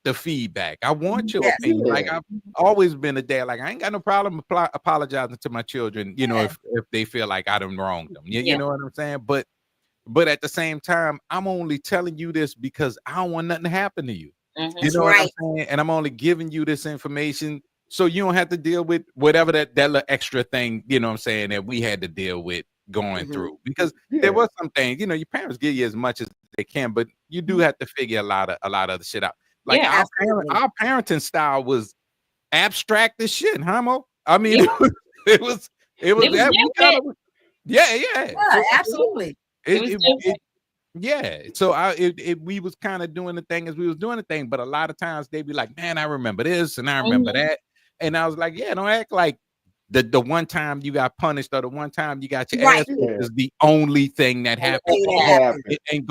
the feedback. I want your opinion. Like, I've always been a dad. Like, I ain't got no problem apologizing to my children, you know, if they feel like I done wronged them. You know what I'm saying? But at the same time, I'm only telling you this because I don't want nothing to happen to you. You know what I'm saying? And I'm only giving you this information so you don't have to deal with whatever that little extra thing, you know what I'm saying, that we had to deal with going through. Because there was some things, you know, your parents give you as much as they can, but you do have to figure a lot of the shit out. Like our parenting style was abstract as shit, huh, Mo? I mean, it was that. Absolutely. So we was kind of doing the thing as we was doing the thing, but a lot of times they'd be like, man, I remember this and I remember that. And I was like, yeah, don't act like the one time you got punished or the one time you got your ass is the only thing that happened. And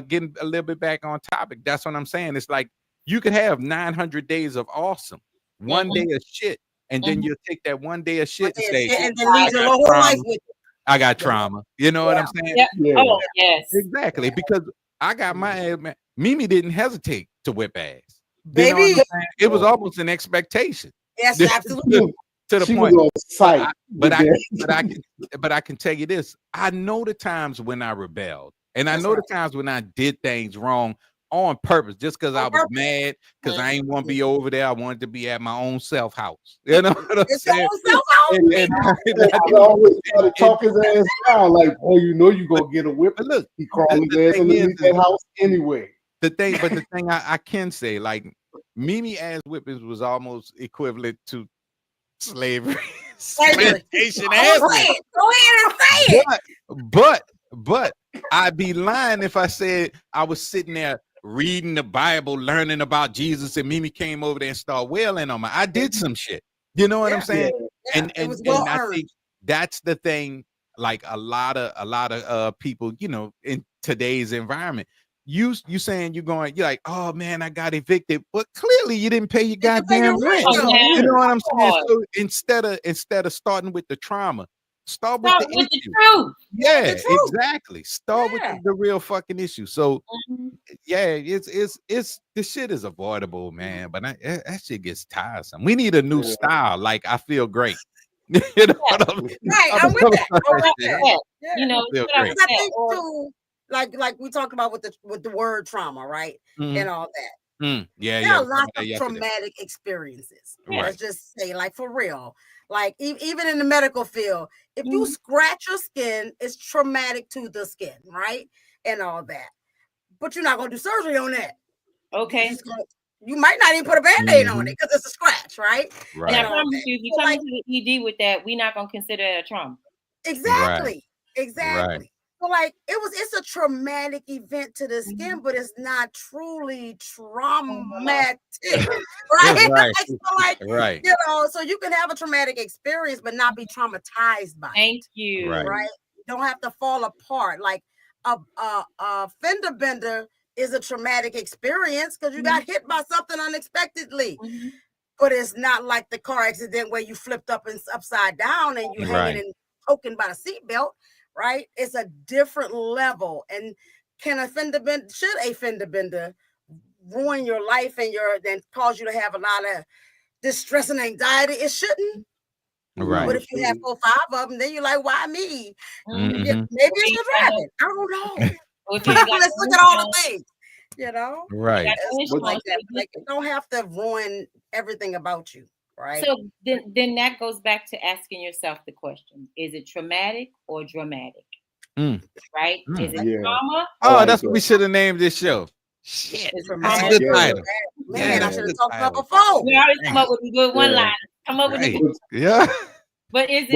getting a little bit back on topic, that's what I'm saying. It's like You could have 900 days of awesome, one day of shit, and then you'll take that one day of shit and say, and then lead your whole life with it. I got trauma. You know what I'm saying? Yeah. Oh, yes. Exactly. Because I got my ass, man. Mimi didn't hesitate to whip ass. Baby. You know what I'm saying? It was almost an expectation. Yes, absolutely. To the She point. was on site. But I can tell you this. I know the times when I rebelled. And I know the times when I did things wrong on purpose, just because I was mad, because I ain't want to be over there. I wanted to be at my own self house. You know what I'm saying? I always try to talk his ass down, like, oh, you know you gonna get a whip. But look, he crawling his ass underneath that house anyway. The thing I can say, like, Mimi ass whippings was almost equivalent to slavery. Plantation ass. Go ahead and say it. But I'd be lying if I said I was sitting there reading the Bible, learning about Jesus, and Mimi came over there and started wailing on me. I did some shit. You know what I'm saying? Yeah. And I think that's the thing. Like a lot of people, you know, in today's environment, you saying you're like, oh man, I got evicted, but clearly you didn't pay your goddamn rent. You know what I'm saying? So instead of starting with the trauma, start with the truth. Yeah, exactly. Start with the real fucking issue. So it's this shit is avoidable, man. But that shit gets tiresome. We need a new style. Like, I feel great. You know what I mean? Right, I'm with that. You know, I think too, like we talked about with the word trauma, right? And all that. There are lots of traumatic experiences. Let's just say, like, for real. Like, even in the medical field, if you scratch your skin, it's traumatic to the skin, right? And all that. But you're not going to do surgery on that. Okay. You might not even put a Band-Aid on it because it's a scratch, right? And I promise you, if you come into the ED with that, we're not going to consider it a trauma. Exactly. So, like, it's a traumatic event to the skin, but it's not truly traumatic, right? You know, so you can have a traumatic experience, but not be traumatized by it. Thank you. Right? You don't have to fall apart. Like a fender bender is a traumatic experience because you got hit by something unexpectedly. But it's not like the car accident where you flipped up and upside down and you hanging and poking by the seatbelt. Right? It's a different level. And should a fender bender ruin your life and cause you to have a lot of distress and anxiety? It shouldn't. Right. But if you have 4 or 5 of them, then you're like, why me? Maybe it's your driving. I don't know. Let's look at all the things. You know? Right. Like that. Like, you don't have to ruin everything about you. Right. So then that goes back to asking yourself the question: is it traumatic or dramatic? Right? Is it trauma? Oh, that's what we should have named this show. Shit, that's a good title. Man, I should have talked about before. We always come up with a good one line. Come up with it. But is it?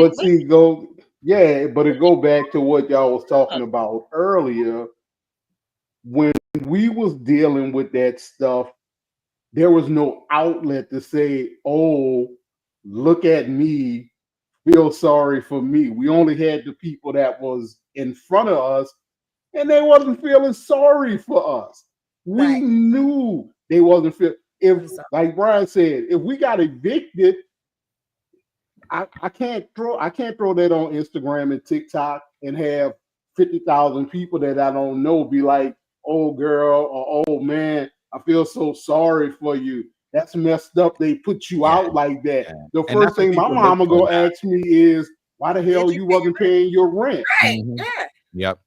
But it go back to what y'all was talking about earlier. When we was dealing with that stuff, there was no outlet to say, oh, look at me, feel sorry for me. We only had the people that was in front of us, and they wasn't feeling sorry for us. We knew they wasn't feeling. Like Brian said, if we got evicted, I can't throw that on Instagram and TikTok and have 50,000 people that I don't know be like, oh girl, or oh man, I feel so sorry for you. That's messed up. They put you out like that. The first thing my mama gonna ask me is, why the hell you wasn't paying your rent? Right. Yep.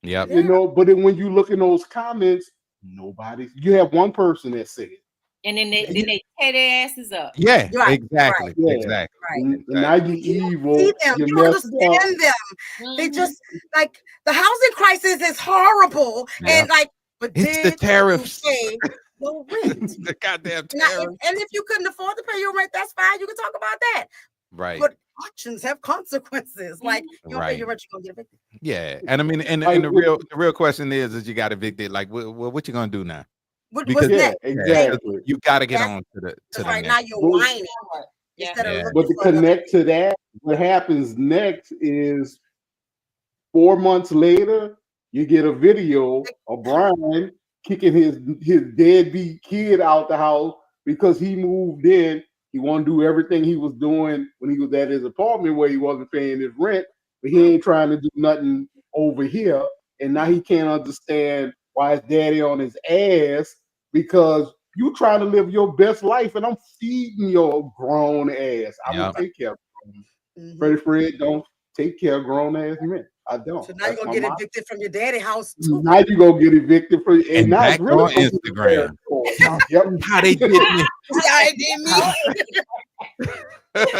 You know, but then when you look in those comments, you have one person that said it. And then they tear their asses up. Yeah, exactly. Exactly. And now you evil. See them. You understand them. They just, like, the housing crisis is horrible. And like, but it's the tariffs. Your rent. The goddamn tariffs. And if you couldn't afford to pay your rent, that's fine. You can talk about that. Right. But actions have consequences. Like, you don't pay your rent, you're gonna get evicted. Yeah. And I mean, and the real question is you got evicted. Like, what you gonna do now? Because exactly, you got to get on to the right now you're whining. But to connect to that, what happens next is 4 months later, you get a video of Brian kicking his deadbeat kid out the house because he moved in. He want to do everything he was doing when he was at his apartment where he wasn't paying his rent, but he ain't trying to do nothing over here. And now he can't understand why his daddy on his ass because you trying to live your best life and I'm feeding your grown ass. I don't take care of him. Freddie Fred don't take care of grown ass men. I don't. So now you're gonna get evicted from your daddy house too. Now you're gonna get evicted from and now back it's really on Instagram. Yep. How they get me? I did me.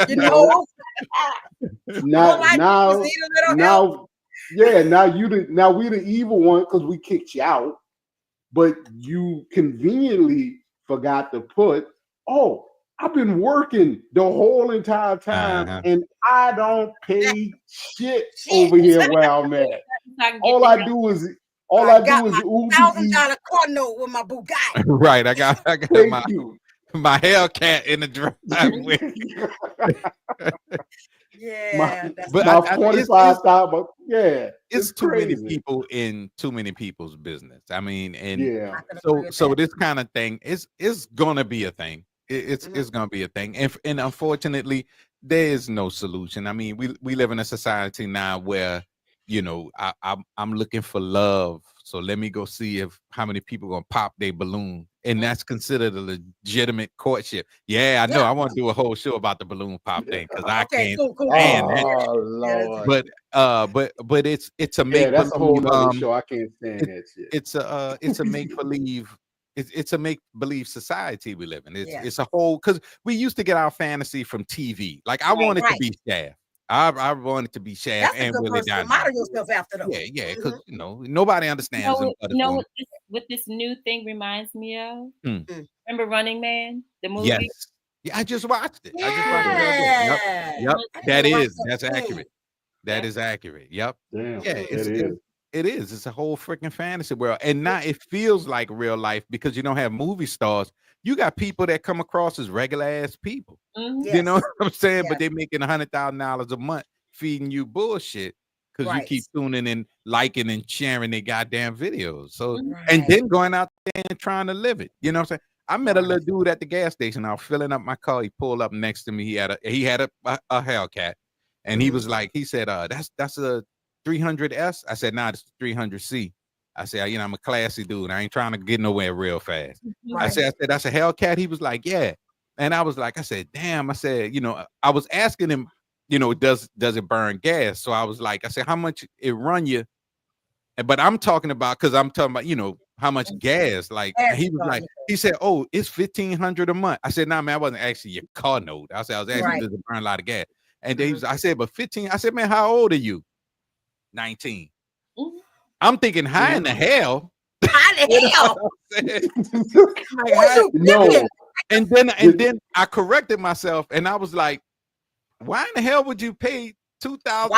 You know. Now we the evil one because we kicked you out, but you conveniently forgot to put, oh, I've been working the whole entire time and I don't pay shit over here where I'm at. All I do is $1,000 car note with my Bugatti. Right, I got my Hellcat in the driveway. Yeah, but my 25,000. Yeah, it's too crazy. many people in too many people's business. I mean, and yeah, so this kind of thing is gonna be a thing. It's gonna be a thing, and unfortunately, there is no solution. I mean, we live in a society now where, you know, I'm looking for love, so let me go see how many people gonna pop their balloon, and that's considered a legitimate courtship. Yeah, I know. I want to do a whole show about the balloon pop thing because I can't stand that. Lord. But it's a make that's a whole believe show. I can't stand that shit. It's a make believe. It's a make believe society we live in. It's a whole, because we used to get our fantasy from TV. Like I wanted to be Shaft. I wanted to be Shaft and Willie Dynamite. Model yourself after them. Yeah, because you know nobody understands. You know what this new thing reminds me of? Remember Running Man, the movie? Yes. Yeah, I just watched it. Yep. That's accurate. That is accurate. Yep. Damn, yeah, it is. It's a whole freaking fantasy world. And now it feels like real life because you don't have movie stars. You got people that come across as regular ass people. You know what I'm saying? But they're making $100,000 a month feeding you bullshit because you keep tuning in, liking and sharing their goddamn videos. So and then going out there and trying to live it. You know what I'm saying? I met a little dude at the gas station. I was filling up my car. He pulled up next to me. He had a Hellcat. And he was like, he said, that's a 300S. I said, nah, it's 300C. I said, you know, I'm a classy dude. I ain't trying to get nowhere real fast. I said, that's a Hellcat. He was like, yeah. And I was like, I said, damn. I said, you know, I was asking him, you know, does it burn gas? So I was like, I said, how much it run you? But I'm talking about, because I'm talking about, you know, how much gas. Like he was like, he said, oh, it's $1,500 a month. I said, nah, man, I wasn't actually your car note. I said, I was asking, does it burn a lot of gas? And I said, but 15. I said, man, how old are you? 19. I'm thinking, how in the hell? How the hell? No. And then I corrected myself, and I was like, why in the hell would you pay $2,000 a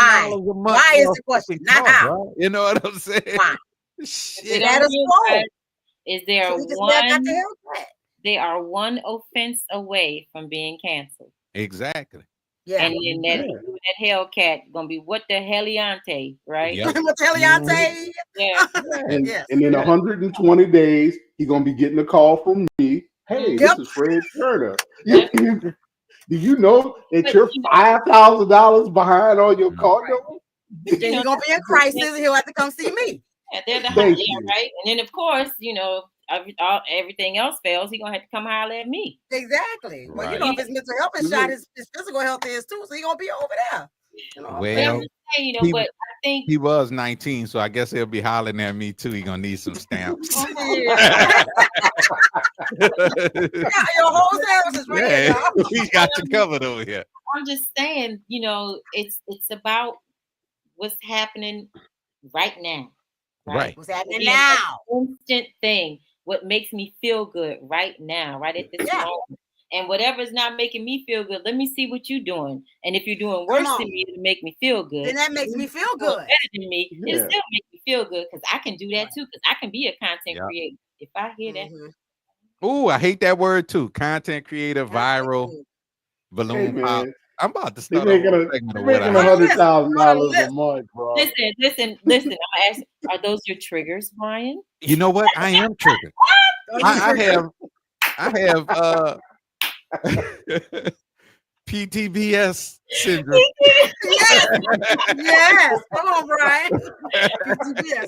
month? Why is the question? Not how. Bro? You know what I'm saying? Why? Shit. Is they are one offense away from being canceled. Exactly. Yeah. And then that Hellcat gonna be what the Heliante, right? Yep. What the Heliante? Yeah. And in 120 days, he's gonna be getting a call from me. Hey, this is Fred Turner. Do you know that you're $5,000 behind on your car note? Then you're gonna be in crisis and he'll have to come see me. And they're the right? And then of course, you know, everything else fails, he's gonna have to come holler at me. Exactly. Well, you know, if his mental health is shot, his physical health is too, so he's gonna be over there. You know, well, you know, but I think he was 19, so I guess he'll be hollering at me too. He's gonna need some stamps. Your whole service is right here. He got you covered over here. I'm just saying, you know, it's about what's happening right now. Right. What's happening now? Instant thing. What makes me feel good right now, right at this moment. And whatever is not making me feel good, let me see what you're doing. And if you're doing worse than me to make me feel good, then that makes me feel good. Better than me, it still makes me feel good because I can do that too. Because I can be a content creator. If I hear that, I hate that word too. Content creator, viral, balloon pop. I'm about to They're start a whole making segment of what making I hate. $100,000 a month, bro. Listen. I'm gonna ask, are those your triggers, Brian? You know what? I am triggered. I have PTBS syndrome. Yes. Come on, Brian. PTBS.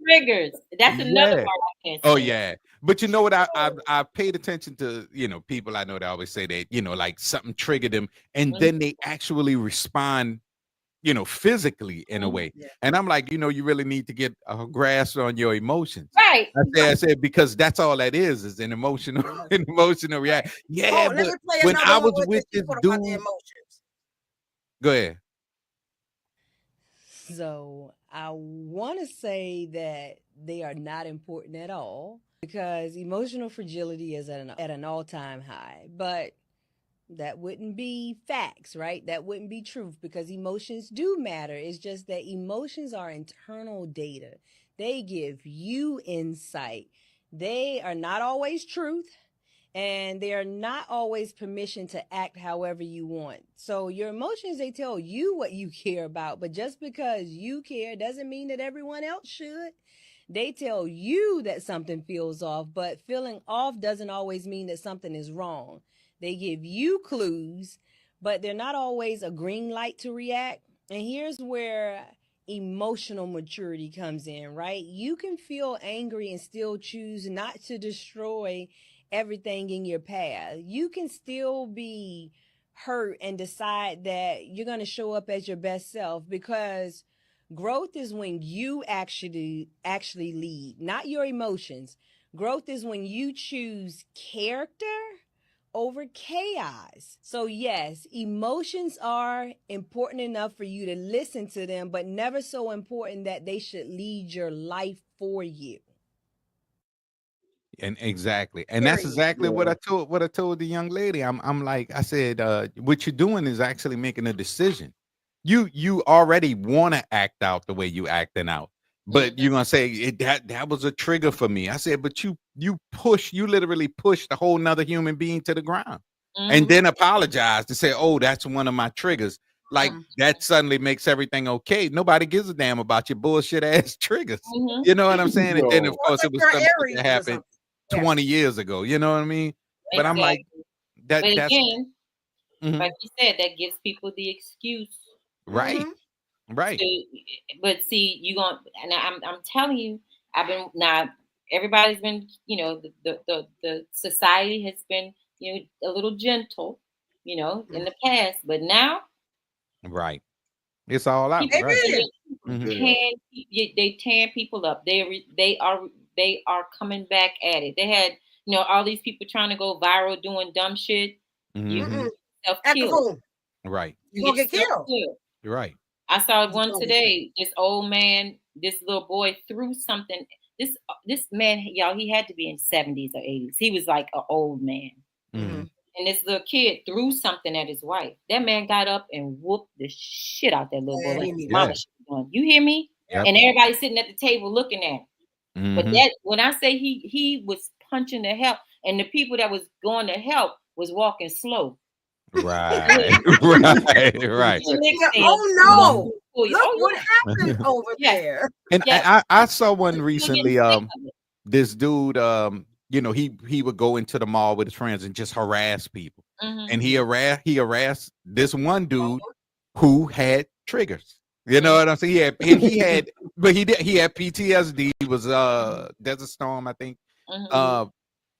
Triggers. That's another part I can't say. Oh yeah. But you know what? I paid attention to, people I know that always say that, like something triggered them, and then they actually respond, physically in a way. Yeah. And I'm like, you really need to get a grasp on your emotions. Right. I said, because that's all that is an emotional reaction. Yeah, let me play when I was with this dude, dude, go ahead. So I want to say that they are not important at all because emotional fragility is at an all-time high. But that wouldn't be facts, right? That wouldn't be truth because emotions do matter. It's just that emotions are internal data. They give you insight. They are not always truth. And they are not always permission to act however you want. So your emotions, they tell you what you care about, but just because you care doesn't mean that everyone else should. They tell you that something feels off, but feeling off doesn't always mean that something is wrong. They give you clues, but they're not always a green light to react. And here's where emotional maturity comes in, right? You can feel angry and still choose not to destroy everything in your path. You can still be hurt and decide that you're going to show up as your best self, because growth is when you actually lead, not your emotions. Growth is when you choose character over chaos. So yes, emotions are important enough for you to listen to them, but never so important that they should lead your life for you. And exactly. And that's exactly what I told the young lady. I'm like, I said, what you're doing is actually making a decision. You already want to act out the way you acting out, but you're gonna say that was a trigger for me. I said, but you literally push the whole nother human being to the ground and then apologize to say, oh, that's one of my triggers. Like that suddenly makes everything okay. Nobody gives a damn about your bullshit ass triggers. You know what I'm saying? And then of course it was something that happened 20 years ago. You know what I mean? But I'm like, that's again, like you said, that gives people the excuse. Right. Right. But see, and I'm telling you, everybody's been, the society has been, a little gentle, in the past, but now. Right. It's all out. Right. They tearing people up. They are coming back at it. They had, all these people trying to go viral doing dumb shit. You self-kill. Right. You gonna get killed. You're right. I saw one today. This old man, this little boy threw something. This man, y'all, he had to be in 70s or 80s. He was like an old man. And this little kid threw something at his wife. That man got up and whooped the shit out that little boy. Like his mama shit going. You hear me? Yep. And everybody sitting at the table looking at him. But that, when I say he was punching the hell, and the people that was going to help was walking slow. Right. Right. Oh no! Look what happened over there. And I saw one recently. This dude, he would go into the mall with his friends and just harass people. And he harassed this one dude who had triggers. You know what I'm saying? He had PTSD. He was Desert Storm, I think.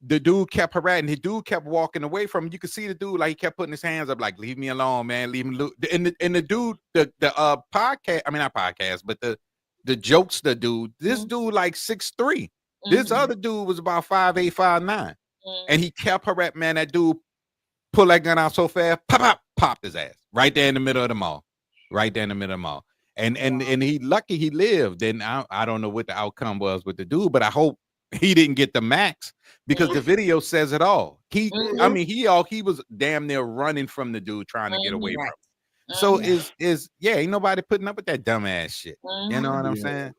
The dude kept harassing. The dude kept walking away from him. You could see the dude, like, he kept putting his hands up, like, leave me alone, man, leave me alone. And the dude, the podcast, I mean, not podcast, but the jokester dude, this dude like 6'3". This other dude was about 5'8", 5'9". And he kept harassing, man. That dude pulled that gun out so fast, popped his ass right there in the middle of the mall. Right there in the middle of the mall. And he lucky he lived. And I don't know what the outcome was with the dude, but I hope he didn't get the max, because the video says it all. He was damn near running from the dude, trying to get away from him. So ain't nobody putting up with that dumbass shit. You know what I'm saying?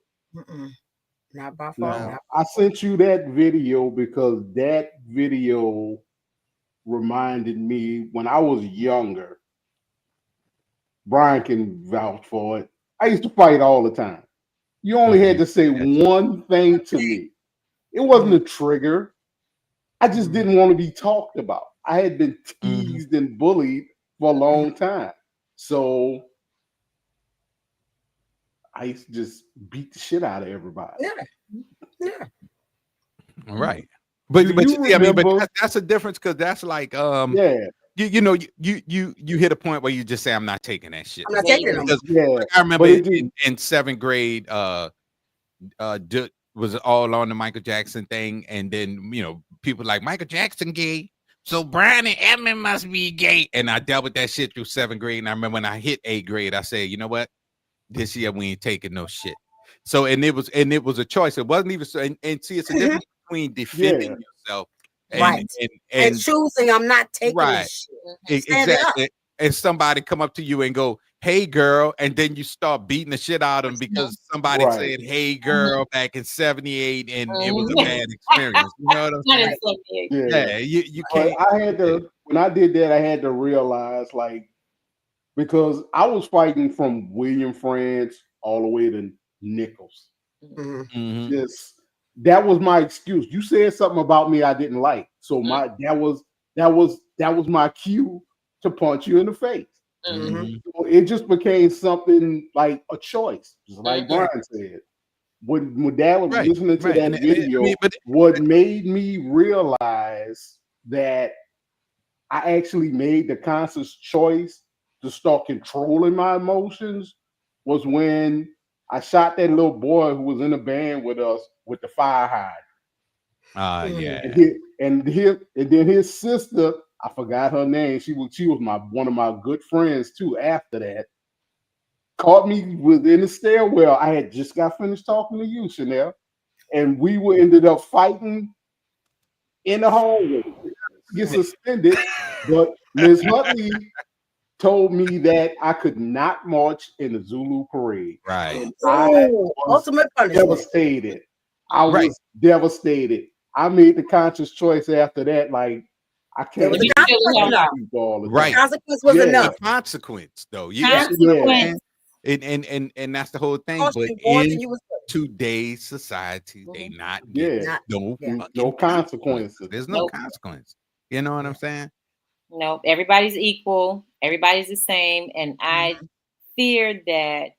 Not by far. I sent you that video because that video reminded me when I was younger. Brian can vouch for it. I used to fight all the time. You only had to say one thing to me. It wasn't a trigger. I just didn't want to be talked about. I had been teased and bullied for a long time. So I used to just beat the shit out of everybody. Yeah. Right. But Do you you see, I mean, but remember? that's a difference because that's like Yeah. you know you hit a point where you just say I'm not taking that shit. I'm not taking it no more. Because Yeah. I remember But it didn't. in seventh grade, was all on the Michael Jackson thing, and then you know people like Michael Jackson gay, so Brian and Edmund must be gay, and I dealt with that shit through seventh grade. And I remember when I hit eighth grade, I said, you know what, this year we ain't taking no shit. So and it was a choice. It wasn't even so. And see, it's a difference between defending yourself and choosing. I'm not taking this shit. Exactly. And somebody come up to you and go, "Hey, girl," and then you start beating the shit out of them because somebody said, "Hey, girl," back in '78, and it was a bad experience. You know what I'm saying? Yeah, you can't. I had to when I did that, I had to realize because I was fighting from William France all the way to Nichols. Just that was my excuse. You said something about me I didn't like, so that was my cue to punch you in the face. So it just became something like a choice, just like Brian said. When Dad was listening to that video, what made me realize that I actually made the conscious choice to start controlling my emotions was when I shot that little boy who was in the band with us with the fire hydrant. Yeah. And then his sister, I forgot her name. She was one of my good friends too. After that, caught me within the stairwell. I had just got finished talking to you, Shawnnell, and we ended up fighting in the hallway. Get suspended, but Ms. Huntley told me that I could not march in the Zulu parade. Right. And I was ultimate punishment. Devastated. I was devastated. I made the conscious choice after that. Like I can't. The consequence was enough. The consequence, though. Consequence. And that's the whole thing. But in today's society, they not no consequences. There's no consequence. You know what I'm saying? No, everybody's equal. Everybody's the same. And I fear that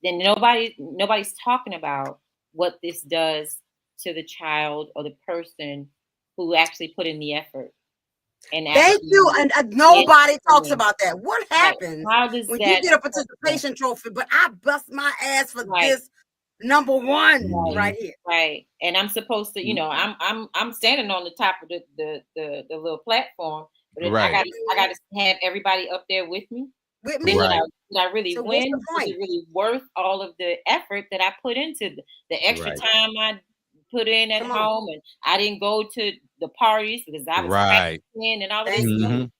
then nobody's talking about what this does to the child or the person who actually put in the effort. And thank you. And nobody talks about that. What happens when you get a participation trophy, but I bust my ass for this number one right here. Right. And I'm supposed to, I'm standing on the top of the little platform, but I gotta have everybody up there with me. With me. Did I really win? Is it really worth all of the effort that I put into the extra time I put in at home? And I didn't go to the parties because I was practicing and all of this stuff.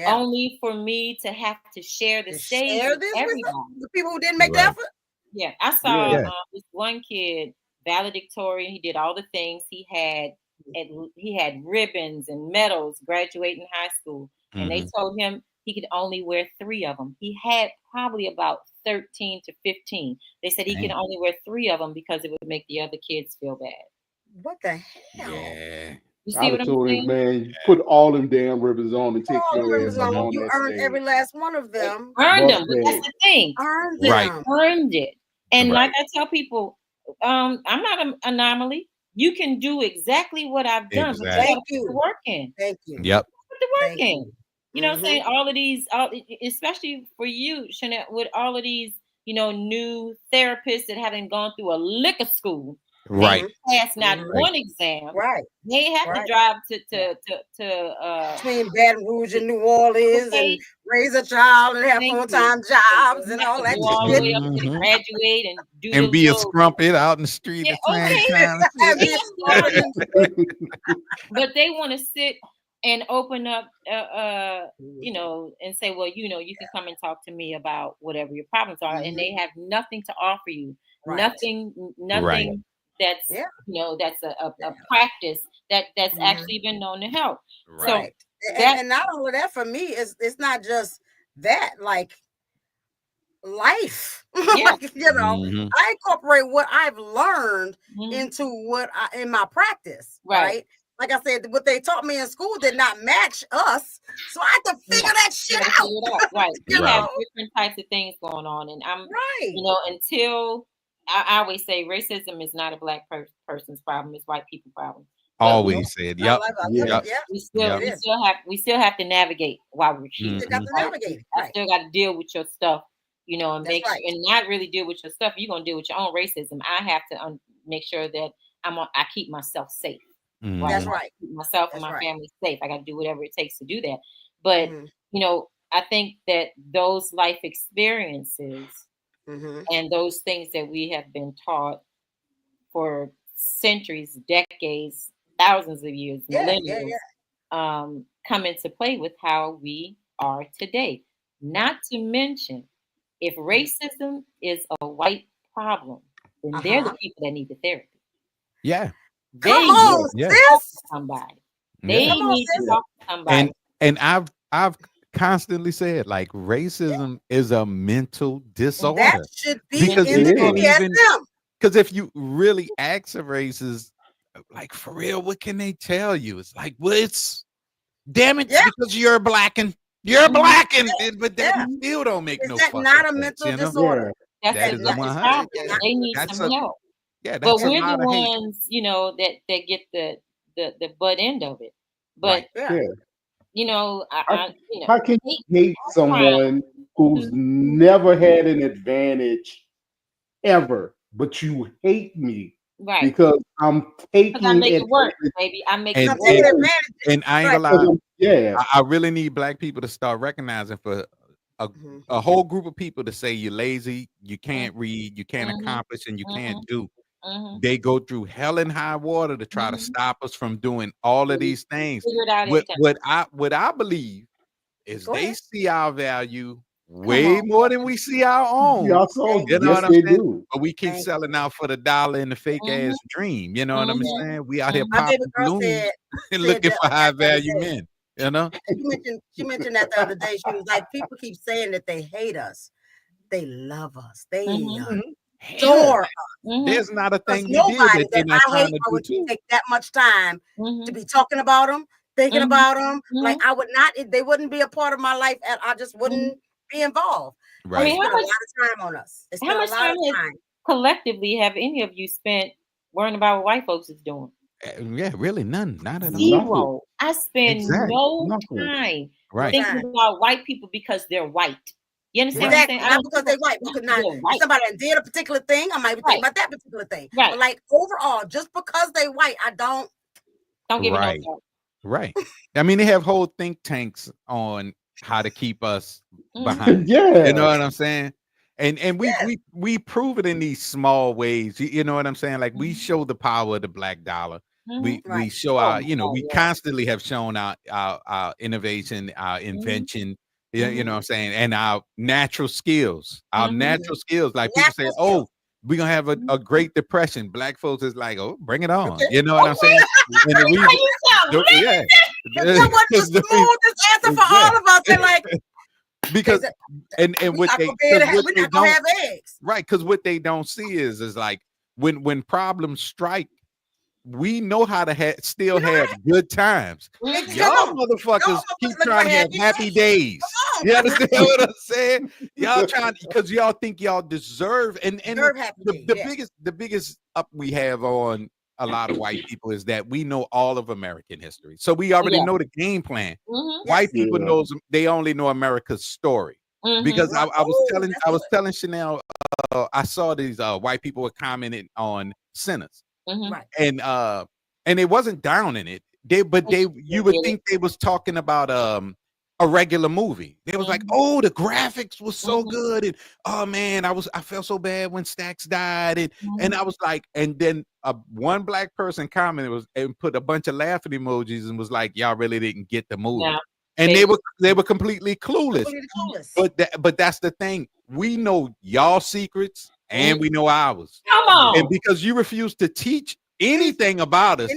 Only for me to have to share the stage with everybody. The people who didn't make the effort. Yeah, I saw this one kid, valedictorian. He did all the things. He had ribbons and medals graduating high school, and they told him he could only wear 3 of them. He had probably about 13 to 15. They said he could only wear 3 of them because it would make the other kids feel bad. What the hell? Yeah. You see what I'm saying? Man, put all them damn ribbons on and take your ass on. You earned every last one of them. Earned them, but that's the thing. Earned them. Earned it. And like I tell people, I'm not an anomaly. You can do exactly what I've done. But Thank you. Working. Thank you. Yep. Put the work in. You know what I'm saying? All of these, especially for you, Shawnnell, with all of these, new therapists that haven't gone through a lick of school. Right. Passed not one exam. Right. They have to drive to between Baton Rouge and New Orleans and raise a child and have full-time jobs and all that all the way up to graduate and do and be a scrumpet out in the street at the same time. But they want to sit and open up and say, well, you can come and talk to me about whatever your problems are, and they have nothing to offer you. Nothing that's that's a practice that's actually been known to help. Right. So and not only that, for me, it's not just that. Like life. Yeah. Mhm. I incorporate what I've learned into in my practice, right? Like I said, what they taught me in school did not match us, so I had to figure that shit out. Right. We Right. have different types of things going on, and I'm until I always say racism is not a black person's problem; it's white people's problem. Always said, yep. We still have to navigate while we're here. I still got to deal with your stuff, and make sure, and not really deal with your stuff. You're gonna deal with your own racism. I have to make sure that I keep myself safe. Mm-hmm. That's right. Keep myself and my family safe. I got to do whatever it takes to do that. But I think that those life experiences and those things that we have been taught for centuries, decades, thousands of years, millennials, come into play with how we are today. Not to mention, if racism is a white problem, then they're the people that need the therapy. Yeah. They need to talk to somebody. They need to talk to somebody. And I've constantly said, like, racism is a mental disorder. And that should be in the DSM. Because if you really ask a racist, like, for real, what can they tell you? It's like, well, it's damn it, because you're black and but that still don't make no sense. Is that not a mental disorder? That is the problem. They need some help. Yeah, but we're the ones, that get the butt end of it. But how can you hate someone who's never had an advantage ever, but you hate me because I'm taking it work, baby. I'm making it advantage. And I ain't gonna lie, I really need black people to start recognizing for a whole group of people to say you're lazy, you can't read, you can't accomplish, and you can't do. They go through hell and high water to try to stop us from doing all of these things. What I believe is they see our value way more than we see our own. You know what I'm saying? But we keep selling out for the dollar and the fake ass dream. You know what I'm saying? We out here popping balloons and looking for high value men. You know? She mentioned that the other day. She was like, people keep saying that they hate us. They love us. They adore us. There's not a thing nobody that I hate would take that much time to be talking about them, thinking about them. Like I would not, they wouldn't be a part of my life, and I just wouldn't be involved. Right. I mean, how much time on us? How much time collectively have any of you spent worrying about what white folks is doing? Yeah, really none. Not at all. Zero. I spend no time thinking about white people because they're white. You understand what I'm saying? Not because they're white. Because if somebody did a particular thing, I might be thinking about that particular thing. Right. But like overall, just because they white, I don't give it no thought. Right. I mean, they have whole think tanks on how to keep us behind. Yeah. You know what I'm saying? And we prove it in these small ways. You know what I'm saying? Like we show the power of the black dollar. We show our, we constantly have shown our innovation, our invention. Yeah, you know what I'm saying, and our natural skills, natural skills. Like people say, "Oh, we're gonna have a Great Depression." Black folks is like, "Oh, bring it on." You know what I'm saying? And the reason, that was the smoothest answer for all of us. They're like, because and what they don't have eggs, right? Because what they don't see is like when problems strike. We know how to still have good times. Y'all motherfuckers keep trying to have happy days. You understand what I'm saying? Y'all trying because y'all think y'all deserve and the biggest up we have on a lot of white people is that we know all of American history. So we already know the game plan. White people they only know America's story. Because I was telling Shawnnell, I saw these white people were commenting on sinners. And it wasn't down in it. You would think they was talking about a regular movie. They was like, oh, the graphics was so good, and oh man, I felt so bad when Stax died, and I was like, and then one black person commented and put a bunch of laughing emojis and was like, y'all really didn't get the movie. Yeah. And they were completely clueless. But that's the thing. We know y'all secrets and we know ours. Come on. And because you refuse to teach anything about us,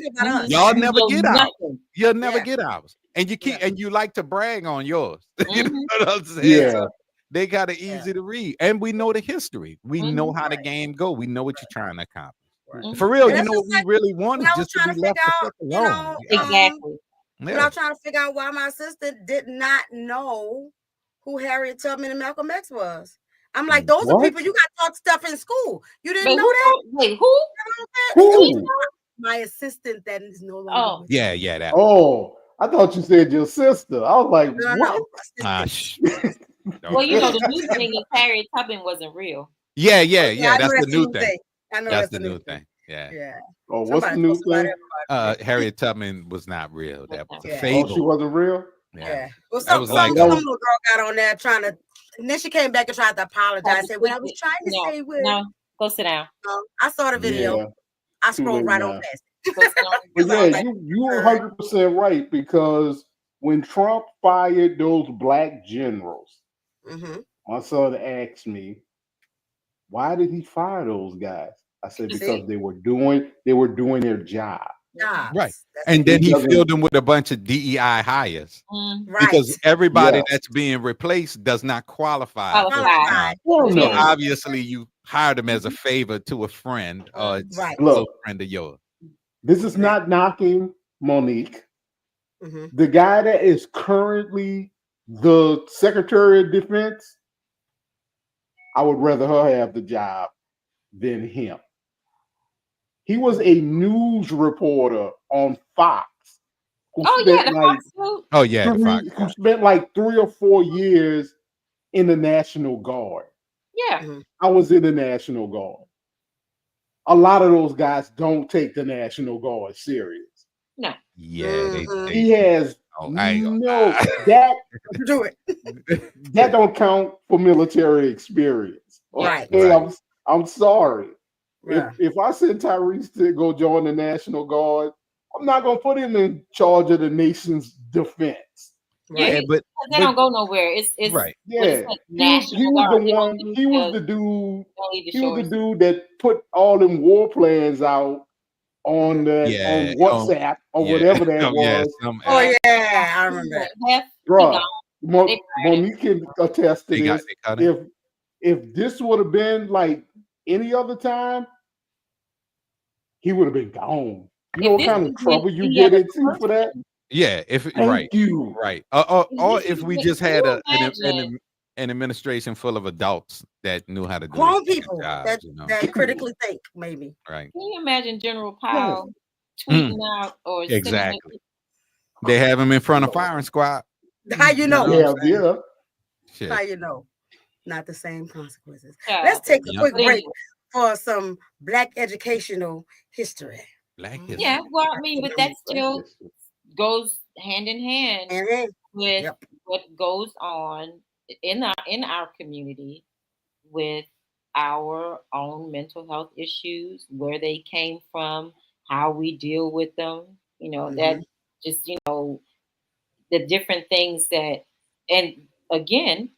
y'all never get ours. You'll never get ours. And you keep and you like to brag on yours. You know what I'm saying? Yeah. They got it easy to read, and we know the history. We know how the Right. game go. We know what you're trying to accomplish. Right. For real, And you that's know what just we like really want when is I was just to trying be to left figure the out, fuck you alone. know, Exactly. when I was trying to figure out why my sister did not know who Harriet Tubman and Malcolm X was. I'm like, those are people you got taught stuff in school. You didn't know that? Wait, who? Who? My assistant that is no longer with Yeah, me. yeah, that. Oh, I thought you said your sister. I was like, No, what? Well, you know, the new thing is Harriet Tubman wasn't real. Yeah. I know That's the new thing. I know That's the new thing. Yeah. Yeah. Oh, what's the new thing? Harriet Tubman was not real. That was a Oh, fable. she wasn't real? Yeah. Well, That was like some little girl got on there trying to, and then she came back and tried to apologize. Said, what I was trying to say was, no, go sit down. I saw the video. Yeah. I scrolled right on past it. But yeah, you're 100% right, because when Trump fired those black generals, my son asked me, why did he fire those guys? I said, because they were doing their job. Right. And then he filled them with a bunch of DEI hires. Because everybody that's being replaced does not qualify. So obviously you hired them as a favor to a friend or a close friend of yours. This is not knocking Monique. The guy that is currently the Secretary of Defense, I would rather her have the job than him. He was a news reporter on Fox. The Fox suit. Who spent like 3 or 4 years in the National Guard. Yeah. I was in the National Guard. A lot of those guys don't take the National Guard serious. No. Yeah, he has that do it. That don't count for military experience. Right. Hey, I'm sorry. Yeah. If I send Tyrese to go join the National Guard, I'm not gonna put him in charge of the nation's defense. Yeah, but they don't go nowhere. It's right. Yeah, he was the one. He was the dude. He was the dude that put all them war plans out on the on WhatsApp or whatever that was. I remember that. Bruh, Monique can attest to this. If this would have been like any other time, he would have been gone. You know what kind of trouble you get into for that? Yeah, Thank you. Right. Or if we just had an administration full of adults that knew how to do grown people jobs, that critically think, maybe. Right. Can you imagine General Powell tweeting out or exactly? They have him in front of firing squad. How you know? Yeah. How you know? Not the same consequences. Let's take a quick break for some Black educational history. Black history. Yeah, well, I mean, but that still goes hand in hand with what goes on in our community with our own mental health issues, where they came from, how we deal with them. You know, that just, you know, the different things that, and again,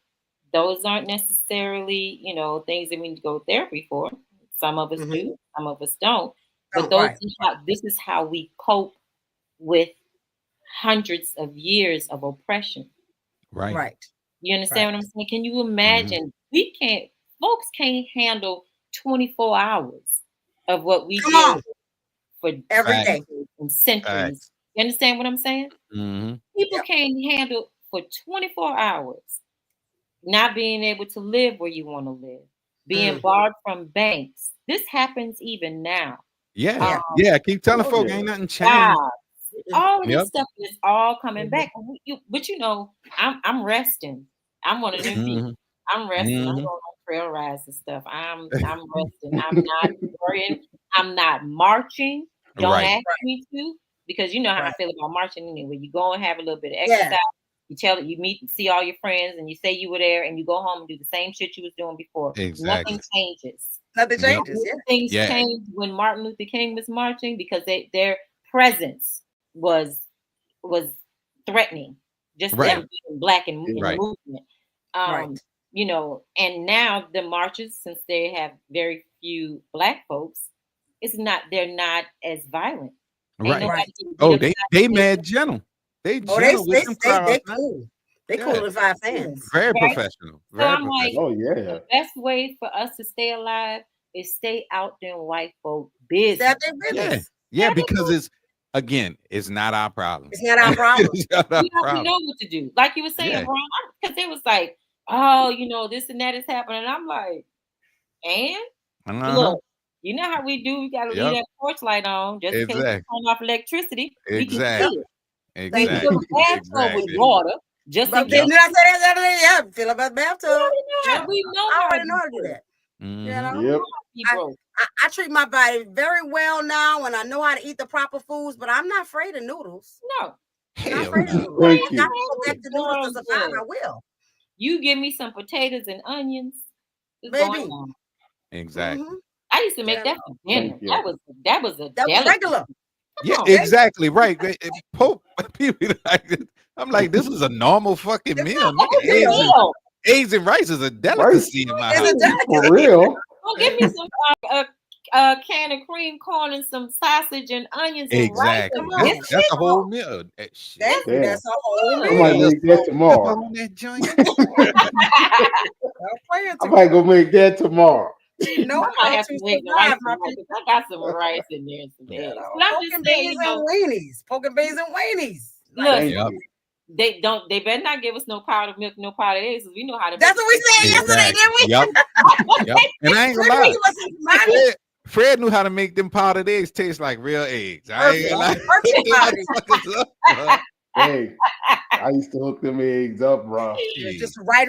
those aren't necessarily, you know, things that we need to go to therapy for. Some of us do, some of us don't. But this is how we cope with hundreds of years of oppression. Right. You understand what I'm saying? Can you imagine? Folks can't handle 24 hours of what we do for every day and centuries. You understand what I'm saying? People can't handle for 24 hours not being able to live where you want to live, being barred from banks. This happens even now. Yeah. Keep telling folks ain't nothing changed. All of this stuff is all coming back. But you know, I'm resting. I'm one of them people. I'm resting. I'm going on trail rides and stuff. I'm resting. I'm not worrying. I'm not marching. Don't ask me to, because you know how I feel about marching anyway. You go and have a little bit of exercise. You see all your friends, and you say you were there, and you go home and do the same shit you was doing before. Exactly. Nothing changes. Nothing changes. Things changed when Martin Luther King was marching, because their presence was threatening. Just them being black and movement. You know, and now the marches, since they have very few black folks, they're not as violent. Right. They mad gentle. They gentle with them crowds. Cool. They cool in 5 cents. Very Right? professional. So Very I'm like, Oh yeah. the best way for us to stay alive is stay out there in white folk business. Stay out their business. Yeah, because it's not our problem. It's not our problem. It's not our We problem. know what to do. Like you were saying, Yeah. Brian, because it was like, oh, this and that is happening. I'm like, and look, you know how we do. We got to leave that porch light on just in case we turn off electricity. We can see it. Exactly. We fill a bathtub with water just in case. Did I say that? Yeah, fill up a bathtub. We know I how already to know how to do that. Yep. I treat my body very well now, and I know how to eat the proper foods, but I'm not afraid of noodles. No. I'm not afraid of noodles. Thank you. I go back to noodles to survive. I will. You give me some potatoes and onions. Baby. Exactly. I used to make that for dinner. That was regular. Yeah, exactly. Right. Pope people like I'm like, this is a normal fucking meal. Eggs and rice is a delicacy in my house. For real. Don't give me some can of cream corn and some sausage and onions and rice. That's a whole meal. That's a whole meal. I might make that tomorrow. I might go make that tomorroll. No, I have to make the rice. I got some rice in there and some eggs. Poking beans and weenies. Poking beans and weenies. Look, they better not give us no powdered milk, no powdered eggs. We know how to. That's what we said yesterday, didn't we? Yep. And I ain't gonna lie. Fred knew how to make them powdered eggs taste like real eggs. I ain't gonna lie. Hey, I used to hook them eggs up, bro. Just right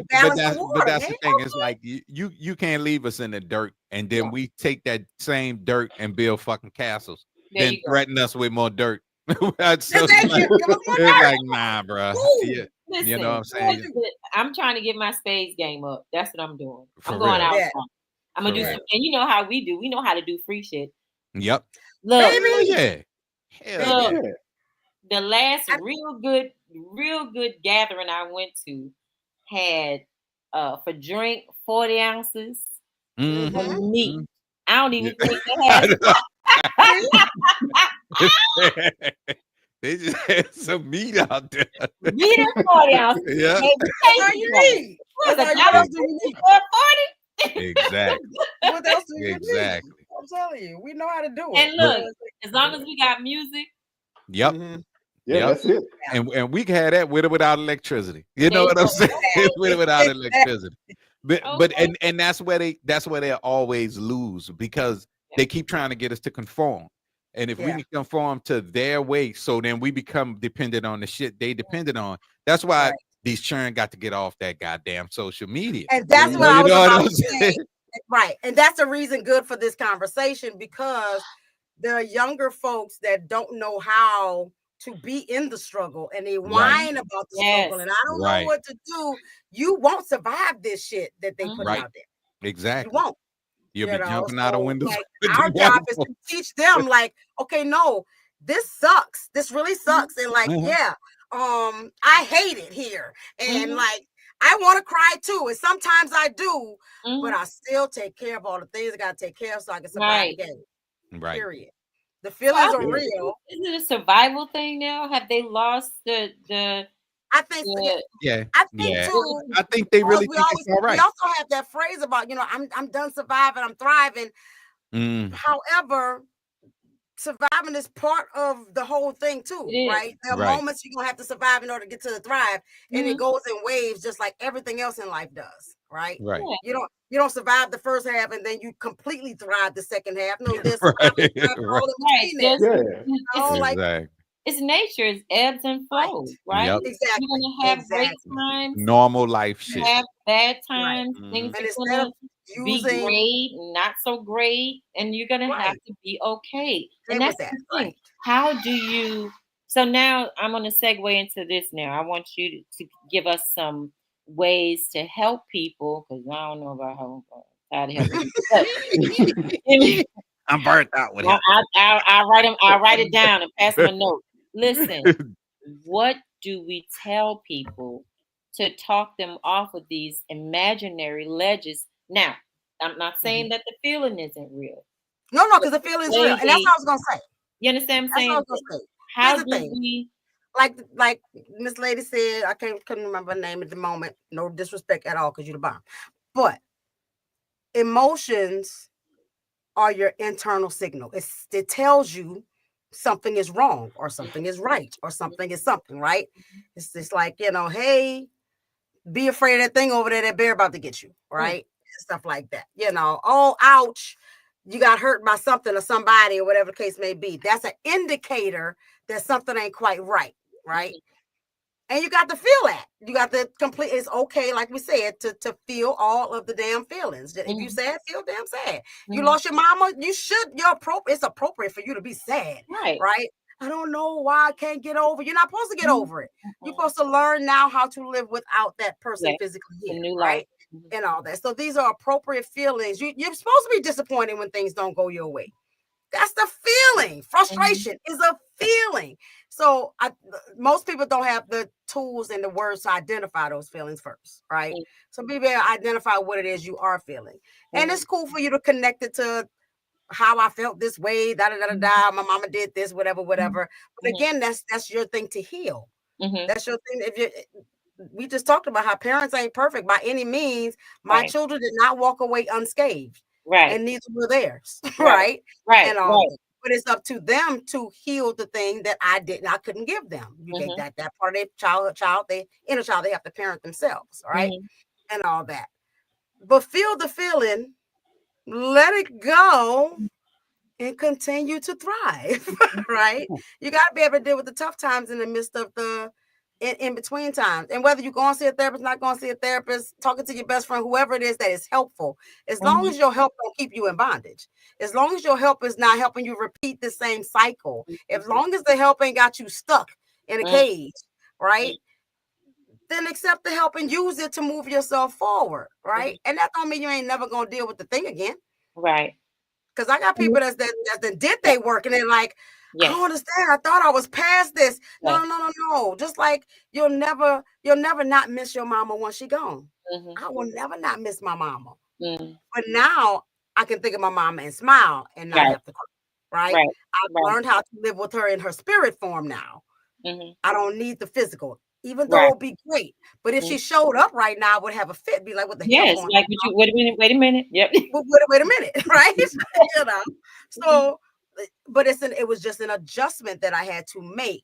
balance of water. But that's the thing. It's like you can't leave us in the dirt, and then we take that same dirt and build fucking castles. Then threaten us with more dirt. It's like, nah, bro. Yeah. Listen, you know what I'm saying? I'm trying to get my spades game up. That's what I'm doing. I'm going out. I'm gonna do some, and you know how we do. We know how to do free shit. Yep. Look, Hell yeah. The last real good gathering I went to had for drink 40 ounces of meat. I don't even think they had. They just had some meat out there. Meat and 40 ounces. Yeah. That's all you need. What else do you need? 40? Exactly. What else do you need? I'm telling you, we know how to do it. And look, as long as we got music. Yep. Yeah, that's it. And we can have that with or without electricity. You know what I'm saying? With or without electricity. But and that's where they always lose, because they keep trying to get us to conform. And if we can conform to their way, so then we become dependent on the shit they depended on. That's why these children got to get off that goddamn social media. And that's what I was about to say. Right. And that's the reason good for this conversation, because there are younger folks that don't know how to be in the struggle, and they whine about the struggle, and I don't know what to do. You won't survive this shit that they put out there. Exactly. You won't. You'll be jumping out of windows. Like, our job is to teach them, like, okay, no, this sucks. This really sucks. And like, I hate it here. And like, I want to cry too. And sometimes I do, but I still take care of all the things I got to take care of so I can survive the game. Right. Period. The feelings are real. Is it a survival thing now? Have they lost the I think I think too. I think they really think it's all right. We also have that phrase about, I'm done surviving, I'm thriving. However, surviving is part of the whole thing too, right? There are moments you're gonna have to survive in order to get to the thrive, and it goes in waves, just like everything else in life does, right? Right. You don't survive the first half and then you completely thrive the second half. No, this it's nature, it's ebbs and flows, right? Yep. Exactly. You're gonna have great times, normal life shit. Have bad times, things are gonna be using great, not so great, and you're gonna have to be okay. And that's the thing. How do you? So now I'm gonna segue into this. Now I want you to give us some ways to help people, because I don't know about how to help people. I'm burnt out with it. I'll write it down and pass them a note. Listen, what do we tell people to talk them off of these imaginary ledges? Now, I'm not saying that the feeling isn't real. No, because the feeling's real. And that's what I was going to say. You understand what I'm saying? How do we like Miss Lady said, I couldn't remember her name at the moment. No disrespect at all, because you're the bomb. But emotions are your internal signal. It tells you something is wrong or something is right or something is something, right? It's just like, hey, be afraid of that thing over there, that bear about to get you, right? Stuff like that. Oh, ouch, you got hurt by something or somebody or whatever the case may be. That's an indicator that something ain't quite right, right? And you got to feel that. You got to complete. It's okay, like we said, to feel all of the damn feelings. If you sad, feel damn sad. You lost your mama, you should. It's appropriate for you to be sad, right? I don't know why I can't get over. You're not supposed to get over it. You're supposed to learn now how to live without that person physically here, right? And all that. So these are appropriate feelings. You're supposed to be disappointed when things don't go your way. That's the feeling. Frustration is a feeling. So most people don't have the tools and the words to identify those feelings first, right? So be able to identify what it is you are feeling. And it's cool for you to connect it to how I felt this way, my mama did this, whatever. But again, that's your thing to heal. That's your thing. We just talked about how parents ain't perfect by any means. My children did not walk away unscathed. Right. And neither were theirs. Right. And but it's up to them to heal the thing that I couldn't give them. You gave that part of their inner child, they have to parent themselves, right? And all that. But feel the feeling, let it go, and continue to thrive. Right? You got to be able to deal with the tough times in the midst of the in between times. And whether you go and see a therapist, not going to see a therapist, talking to your best friend, whoever it is that is helpful, as long as your help don't keep you in bondage, as long as your help is not helping you repeat the same cycle, as long as the help ain't got you stuck in a cage, right? Then accept the help and use it to move yourself forward, right? And that don't mean you ain't never going to deal with the thing again. Right. Because I got people that did they work and they're like, I don't understand. I thought I was past this. No. Just like you'll never not miss your mama once she gone. I will never not miss my mama. But now I can think of my mama and smile and not have to cry. Right? I've learned how to live with her in her spirit form now. I don't need the physical, even though it'll be great. But if she showed up right now, I would have a fit. Be like, what the hell? Yes, like wait a minute. Yep. Wait a minute, right? So. But it was just an adjustment that I had to make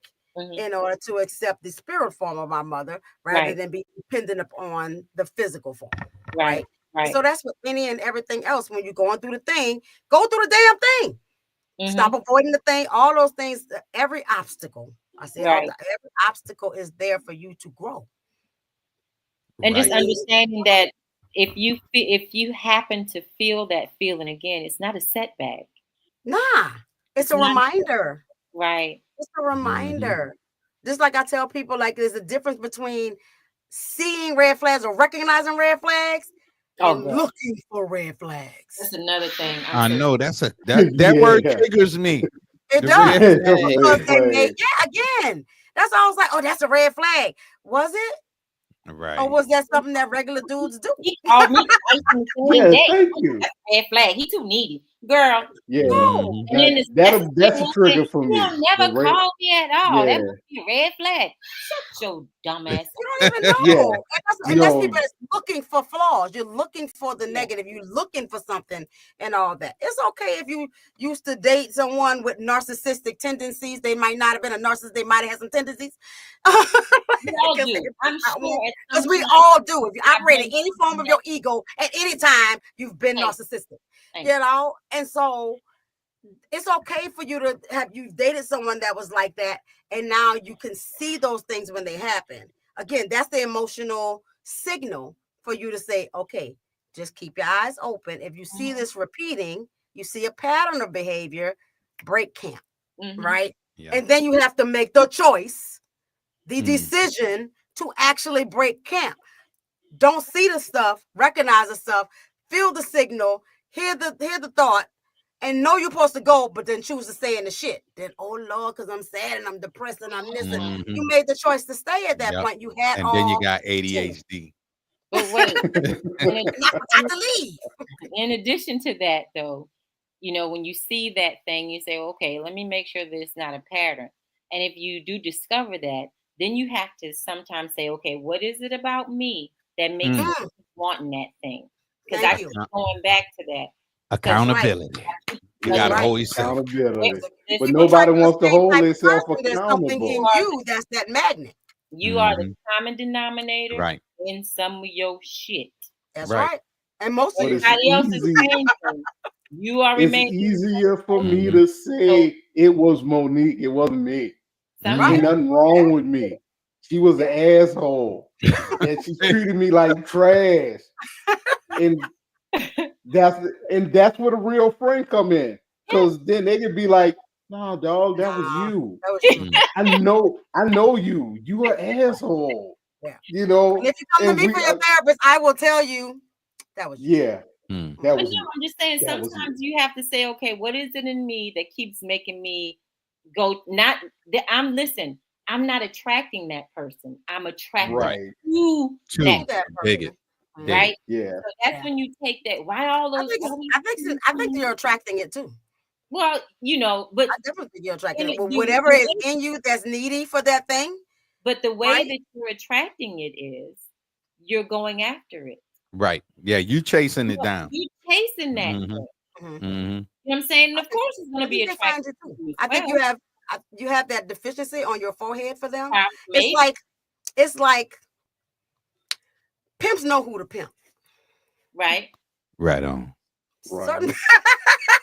in order to accept the spirit form of my mother rather than be dependent upon the physical form. Right. So that's with any and everything else. When you're going through the thing, go through the damn thing. Stop avoiding the thing. All those things, every obstacle. I say every obstacle is there for you to grow. And just understanding that if you happen to feel that feeling again, it's not a setback. Nah, it's a reminder. Right. It's a reminder. Just like I tell people, like there's a difference between seeing red flags or recognizing red flags and looking for red flags. That's another thing. I know that word triggers me. It does. Again. That's why I was like, oh, that's a red flag. Was it? Right. Or was that something that regular dudes do? He called me. Thank you. Red flag. He too needy. Girl. Yeah. And then that's a trigger for me. You'll never call me at all. That would be a red flag. Shut your dumb ass. You don't even know. And that's people that's looking for flaws. You're looking for the negative. You're looking for something and all that. It's okay if you used to date someone with narcissistic tendencies. They might not have been a narcissist. They might have had some tendencies. We all do. I'm sure. Because we all do. If you operate in any form of your ego at any time, you've been narcissistic. And so it's okay for you to you've dated someone that was like that, and now you can see those things when they happen. Again, that's the emotional signal for you to say, okay, just keep your eyes open. If you see this repeating, you see a pattern of behavior, break camp, right? Yeah. And then you have to make the choice, the decision to actually break camp. Don't see the stuff, recognize the stuff, feel the signal, hear the thought, and know you're supposed to go, but then choose to stay in the shit. Then, oh Lord, because I'm sad and I'm depressed and I'm this. You made the choice to stay at that point. You had then you got ADHD. But wait, not to leave. In addition to that, though, when you see that thing, you say, okay, let me make sure that it's not a pattern. And if you do discover that, then you have to sometimes say, okay, what is it about me that makes me wanting that thing? Because I keep going back to that. Accountability. You got to hold yourself. Accountability. But nobody wants to hold themselves accountable. Something in you that's that magnet. You are the common denominator right. in some of your shit. That's right. And most of everybody else is changing. You are remaining. It's easier for me to say it was Monique. It wasn't me. Ain't nothing wrong with me. She was an asshole. And she treated me like trash. And that's where the real friend come in. Because then they could be like, no, dog, that was you. That was you. I know you. You are an asshole. Yeah. You know. And if you come to me for your therapist, I will tell you that was you. Yeah. That was I'm just saying sometimes you have to say, okay, what is it in me that keeps making me go not that I'm not attracting that person. I'm attracted to that person. Right? Yeah. So that's when you take that. Why all those? I think you're attracting it too. Well, but I definitely think you're attracting it. But whatever is in you that's needy for that thing. But the way that you're attracting it is you're going after it. Right. Yeah, you chasing it down. You chasing that. You know what I'm saying? And of course it's gonna be attractive. I think you have that deficiency on your forehead for them. It's like pimps know who to pimp. Right. Right on. Right.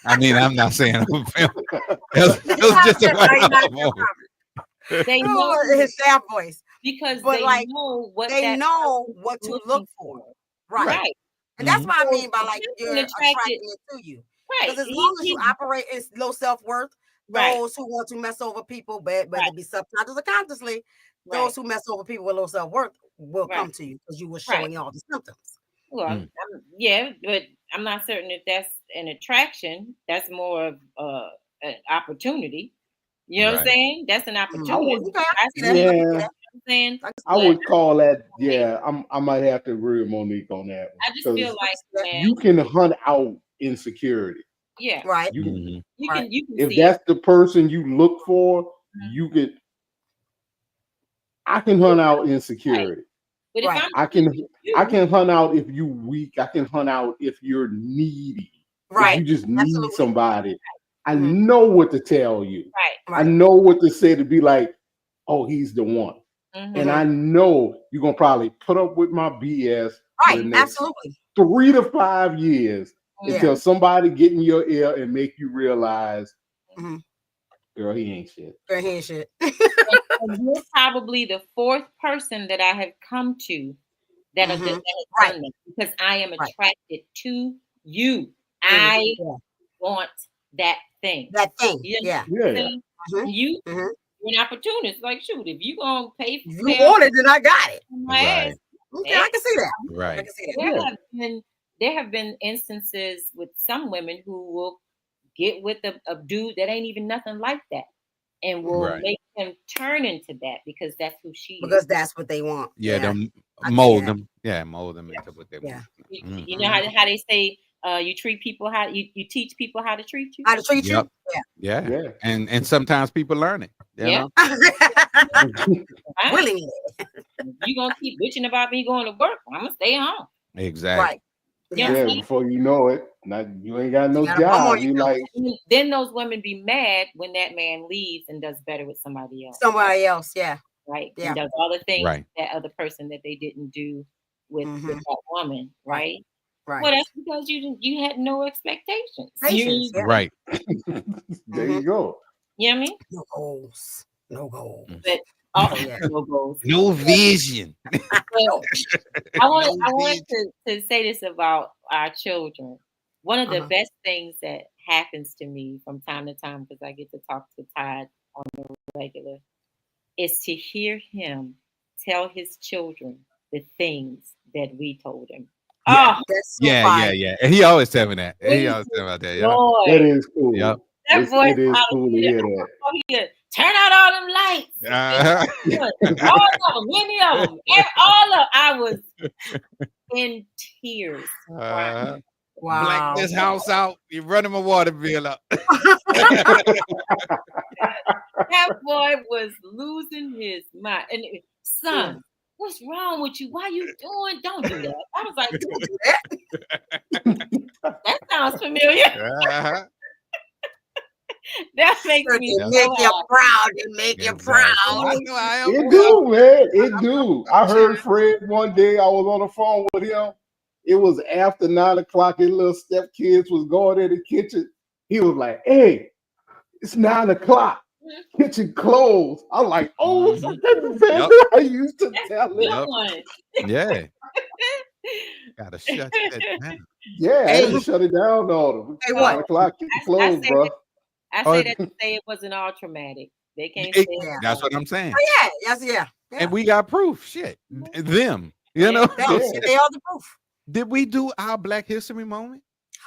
I mean, I'm not saying I'm a pimp. It was just a they know his staff voice because they know what to look for. Right. And that's what I mean by like you're attracting it to you. Right. Because as long as you operate in low self-worth, those who want to mess over people, whether it be subconscious or consciously, those who mess over people with low self-worth will come to you because you were showing all the symptoms. Well, but I'm not certain if that's an attraction. That's more of an opportunity. You know what I'm saying? That's an opportunity. I would call that. Yeah, I might have to agree with Monique on that one. I just feel like you can hunt out insecurity. Yeah, right. You can if that's the person you look for, you could. I can hunt out insecurity. But if I can hunt out if you weak. I can hunt out if you're needy. Right. If you just need somebody. I know what to tell you. Right. I know what to say to be like, oh, he's the one. And I know you're gonna probably put up with my BS for the next 3 to 5 years until somebody get in your ear and make you realize, girl, he ain't shit. Girl, he ain't shit. And you're probably the fourth person that I have come to that has done that because I am attracted to you. I want that thing. You an opportunist. Like, shoot, if you gonna pay for you want it, then I got it. Ass, okay, I can see that. Right. I can see that. There have been instances with some women who will get with a dude that ain't even nothing like that. And will make them turn into that because that's who she is. Because that's what they want. Yeah, them mold them. Yeah, mold them into what they want. You know how they say you treat people how you teach people how to treat you. How to treat you? Yeah. And sometimes people learn it. You know? Willingly. You gonna keep bitching about me going to work? I'm gonna stay home. Exactly. Right. Yeah, before you know it, you ain't got no job. You like then those women be mad when that man leaves and does better with somebody else. Right. And does all the things that other person that they didn't do with that woman, right? Right. Well, that's because you had no expectations. Right. There you go. You know what I mean? No goals. But no goals. No vision. I wanted to say this about our children. One of the best things that happens to me from time to time, because I get to talk to Todd on the regular, is to hear him tell his children the things that we told him. Yeah. That's so yeah. And he always tell me that. He always tell me about that. That is cool. Yep. It is cool to hear that. Turn out all them lights. All of them, many of them. I was in tears. Black Wow. this house out. You're running my water bill up. That boy was losing his mind. And son, what's wrong with you? Why you doing? Don't do that. I was like, don't do that. That sounds familiar. Uh-huh. That makes me They make you proud. They make you proud. I know I am. It do, man. It do. I heard Fred one day. I was on the phone with him. It was after 9 o'clock. His little stepkids was going in the kitchen. He was like, "Hey, it's 9 o'clock. Kitchen closed." I'm like, "Oh, that's the same thing I used to tell him." Yeah. Gotta shut that down. Yeah, I had to shut it down on him. Hey, 9 o'clock, kitchen closed, bro. I say that to say it wasn't all traumatic. They can't say that's what I'm saying. Oh, yeah. And we got proof. Shit. Them. You know? They are the proof. Did we do our Black History moment?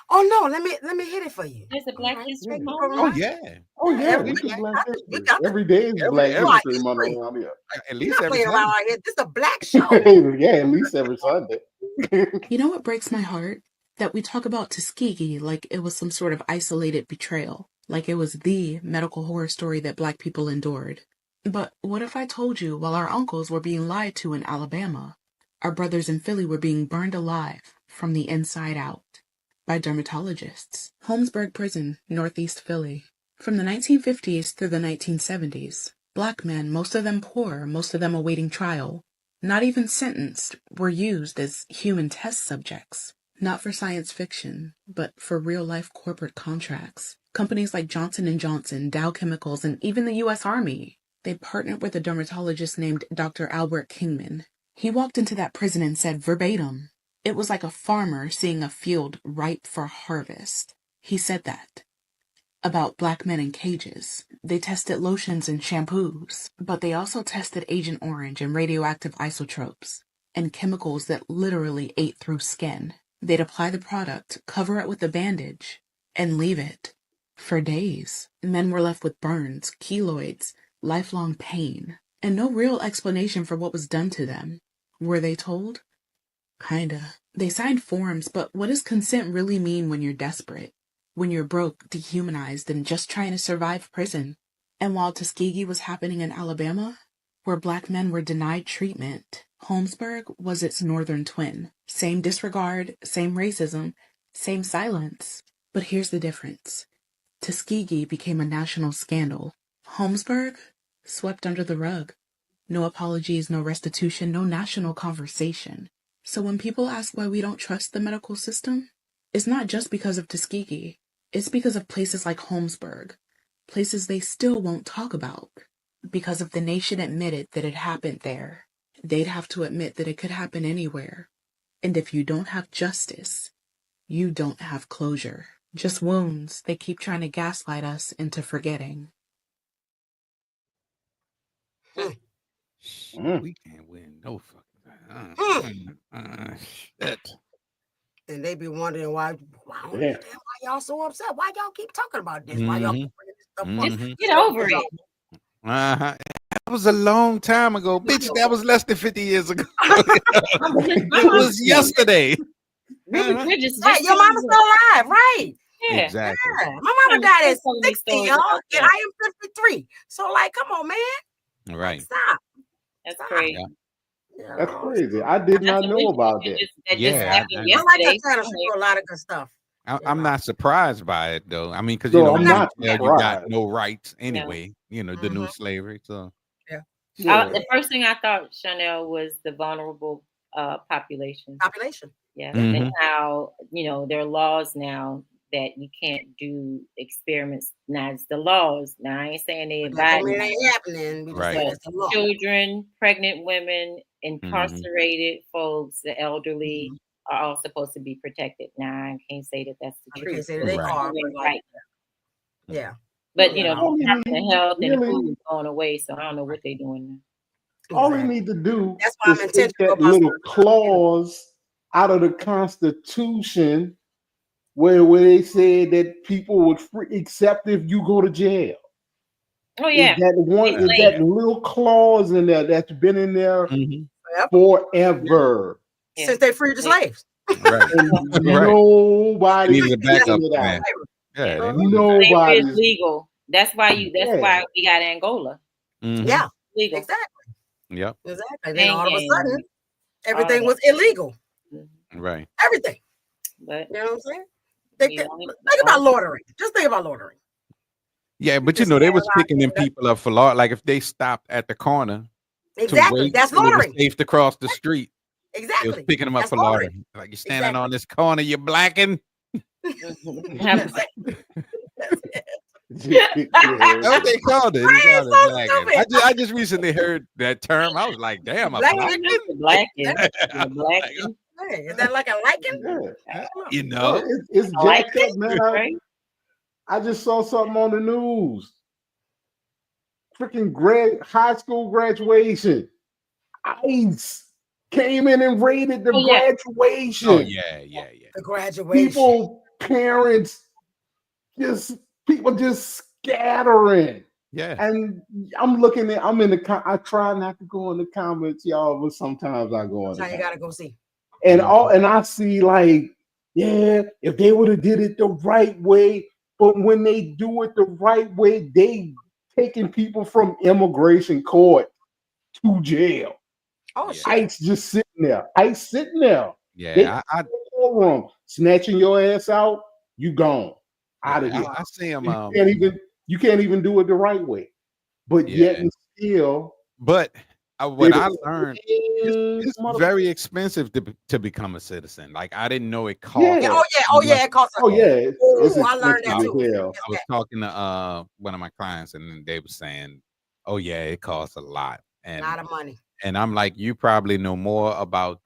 Oh no, let me hit it for you. There's a Black History moment. Oh yeah. Oh yeah. We do Black History. Every day is Black History month around here. At least every Sunday. Around here. This is a black show. Yeah, at least every Sunday. You know what breaks my heart? That we talk about Tuskegee like it was some sort of isolated betrayal, like it was the medical horror story that Black people endured. But what if I told you while our uncles were being lied to in Alabama, our brothers in Philly were being burned alive from the inside out by dermatologists? Holmesburg Prison, Northeast Philly. From the 1950s through the 1970s, Black men, most of them poor, most of them awaiting trial, not even sentenced, were used as human test subjects. Not for science fiction, but for real-life corporate contracts. Companies like Johnson & Johnson, Dow Chemicals, and even the U.S. Army. They partnered with a dermatologist named Dr. Albert Kingman. He walked into that prison and said verbatim, "It was like a farmer seeing a field ripe for harvest." He said that. About Black men in cages. They tested lotions and shampoos, but they also tested Agent Orange and radioactive isotopes, and chemicals that literally ate through skin. They'd apply the product, cover it with a bandage, and leave it. For days, men were left with burns, keloids, lifelong pain, and no real explanation for what was done to them. Were they told? Kinda. They signed forms, but what does consent really mean when you're desperate? When you're broke, dehumanized, and just trying to survive prison? And while Tuskegee was happening in Alabama, where Black men were denied treatment, Holmesburg was its northern twin. Same disregard, same racism, same silence. But here's the difference. Tuskegee became a national scandal. Holmesburg? Swept under the rug. No apologies, no restitution, no national conversation. So when people ask why we don't trust the medical system, it's not just because of Tuskegee. It's because of places like Holmesburg. Places they still won't talk about. Because if the nation admitted that it happened there, they'd have to admit that it could happen anywhere. And if you don't have justice, you don't have closure. Just wounds they keep trying to gaslight us into forgetting. We can't win no fucking shit. And they be wondering why y'all so upset? Why y'all keep talking about this? Why y'all keep bringing this stuff up? Get over it. That was a long time ago. Bitch, that was less than 50 years ago. It was yesterday. Your mama's still alive, right? Yeah. Exactly. Yeah. My mama died at 60, y'all, and I am 53. So, like, come on, man. Right. Stop. That's crazy. Yeah. That's crazy. I did not know about that. Yeah, I like her channel. She do a lot of good stuff. I'm not surprised by it though. I mean, because I'm not you got no rights anyway. You know, the new slavery. So the first thing I thought, Shawnnell, was the vulnerable population. Yeah, and how there are laws now that you can't do experiments. Now it's the laws. Now I ain't saying they it ain't happening. Right. Children, pregnant women, incarcerated folks, the elderly are all supposed to be protected. Now I can't say that that's the truth. They are right. Yeah. But the health and food is going away, so I don't know what they're doing now. All we need to do is take that little clause out of the Constitution where they said that people would free except if you go to jail. Oh yeah. Is that little clause in there that's been in there forever. Since they freed the slaves. Right. And Right. nobody Needed a backup figured it plan. out. Yeah. They Slavery needed Nobody's is legal. That's why yeah. we got Angola. Mhm. Yeah, Legal. exactly. Yep. Exactly. Then all of a Hanging, sudden, all everything that. was illegal. Right. Everything. But You know what I'm saying? we Think only about loitering. Just think about loitering. Yeah, but Just they stand was around picking them doing people up for law. Like if they stopped at the corner to exactly. wait That's till it was loitering. safe to cross the street, it was Exactly. picking them up That's for loitering. loitering. Like you're standing on this corner, you're blacking. That's it. That's it. That's what they called it. They Right, called it so blacking. stupid. I just recently heard that term. I was like, damn, a Blacking. blacking? blacking. Hey, is that like a liking? Yeah. You No, know? it's Like jacked up, man. right? I just saw something on the news. Freaking high school graduation. ICE came in and raided the graduation. Oh yeah. The graduation. Parents, people just scattering. Yeah. And I'm I try not to go in the comments, y'all, but sometimes I go in. That's how you gotta go see. And I see like, yeah, if they would have did it the right way, but when they do it the right way, they taking people from immigration court to jail. Oh shit! ICE just sitting there. ICE sitting there. Yeah, I courtroom snatching your ass out. You gone out of here. I see them. You can't even do it the right way. But yet and still. But what I learned, it's very expensive to become a citizen. Like I didn't know it cost. Yeah. It costs. Oh yeah, I learned that too. I was talking to one of my clients, and they were saying, "Oh yeah, it costs a lot, and a lot of money." And I'm like, you probably know more about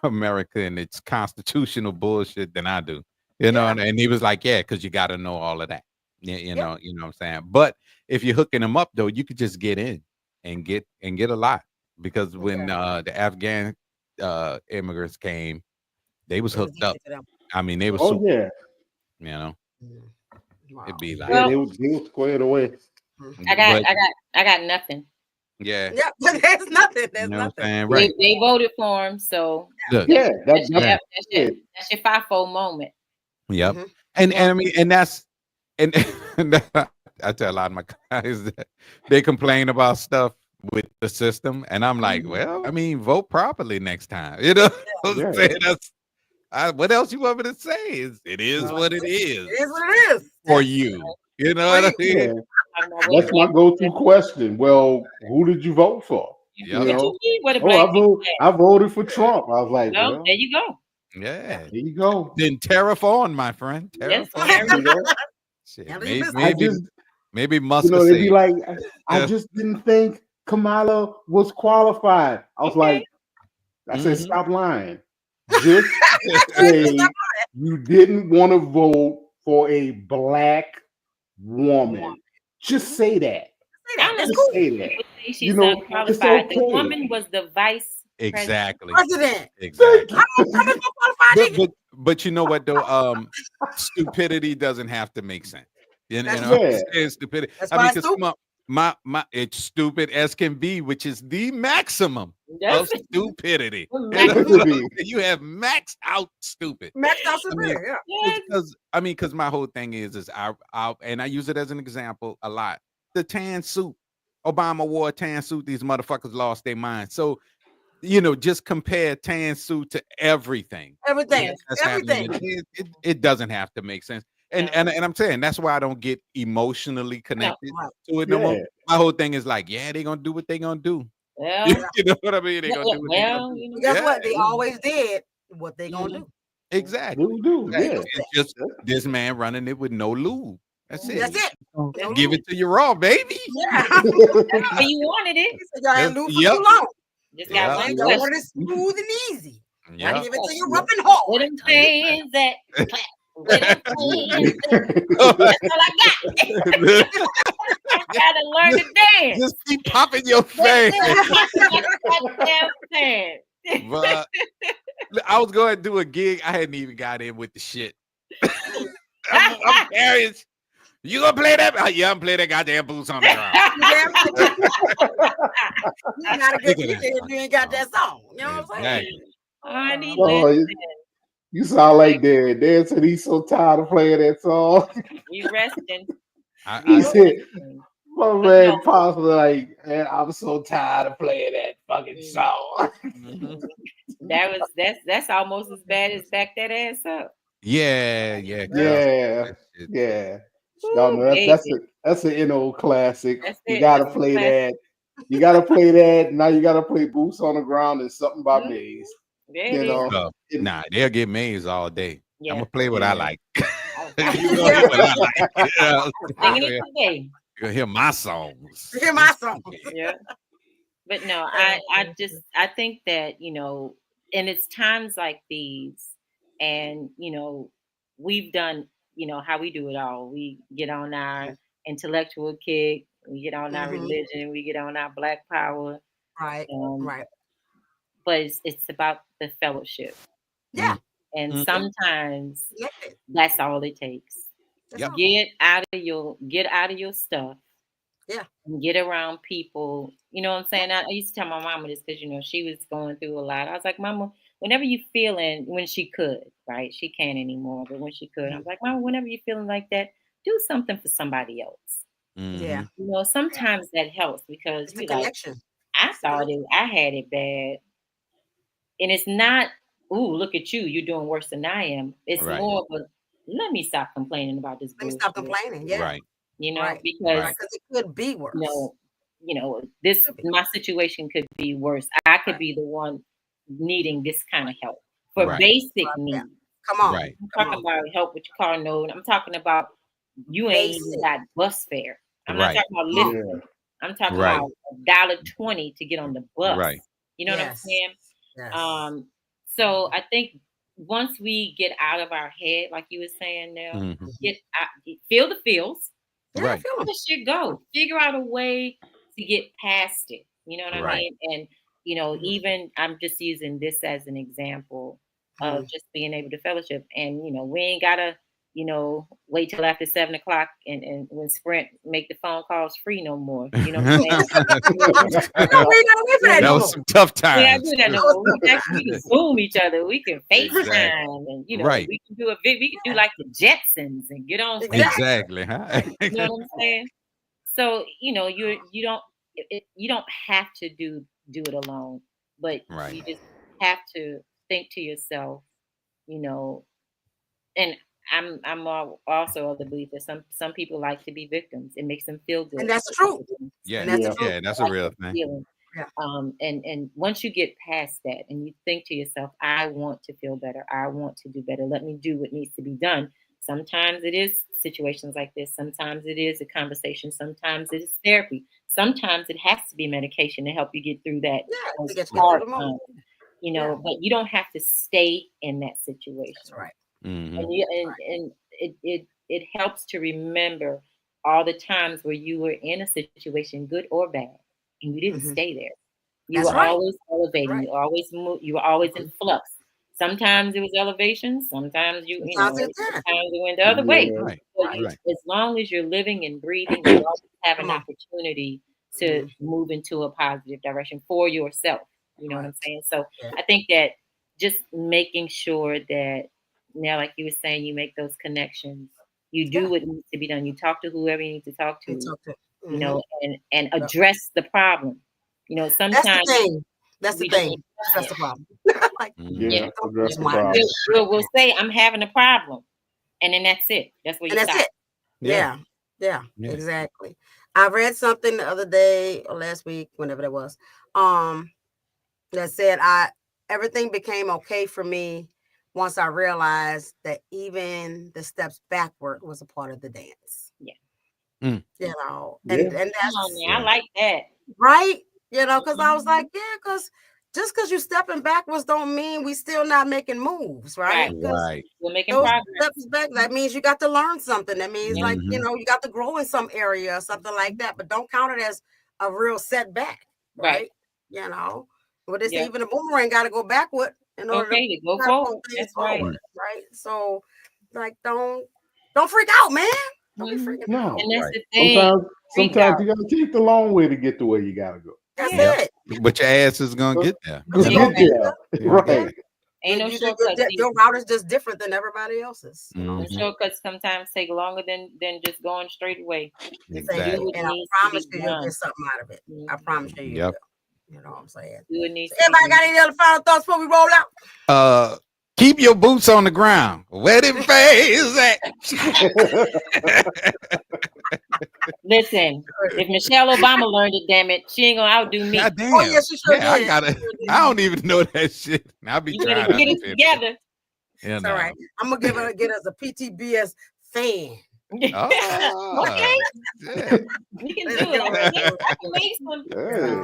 America and its constitutional bullshit than I do, you know. And he was like, yeah, because you got to know all of that. You know what I'm saying. But if you're hooking them up though, you could just get in and get a lot, because when the Afghan immigrants came, they was hooked up. I mean, they were super, you know. Wow. It'd be like they was squared away. I got nothing. Yeah. There's nothing. There's nothing. Right. They voted for him, so that's your FIFO moment. Yep. And I mean, and that's and I tell a lot of my guys that they complain about stuff with the system, and I'm like, well, I mean, vote properly next time. You know, what else you want me to say? It is what it is. It is what it is for you. You know what I mean? That's my go-to question. Well, who did you vote for? Yep. You know? I voted for Trump. I was like, well, there you go. Yeah, there you go. Then tariff on, my friend. Tariff on. Shit, maybe Musk. You know, they'd be like, I just didn't think Kamala was qualified. I was like, I said, stop lying. Just say you didn't want to vote for a black woman. Just say that. Just say that. She's unqualified. The woman was the vice president. Exactly. But you know what though? Stupidity doesn't have to make sense. You know, stupidity. I mean, because my it's stupid as can be, which is the maximum of stupidity. You have maxed out stupid. Maxed out stupid. Because my whole thing is I and I use it as an example a lot. The tan suit. Obama wore a tan suit. These motherfuckers lost their mind. So, you know, just compare tan suit to everything. Everything. It doesn't have to make sense. And I'm saying that's why I don't get emotionally connected to it no more. My whole thing is like, they're gonna do what they're gonna do. Yeah. You know what I mean? They're gonna do what they're gonna do. Guess what? They always did what they gonna do. Exactly. Yeah. It's just this man running it with no lube. That's it. That's it. Give it to you raw, baby. Yeah. You wanted it. Y'all ain't lube for too long. Just got one question. Y'all wanted it smooth and easy. Yeah. Give it to you rough and hard. With them fans that that's all I got. Gotta learn to dance. Just keep popping your face. But I was going to do a gig. I hadn't even got in with the shit. I'm curious. You gonna play that? Yeah, I'm playing that goddamn boots on the ground. You gotta get if you ain't got that song. You know what I'm saying? I need You sound like Dad. Dad said he's so tired of playing that song. We resting. He said, my But man no. Pops was like, man, I'm so tired of playing that fucking song. That's almost as bad as Back That Ass Up. Yeah. Yeah. No, Ooh, no, that's baby. that's an NO classic. That's You it. gotta That's a play classic. that. You gotta play that. Now you gotta play Boots on the Ground and something about Maze. There You it is. know, Nah, they'll get Maze all day. Yeah. I'm gonna play what I like. I'm You gonna hear what I like. singing it today. You're gonna hear my songs. Hear my song. Yeah. But no, I think that, you know, and it's times like these, and you know, we've done, you know, how we do it all. We get on our intellectual kick, we get on our religion, we get on our Black power. Right. Right. But it's about the fellowship. Yeah. And sometimes Yeah. that's all it takes. Yep. Get out of your stuff. Yeah. And get around people. You know what I'm saying? I used to tell my mama this because, you know, she was going through a lot. I was like, Mama, whenever you feeling, when she could, right? She can't anymore, but when she could, I was like, Mama, whenever you're feeling like that, do something for somebody else. Yeah. You know, sometimes that helps because it's a connection. I thought I had it bad. And it's not, ooh, look at you, you're doing worse than I am. It's more of a, let me stop complaining about this. Let me stop complaining. Yeah. Right. You know, because it could be worse. You know, my situation could be worse. I could be the one needing this kind of help for basic needs. Come on. I'm talking about help with your car note. I'm talking about you ain't even got bus fare. I'm not talking about Lyft. I'm talking about $1.20 to get on the bus. Right. You know what I'm saying? Yes. So I think once we get out of our head, like you were saying now, get out, feel the feels. Right. Let the shit go. Figure out a way to get past it. You know what I mean? And you know, even I'm just using this as an example of just being able to fellowship. And you know, we ain't gotta, you know, wait till after 7 o'clock and when Sprint make the phone calls free no more. You know what I'm saying? That was some tough times. We can Zoom each other. We can FaceTime and you know, we can do we can do like the Jetsons and get on. Exactly. Huh? You know what I'm saying? So, you know, you don't have to do it alone, but you just have to think to yourself, you know, and I'm also of the belief that some people like to be victims. It makes them feel good. And that's true. Yeah, that's a real thing. Yeah. And once you get past that and you think to yourself, I want to feel better. I want to do better. Let me do what needs to be done. Sometimes it is situations like this. Sometimes it is a conversation. Sometimes it is therapy. Sometimes it has to be medication to help you get through that hard time. You know, but you don't have to stay in that situation. That's right. And it helps to remember all the times where you were in a situation, good or bad, and you didn't stay there. You were always elevating. You always moved. You were always in flux. Sometimes it was elevation. Sometimes sometimes it went the other way. As long as you're living and breathing, you always have an opportunity to move into a positive direction for yourself. You know what I'm saying? So I think that just making sure that now, like you were saying, you make those connections. You do what needs to be done. You talk to whoever you need to talk to. You know, and address the problem. You know, sometimes that's the thing. Address the problem. We'll say I'm having a problem, and then that's it. That's what you stop. Yeah, exactly. I read something the other day or last week, whenever that was, that said everything became okay for me once I realized that even the steps backward was a part of the dance. You know, and that's I like that. Right? You know, because I was like, because just because you're stepping backwards don't mean we still not making moves, right? We're making those progress. Steps back, that means you got to learn something. That means like, you know, you got to grow in some area or something like that, but don't count it as a real setback, right? You know, but it's even a boomerang got to go backward in order to go forward. That's right. So like, don't freak out, man. Don't be freaking out. And that's the thing. Sometimes you got to take the long way to get to where you got to go. That's it. But your ass is going to get there. Right. Ain't no shortcuts. Your route is just different than everybody else's. You know? The shortcuts sometimes take longer than just going straight away. Exactly. And I promise you'll get something out of it. I promise you will. You know what I'm saying? So everybody got any other final thoughts before we roll out? Keep your boots on the ground. Where them phase at? Listen, if Michelle Obama learned it, damn it, she ain't gonna outdo me. God damn. Oh yeah, she sure did. I don't even know that shit. I'll be trying to get it together. It's all right. I'm gonna get us a PTBS fan. Oh, okay. Yeah. We can do it. I can make some. Yeah.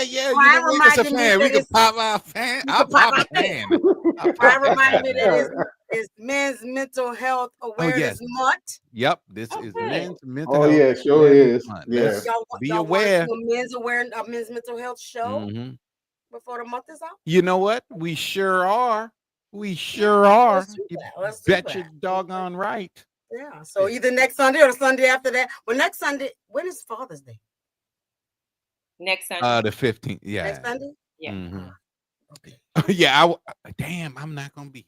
You know, make us a fan. We can pop our fan. I'll pop a fan. Brian reminded me that it's Men's Mental Health Awareness Month. Yep, this is Men's Mental Health. Oh yeah, sure is. Yeah. Be aware. A men's mental health show before the month is out. You know what? We sure are. Let's bet you're doggone right. Yeah. So either next Sunday or the Sunday after that. Well, next Sunday, when is Father's Day? Next Sunday. The 15th. Yeah. Next Sunday? Yeah. Okay. Yeah, damn, I'm not gonna be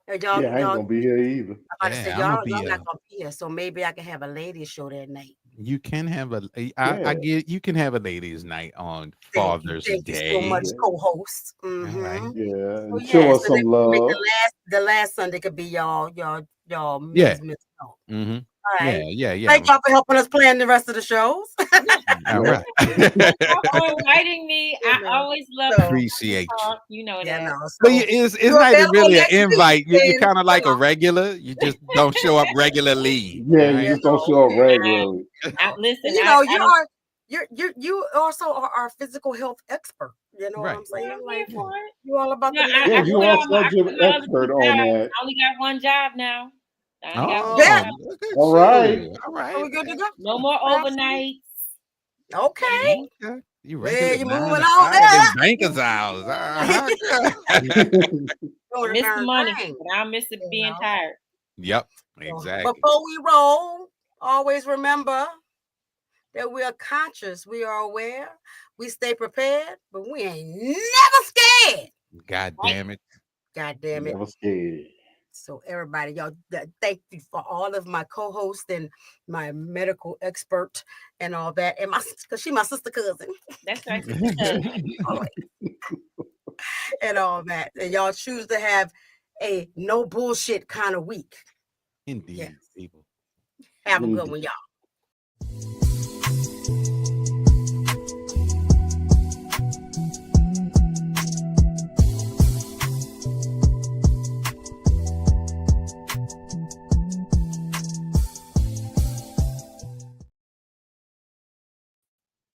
I here. ain't gonna be here either. I'm not gonna be here, so maybe I can have a ladies show that night. You can have you can have a ladies' night on Father's Day. Thank you so much, co-host. Right. Yeah, and show us some love. The last Sunday could be y'all men's mental health. All right. Yeah. Thank y'all for helping us plan the rest of the shows. All right. For inviting me. I always love appreciate you. You know that. Yeah, no, but it's not even really an invite. You're kind of like a regular. You just don't show up regularly. Yeah, you just don't show up regularly. Listen, you also are our physical health expert. You know what I'm saying? Like you all about the you are such an expert on that. I only got one job now. All right. Are we good to go? No more overnights. Okay. You ready? You moving on there? Banker's hours. Miss the money, but I'll miss it being tired. Yep, exactly. Before we roll, always remember that we are conscious, we are aware, we stay prepared, but we ain't never scared. God damn it. Never scared. So everybody, y'all, thank you for all of my co-hosts and my medical expert and all that. And because she's my sister cousin. That's right. And all that. And y'all choose to have a no bullshit kind of week. Indeed, people. Have a good one, y'all.